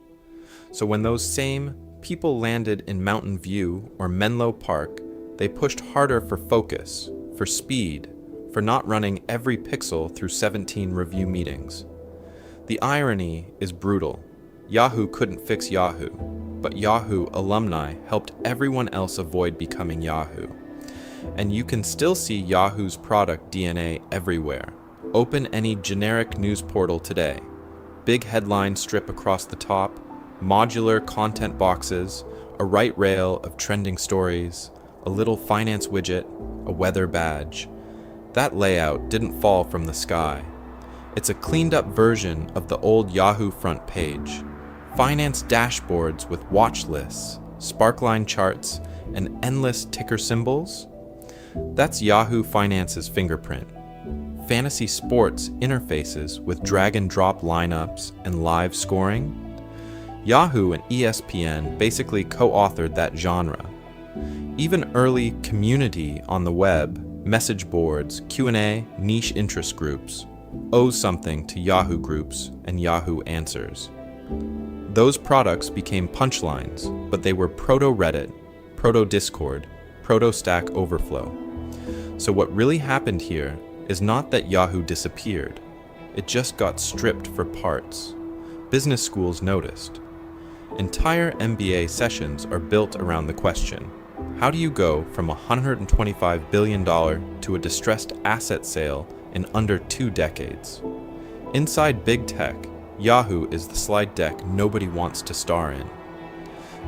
So when those same people landed in Mountain View or Menlo Park, they pushed harder for focus, for speed, for not running every pixel through 17 review meetings. The irony is brutal. Yahoo couldn't fix Yahoo, but Yahoo alumni helped everyone else avoid becoming Yahoo. And you can still see Yahoo's product DNA everywhere. Open any generic news portal today. Big headline strip across the top, modular content boxes, a right rail of trending stories, a little finance widget, a weather badge. That layout didn't fall from the sky. It's a cleaned up version of the old Yahoo front page. Finance dashboards with watch lists, sparkline charts, and endless ticker symbols. That's Yahoo Finance's fingerprint. Fantasy sports interfaces with drag and drop lineups and live scoring. Yahoo and ESPN basically co-authored that genre. Even early community on the web, message boards, Q&A, niche interest groups owes something to Yahoo groups and Yahoo Answers. Those products became punchlines, but they were proto-Reddit, proto-Discord, proto-Stack Overflow. So what really happened here is not that Yahoo disappeared. It just got stripped for parts. Business schools noticed. Entire MBA sessions are built around the question, how do you go from a $125 billion to a distressed asset sale in under 2 decades? Inside big tech, Yahoo is the slide deck nobody wants to star in.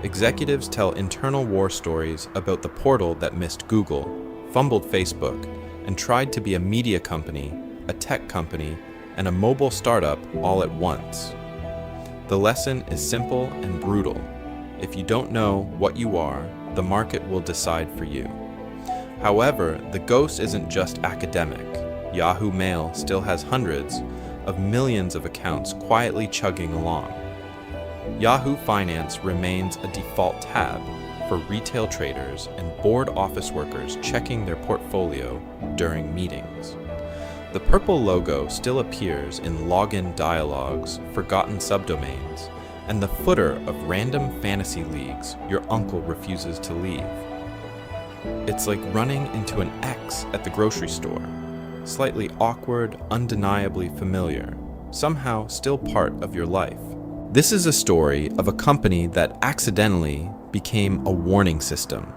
Executives tell internal war stories about the portal that missed Google, fumbled Facebook, and tried to be a media company, a tech company, and a mobile startup all at once. The lesson is simple and brutal. If you don't know what you are, the market will decide for you. However, the ghost isn't just academic. Yahoo Mail still has hundreds of millions of accounts quietly chugging along. Yahoo Finance remains a default tab for retail traders and board office workers checking their portfolio during meetings. The purple logo still appears in login dialogues, forgotten subdomains, and the footer of random fantasy leagues your uncle refuses to leave. It's like running into an X at the grocery store. Slightly awkward, undeniably familiar, somehow still part of your life. This is a story of a company that accidentally became a warning system.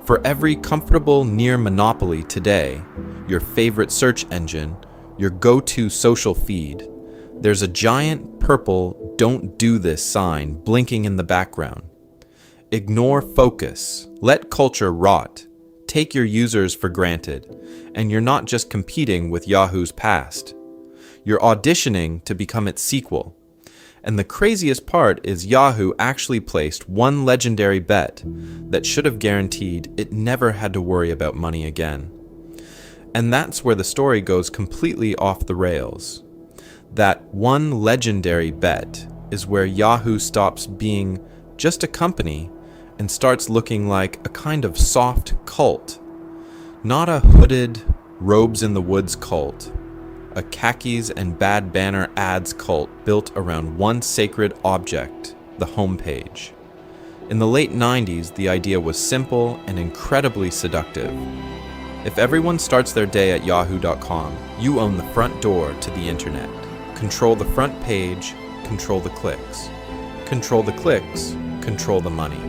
For every comfortable near monopoly today, your favorite search engine, your go-to social feed, there's a giant purple "Don't do this" sign blinking in the background. Ignore focus, let culture rot, take your users for granted, and you're not just competing with Yahoo's past. You're auditioning to become its sequel. And the craziest part is Yahoo actually placed one legendary bet that should have guaranteed it never had to worry about money again. And that's where the story goes completely off the rails. That one legendary bet is where Yahoo stops being just a company and starts looking like a kind of soft cult. Not a hooded, robes in the woods cult. A khakis and bad banner ads cult built around one sacred object, the homepage. In the late 90s, the idea was simple and incredibly seductive. If everyone starts their day at yahoo.com, you own the front door to the internet. Control the front page, control the clicks. Control the clicks, control the money.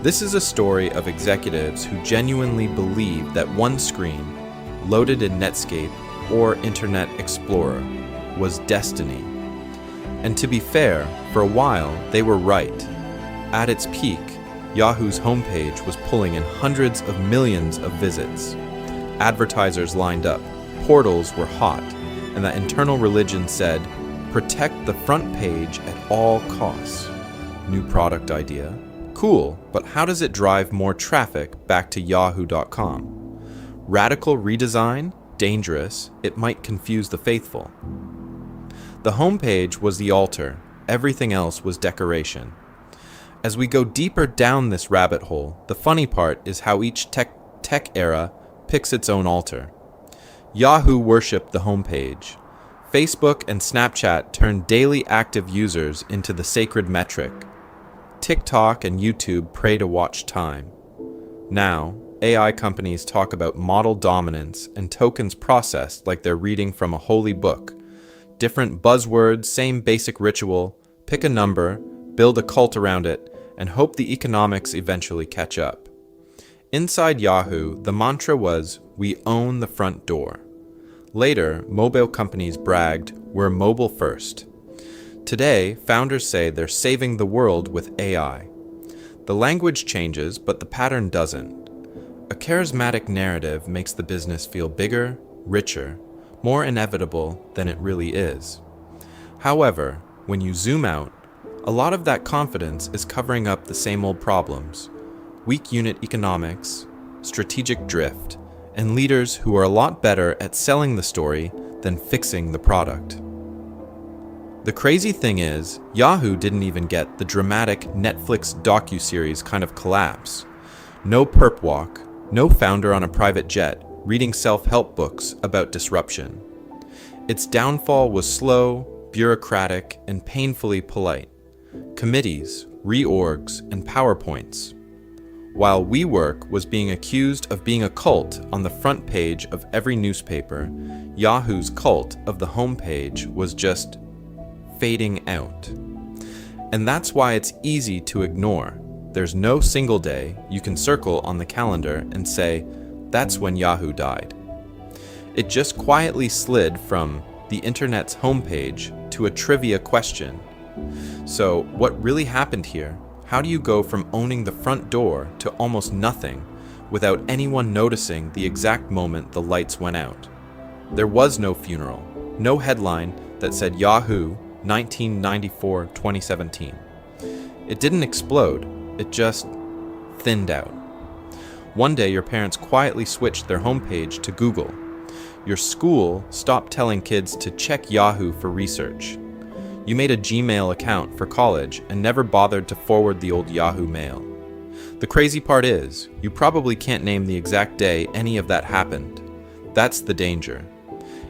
This is a story of executives who genuinely believed that one screen, loaded in Netscape or Internet Explorer, was destiny. And to be fair, for a while, they were right. At its peak, Yahoo's homepage was pulling in hundreds of millions of visits. Advertisers lined up, portals were hot, and that internal religion said, protect the front page at all costs. New product idea. Cool, but how does it drive more traffic back to yahoo.com? Radical redesign? Dangerous. It might confuse the faithful. The homepage was the altar. Everything else was decoration. As we go deeper down this rabbit hole, the funny part is how each tech era picks its own altar. Yahoo worshipped the homepage. Facebook and Snapchat turned daily active users into the sacred metric. TikTok and YouTube pray to watch time. Now, AI companies talk about model dominance and tokens processed like they're reading from a holy book. Different buzzwords, same basic ritual, pick a number, build a cult around it, and hope the economics eventually catch up. Inside Yahoo, the mantra was, we own the front door. Later, mobile companies bragged, we're mobile first. Today, founders say they're saving the world with AI. The language changes, but the pattern doesn't. A charismatic narrative makes the business feel bigger, richer, more inevitable than it really is. However, when you zoom out, a lot of that confidence is covering up the same old problems: weak unit economics, strategic drift, and leaders who are a lot better at selling the story than fixing the product. The crazy thing is, Yahoo didn't even get the dramatic Netflix docuseries kind of collapse. No perp walk, no founder on a private jet reading self-help books about disruption. Its downfall was slow, bureaucratic, and painfully polite. Committees, reorgs, and PowerPoints. While WeWork was being accused of being a cult on the front page of every newspaper, Yahoo's cult of the homepage was just fading out. And that's why it's easy to ignore. There's no single day you can circle on the calendar and say, that's when Yahoo died. It just quietly slid from the internet's homepage to a trivia question. So, what really happened here? How do you go from owning the front door to almost nothing without anyone noticing the exact moment the lights went out? There was no funeral, no headline that said Yahoo 1994-2017. It didn't explode, it just thinned out. One day your parents quietly switched their homepage to Google. Your school stopped telling kids to check Yahoo for research. You made a Gmail account for college and never bothered to forward the old Yahoo mail. The crazy part is, you probably can't name the exact day any of that happened. That's the danger.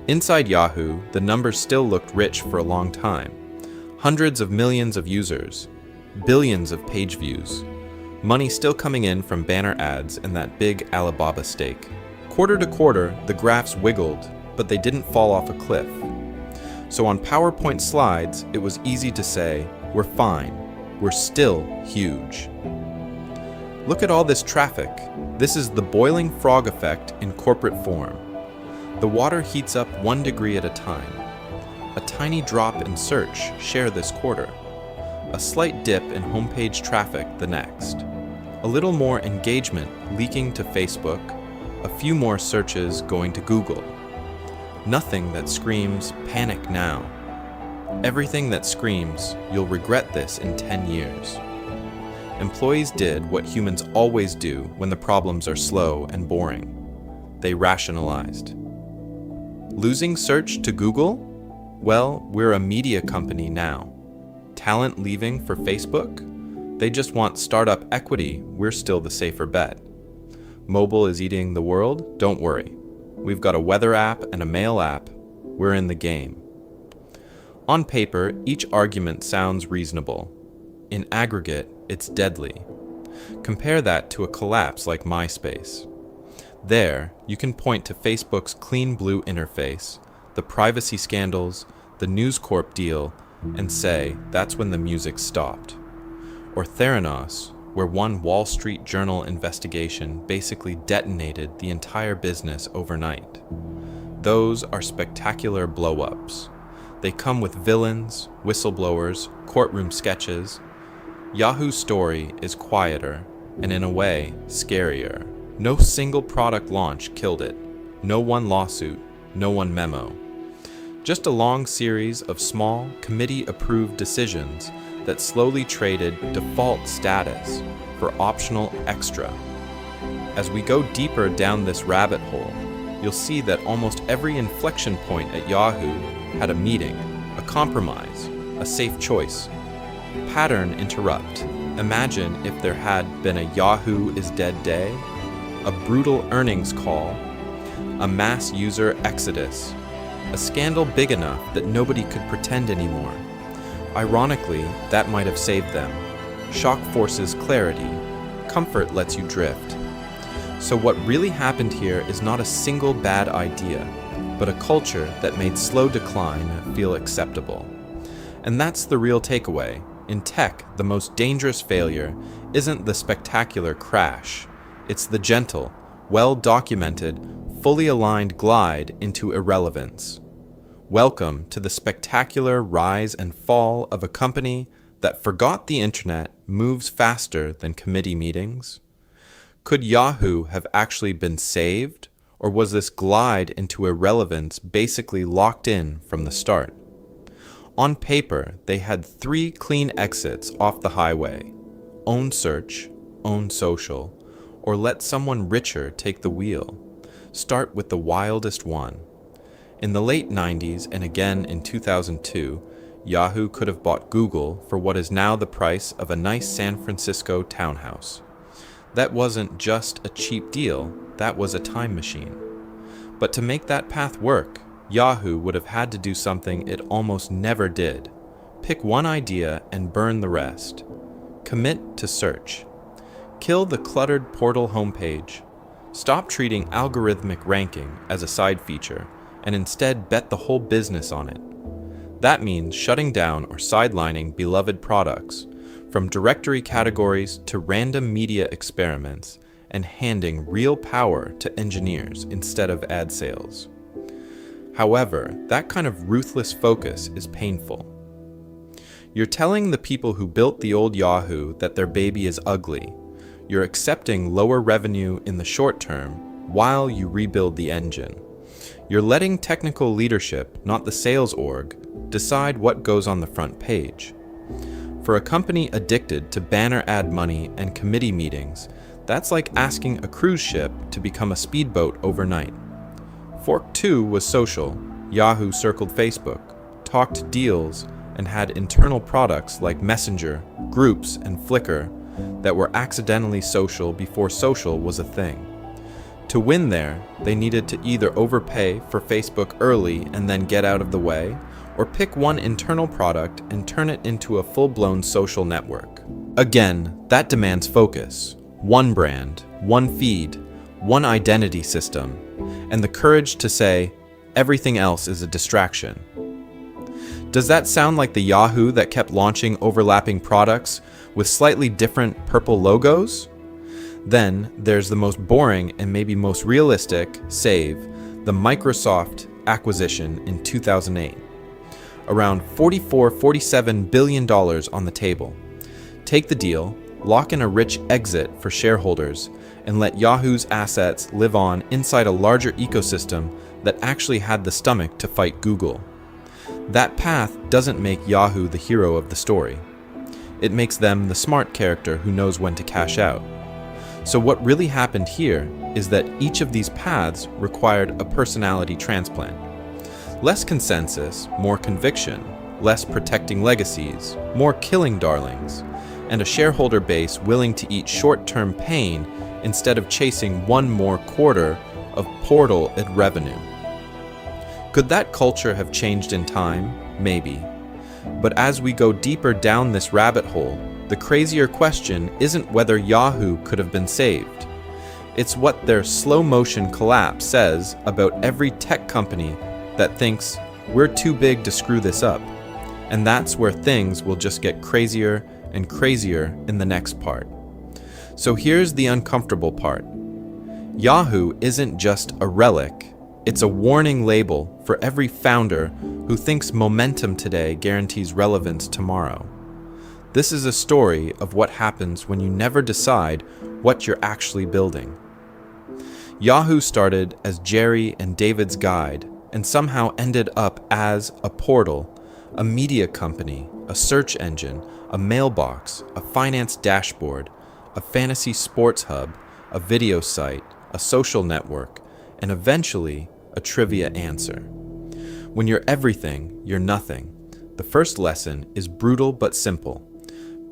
Inside Yahoo, the numbers still looked rich for a long time. Hundreds of millions of users, billions of page views, money still coming in from banner ads and that big Alibaba stake. Quarter to quarter, the graphs wiggled, but they didn't fall off a cliff. So on PowerPoint slides, it was easy to say, we're fine, we're still huge. Look at all this traffic. This is the boiling frog effect in corporate form. The water heats up 1 degree at a time. A tiny drop in search share this quarter. A slight dip in homepage traffic the next. A little more engagement leaking to Facebook. A few more searches going to Google. Nothing that screams, panic now. Everything that screams, you'll regret this in 10 years. Employees did what humans always do when the problems are slow and boring. They rationalized. Losing search to Google? Well, we're a media company now. Talent leaving for Facebook? They just want startup equity, we're still the safer bet. Mobile is eating the world? Don't worry. We've got a weather app and a mail app. We're in the game. On paper, each argument sounds reasonable. In aggregate, it's deadly. Compare that to a collapse like MySpace. There, you can point to Facebook's clean blue interface, the privacy scandals, the News Corp deal, and say that's when the music stopped. Or Theranos, where one Wall Street Journal investigation basically detonated the entire business overnight. Those are spectacular blow-ups. They come with villains, whistleblowers, courtroom sketches. Yahoo's story is quieter, and in a way, scarier. No single product launch killed it. No one lawsuit, no one memo. Just a long series of small, committee-approved decisions that slowly traded default status for optional extra. As we go deeper down this rabbit hole, you'll see that almost every inflection point at Yahoo had a meeting, a compromise, a safe choice. Pattern interrupt. Imagine if there had been a Yahoo is dead day, a brutal earnings call, a mass user exodus, a scandal big enough that nobody could pretend anymore. Ironically, that might have saved them. Shock forces clarity. Comfort lets you drift. So what really happened here is not a single bad idea, but a culture that made slow decline feel acceptable. And that's the real takeaway. In tech, the most dangerous failure isn't the spectacular crash. It's the gentle, well-documented, fully aligned glide into irrelevance. Welcome to the spectacular rise and fall of a company that forgot the internet moves faster than committee meetings. Could Yahoo have actually been saved, or was this glide into irrelevance basically locked in from the start? On paper, they had 3 clean exits off the highway: own search, own social, or let someone richer take the wheel. Start with the wildest one. In the late 90s and again in 2002, Yahoo could have bought Google for what is now the price of a nice San Francisco townhouse. That wasn't just a cheap deal, that was a time machine. But to make that path work, Yahoo would have had to do something it almost never did. Pick one idea and burn the rest. Commit to search. Kill the cluttered portal homepage. Stop treating algorithmic ranking as a side feature, and instead bet the whole business on it. That means shutting down or sidelining beloved products, from directory categories to random media experiments, and handing real power to engineers instead of ad sales. However, that kind of ruthless focus is painful. You're telling the people who built the old Yahoo that their baby is ugly. You're accepting lower revenue in the short term while you rebuild the engine. You're letting technical leadership, not the sales org, decide what goes on the front page. For a company addicted to banner ad money and committee meetings, that's like asking a cruise ship to become a speedboat overnight. Fork 2 was social. Yahoo circled Facebook, talked deals, and had internal products like Messenger, Groups, and Flickr that were accidentally social before social was a thing. To win there, they needed to either overpay for Facebook early and then get out of the way, or pick one internal product and turn it into a full-blown social network. Again, that demands focus. One brand, one feed, one identity system, and the courage to say, everything else is a distraction. Does that sound like the Yahoo that kept launching overlapping products with slightly different purple logos? Then there's the most boring and maybe most realistic save, the Microsoft acquisition in 2008. Around $47 billion on the table. Take the deal, lock in a rich exit for shareholders, and let Yahoo's assets live on inside a larger ecosystem that actually had the stomach to fight Google. That path doesn't make Yahoo the hero of the story. It makes them the smart character who knows when to cash out. So what really happened here is that each of these paths required a personality transplant. Less consensus, more conviction, less protecting legacies, more killing darlings, and a shareholder base willing to eat short-term pain instead of chasing one more quarter of portal and revenue. Could that culture have changed in time? Maybe. But as we go deeper down this rabbit hole, the crazier question isn't whether Yahoo could have been saved. It's what their slow-motion collapse says about every tech company that thinks, we're too big to screw this up. And that's where things will just get crazier and crazier in the next part. So here's the uncomfortable part. Yahoo isn't just a relic, it's a warning label for every founder who thinks momentum today guarantees relevance tomorrow. This is a story of what happens when you never decide what you're actually building. Yahoo started as Jerry and David's guide and somehow ended up as a portal, a media company, a search engine, a mailbox, a finance dashboard, a fantasy sports hub, a video site, a social network, and eventually a trivia answer. When you're everything, you're nothing. The first lesson is brutal but simple.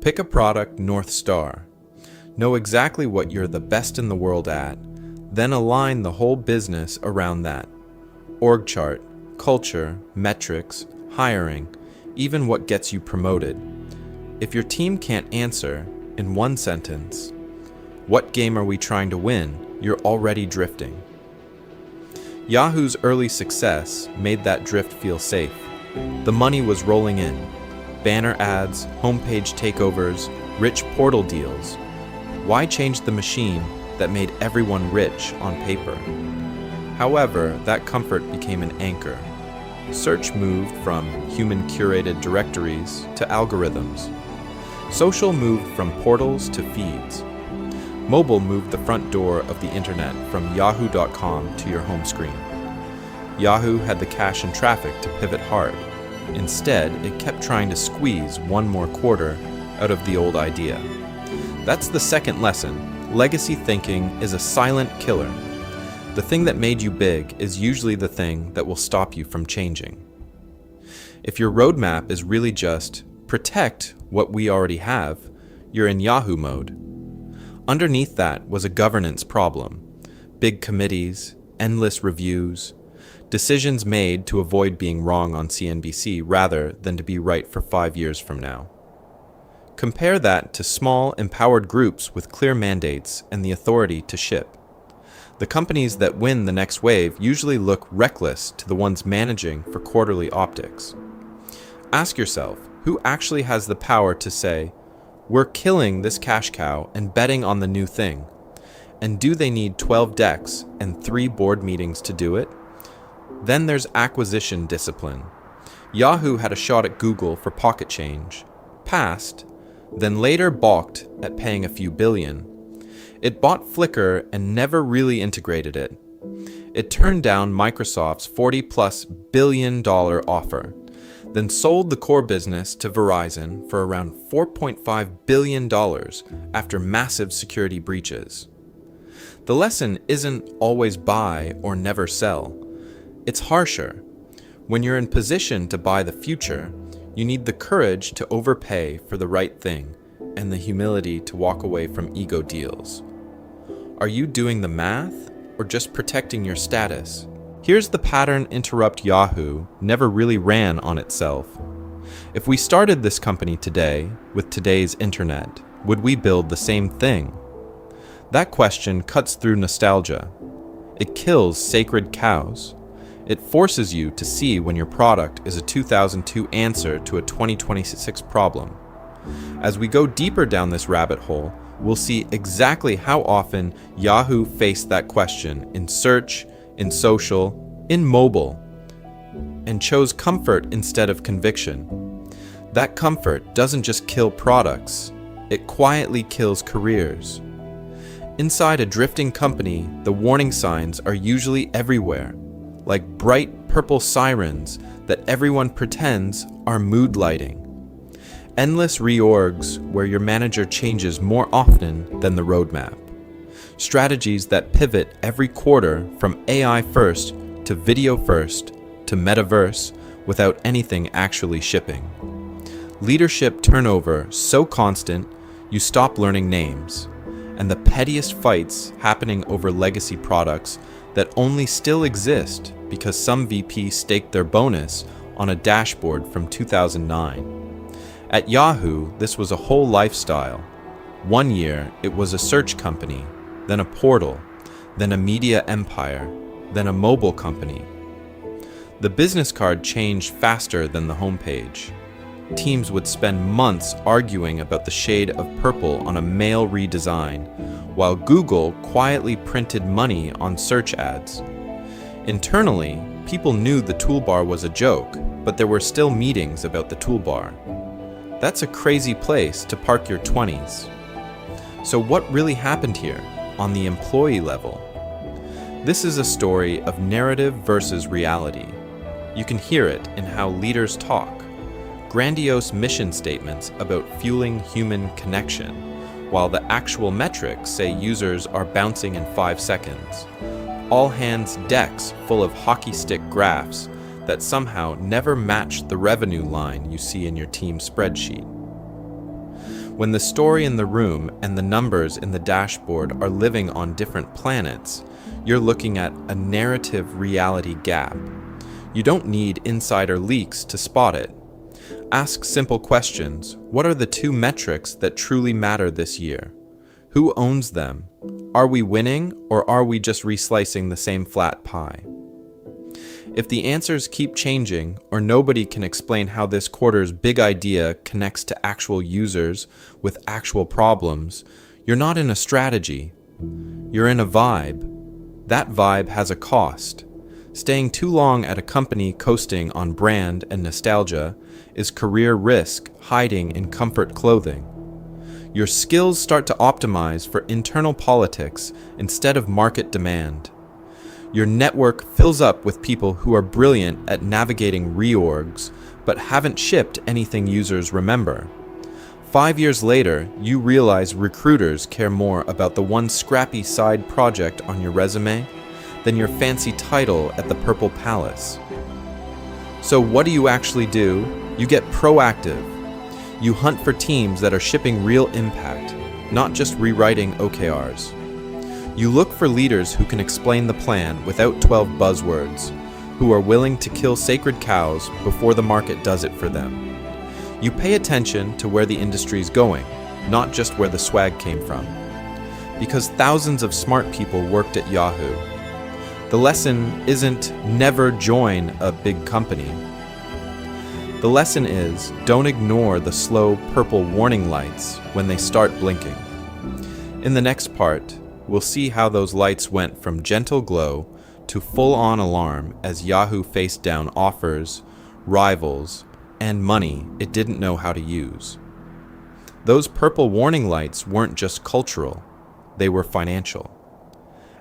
Pick a product North Star. Know exactly what you're the best in the world at, then align the whole business around that. Org chart, culture, metrics, hiring, even what gets you promoted. If your team can't answer, in one sentence, what game are we trying to win, you're already drifting. Yahoo's early success made that drift feel safe. The money was rolling in. Banner ads, homepage takeovers, rich portal deals. Why change the machine that made everyone rich on paper? However, that comfort became an anchor. Search moved from human-curated directories to algorithms. Social moved from portals to feeds. Mobile moved the front door of the internet from yahoo.com to your home screen. Yahoo had the cash and traffic to pivot hard. Instead, it kept trying to squeeze one more quarter out of the old idea. That's the second lesson. Legacy thinking is a silent killer. The thing that made you big is usually the thing that will stop you from changing. If your roadmap is really just protect what we already have, you're in Yahoo mode. Underneath that was a governance problem. Big committees, endless reviews, decisions made to avoid being wrong on CNBC rather than to be right for 5 years from now. Compare that to small, empowered groups with clear mandates and the authority to ship. The companies that win the next wave usually look reckless to the ones managing for quarterly optics. Ask yourself, who actually has the power to say, we're killing this cash cow and betting on the new thing? And do they need 12 decks and 3 board meetings to do it? Then there's acquisition discipline. Yahoo had a shot at Google for pocket change, passed, then later balked at paying a few billion. It bought Flickr and never really integrated it. It turned down Microsoft's $40+ billion offer, then sold the core business to Verizon for around $4.5 billion after massive security breaches. The lesson isn't always buy or never sell. It's harsher. When you're in position to buy the future, you need the courage to overpay for the right thing and the humility to walk away from ego deals. Are you doing the math or just protecting your status? Here's the pattern interrupt Yahoo never really ran on itself. If we started this company today with today's internet, would we build the same thing? That question cuts through nostalgia. It kills sacred cows. It forces you to see when your product is a 2002 answer to a 2026 problem. As we go deeper down this rabbit hole, we'll see exactly how often Yahoo faced that question in search, in social, in mobile, and chose comfort instead of conviction. That comfort doesn't just kill products, it quietly kills careers. Inside a drifting company, the warning signs are usually everywhere, like bright purple sirens that everyone pretends are mood lighting. Endless reorgs where your manager changes more often than the roadmap. Strategies that pivot every quarter from AI first to video first to metaverse without anything actually shipping. Leadership turnover so constant you stop learning names, and the pettiest fights happening over legacy products that only still exist because some VP staked their bonus on a dashboard from 2009. At Yahoo, this was a whole lifestyle. 1 year, it was a search company, then a portal, then a media empire, then a mobile company. The business card changed faster than the homepage. teams would spend months arguing about the shade of purple on a mail redesign, while Google quietly printed money on search ads. Internally, people knew the toolbar was a joke, but there were still meetings about the toolbar. That's a crazy place to park your 20s. So what really happened here, on the employee level? This is a story of narrative versus reality. You can hear it in how leaders talk. Grandiose mission statements about fueling human connection, while the actual metrics say users are bouncing in 5 seconds. All hands decks full of hockey stick graphs that somehow never match the revenue line you see in your team spreadsheet. When the story in the room and the numbers in the dashboard are living on different planets, you're looking at a narrative reality gap. You don't need insider leaks to spot it. Ask simple questions. What are the 2 metrics that truly matter this year? Who owns them? Are we winning, or are we just reslicing the same flat pie? If the answers keep changing, or nobody can explain how this quarter's big idea connects to actual users with actual problems, you're not in a strategy. You're in a vibe. That vibe has a cost. Staying too long at a company coasting on brand and nostalgia is career risk hiding in comfort clothing. Your skills start to optimize for internal politics instead of market demand. Your network fills up with people who are brilliant at navigating reorgs, but haven't shipped anything users remember. 5 years later, you realize recruiters care more about the one scrappy side project on your resume than your fancy title at the Purple Palace. So what do you actually do? You get proactive. You hunt for teams that are shipping real impact, not just rewriting OKRs. You look for leaders who can explain the plan without 12 buzzwords, who are willing to kill sacred cows before the market does it for them. You pay attention to where the industry's going, not just where the swag came from. Because thousands of smart people worked at Yahoo. The lesson isn't never join a big company. The lesson is don't ignore the slow purple warning lights when they start blinking. In the next part, we'll see how those lights went from gentle glow to full-on alarm as Yahoo faced down offers, rivals, and money it didn't know how to use. Those purple warning lights weren't just cultural, they were financial.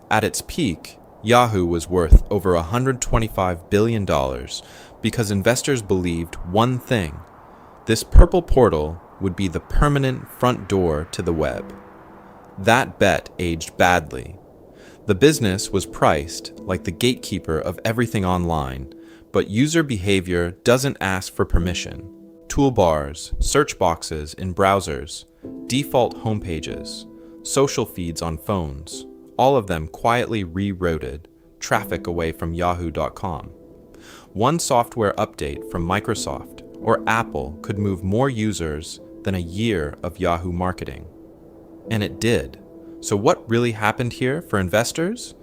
At its peak, Yahoo was worth over $125 billion because investors believed one thing: this purple portal would be the permanent front door to the web. That bet aged badly. The business was priced like the gatekeeper of everything online, but user behavior doesn't ask for permission. Toolbars, search boxes in browsers, default homepages, social feeds on phones, all of them quietly rerouted traffic away from yahoo.com. One software update from Microsoft or Apple could move more users than a year of Yahoo marketing. And it did. So what really happened here for investors?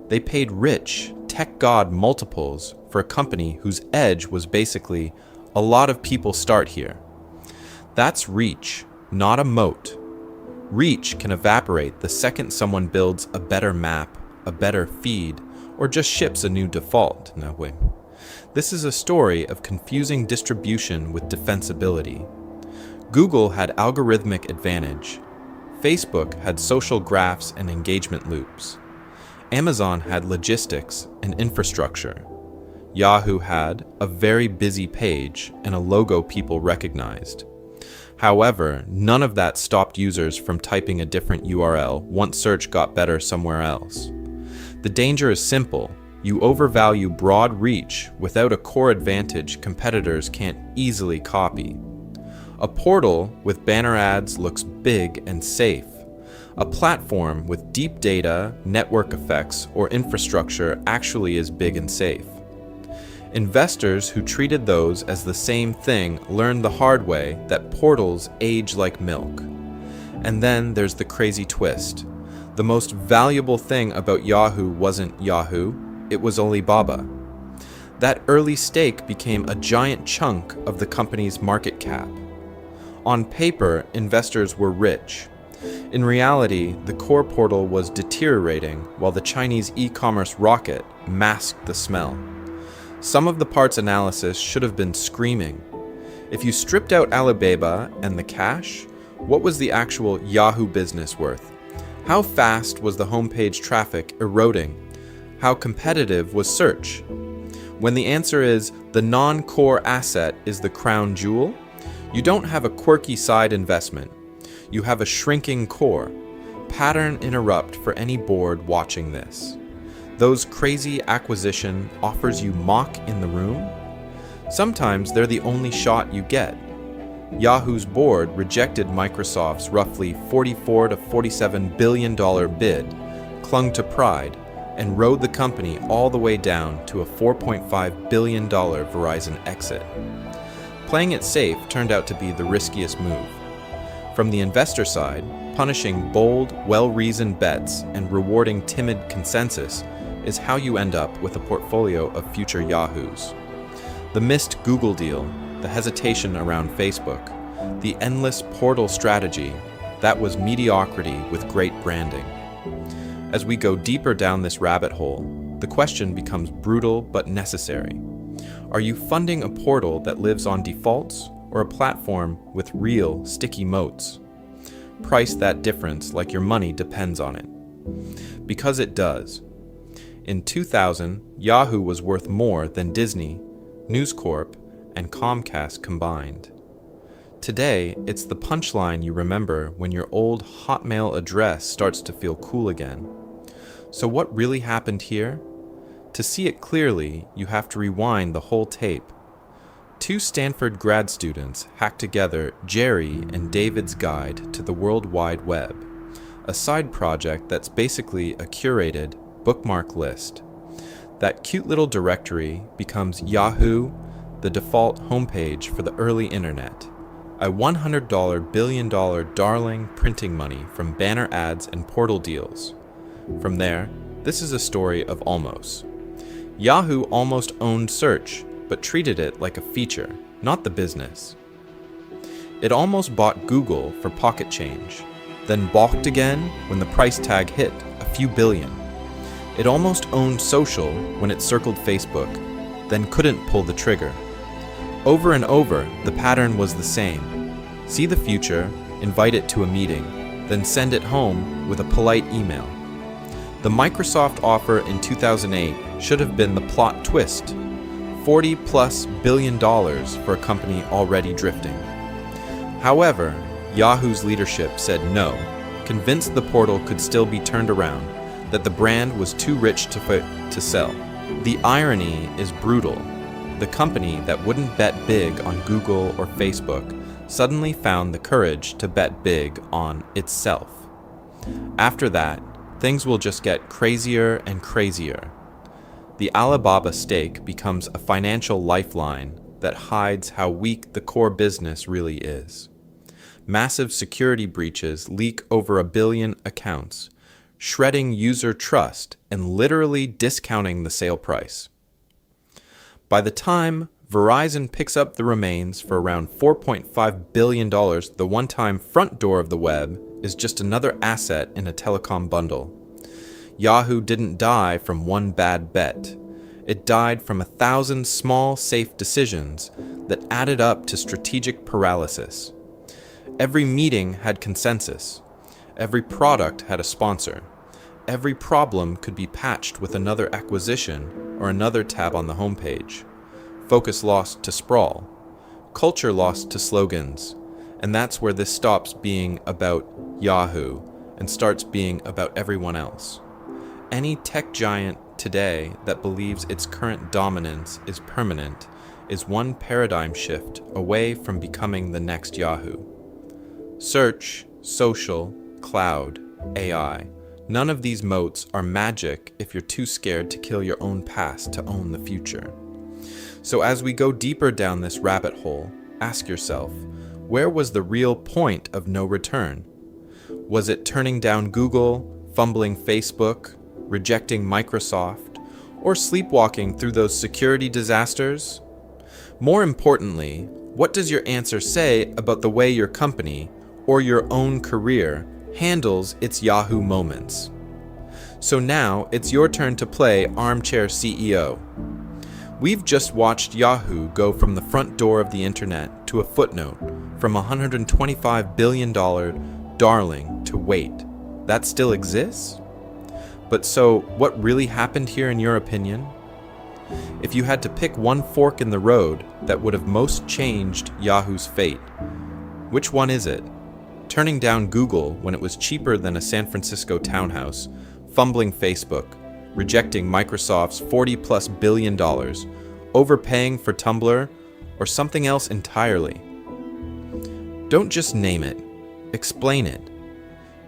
They paid rich, tech god multiples for a company whose edge was basically a lot of people start here. That's reach, not a moat. Reach can evaporate the second someone builds a better map, a better feed, or just ships a new default. No way. This is a story of confusing distribution with defensibility. Google had algorithmic advantage. Facebook had social graphs and engagement loops. Amazon had logistics and infrastructure. Yahoo had a very busy page and a logo people recognized. However, none of that stopped users from typing a different URL once search got better somewhere else. The danger is simple. You overvalue broad reach without a core advantage competitors can't easily copy. A portal with banner ads looks big and safe. A platform with deep data, network effects, or infrastructure actually is big and safe. Investors who treated those as the same thing learned the hard way that portals age like milk. And then there's the crazy twist. The most valuable thing about Yahoo wasn't Yahoo, it was Alibaba. That early stake became a giant chunk of the company's market cap. On paper, investors were rich. In reality, the core portal was deteriorating while the Chinese e-commerce rocket masked the smell. Some of the parts analysis should have been screaming. If you stripped out Alibaba and the cash, what was the actual Yahoo business worth? How fast was the homepage traffic eroding? How competitive was search? When the answer is the non-core asset is the crown jewel, you don't have a quirky side investment. You have a shrinking core. Pattern interrupt for any board watching this. Those crazy acquisition offers you mock in the room? Sometimes they're the only shot you get. Yahoo's board rejected Microsoft's roughly $44 to $47 billion bid, clung to pride, and rode the company all the way down to a $4.5 billion Verizon exit. Playing it safe turned out to be the riskiest move. From the investor side, punishing bold, well-reasoned bets and rewarding timid consensus is how you end up with a portfolio of future Yahoos. The missed Google deal, the hesitation around Facebook, the endless portal strategy, that was mediocrity with great branding. As we go deeper down this rabbit hole, the question becomes brutal but necessary. Are you funding a portal that lives on defaults or a platform with real sticky moats? Price that difference like your money depends on it. Because it does. In 2000, Yahoo was worth more than Disney, News Corp, and Comcast combined. Today, it's the punchline you remember when your old Hotmail address starts to feel cool again. So what really happened here? To see it clearly, you have to rewind the whole tape. Two Stanford grad students hacked together Jerry and David's Guide to the World Wide Web, a side project that's basically a curated bookmark list. That cute little directory becomes Yahoo, the default homepage for the early internet, a $100 billion darling printing money from banner ads and portal deals. From there, this is a story of almost. Yahoo almost owned search, but treated it like a feature, not the business. It almost bought Google for pocket change, then balked again when the price tag hit a few billion. It almost owned social when it circled Facebook, then couldn't pull the trigger. Over and over, the pattern was the same. See the future, invite it to a meeting, then send it home with a polite email. The Microsoft offer in 2008 should have been the plot twist. $40+ billion for a company already drifting. However, Yahoo's leadership said no, convinced the portal could still be turned around, that the brand was too rich to sell. The irony is brutal. The company that wouldn't bet big on Google or Facebook suddenly found the courage to bet big on itself. After that, things will just get crazier and crazier. The Alibaba stake becomes a financial lifeline that hides how weak the core business really is. Massive security breaches leak over 1 billion accounts, shredding user trust and literally discounting the sale price. By the time Verizon picks up the remains for around $4.5 billion, the one-time front door of the web is just another asset in a telecom bundle. Yahoo didn't die from one bad bet. It died from 1,000 small, safe decisions that added up to strategic paralysis. Every meeting had consensus. Every product had a sponsor. Every problem could be patched with another acquisition or another tab on the homepage. Focus lost to sprawl. Culture lost to slogans. And that's where this stops being about Yahoo and starts being about everyone else. Any tech giant today that believes its current dominance is permanent is one paradigm shift away from becoming the next Yahoo. Search, social, cloud, AI. None of these moats are magic if you're too scared to kill your own past to own the future. So as we go deeper down this rabbit hole, ask yourself, where was the real point of no return? Was it turning down Google, fumbling Facebook, rejecting Microsoft, Or sleepwalking through those security disasters? More importantly, what does your answer say about the way your company, or your own career, handles its Yahoo moments? So now it's your turn to play Armchair CEO. We've just watched Yahoo go from the front door of the internet to a footnote, from $125 billion darling to wait. That still exists? But so, what really happened here in your opinion? If you had to pick one fork in the road that would have most changed Yahoo's fate, which one is it? Turning down Google when it was cheaper than a San Francisco townhouse, fumbling Facebook, rejecting Microsoft's $40+ billion, overpaying for Tumblr, or something else entirely? Don't just name it, explain it.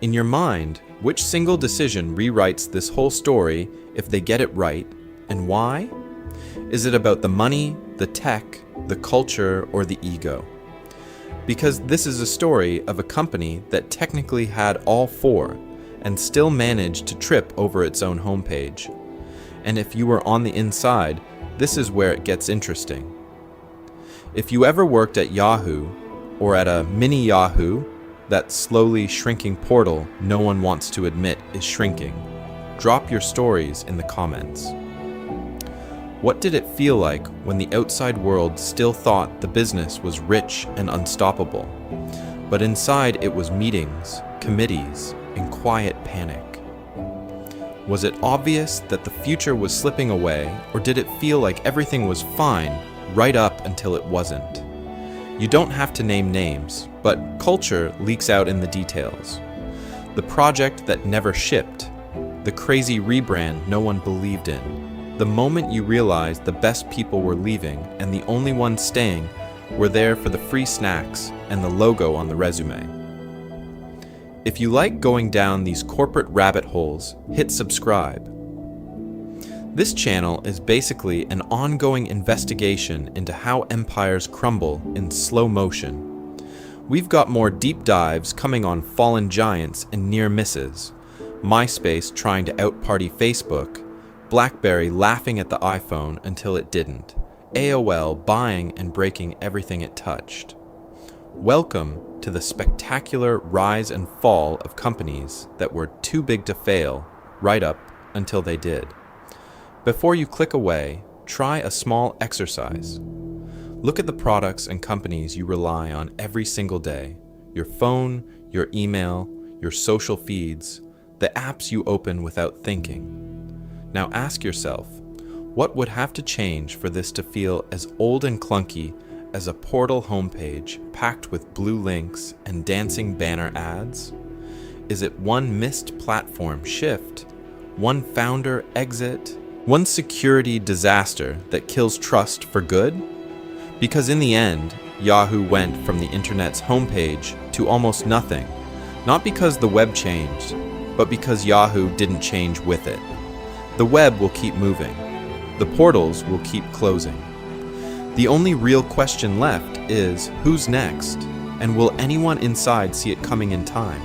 In your mind, which single decision rewrites this whole story if they get it right, and why? Is it about the money, the tech, the culture, or the ego? Because this is a story of a company that technically had all four and still managed to trip over its own homepage. And if you were on the inside, this is where it gets interesting. If you ever worked at Yahoo, or at a mini Yahoo, that slowly shrinking portal no one wants to admit is shrinking, drop your stories in the comments. What did it feel like when the outside world still thought the business was rich and unstoppable, but inside it was meetings, committees, and quiet panic? Was it obvious that the future was slipping away, or did it feel like everything was fine right up until it wasn't? You don't have to name names, but culture leaks out in the details. The project that never shipped, the crazy rebrand no one believed in, the moment you realized the best people were leaving and the only ones staying were there for the free snacks and the logo on the resume. If you like going down these corporate rabbit holes, hit subscribe. This channel is basically an ongoing investigation into how empires crumble in slow motion. We've got more deep dives coming on fallen giants and near misses, MySpace trying to out-party Facebook, BlackBerry laughing at the iPhone until it didn't, AOL buying and breaking everything it touched. Welcome to the spectacular rise and fall of companies that were too big to fail, right up until they did. Before you click away, try a small exercise. Look at the products and companies you rely on every single day. Your phone, your email, your social feeds, the apps you open without thinking. Now ask yourself, what would have to change for this to feel as old and clunky as a portal homepage packed with blue links and dancing banner ads? Is it one missed platform shift? One founder exit? One security disaster that kills trust for good? Because in the end, Yahoo went from the internet's homepage to almost nothing, not because the web changed, but because Yahoo didn't change with it. The web will keep moving. The portals will keep closing. The only real question left is, who's next? And will anyone inside see it coming in time?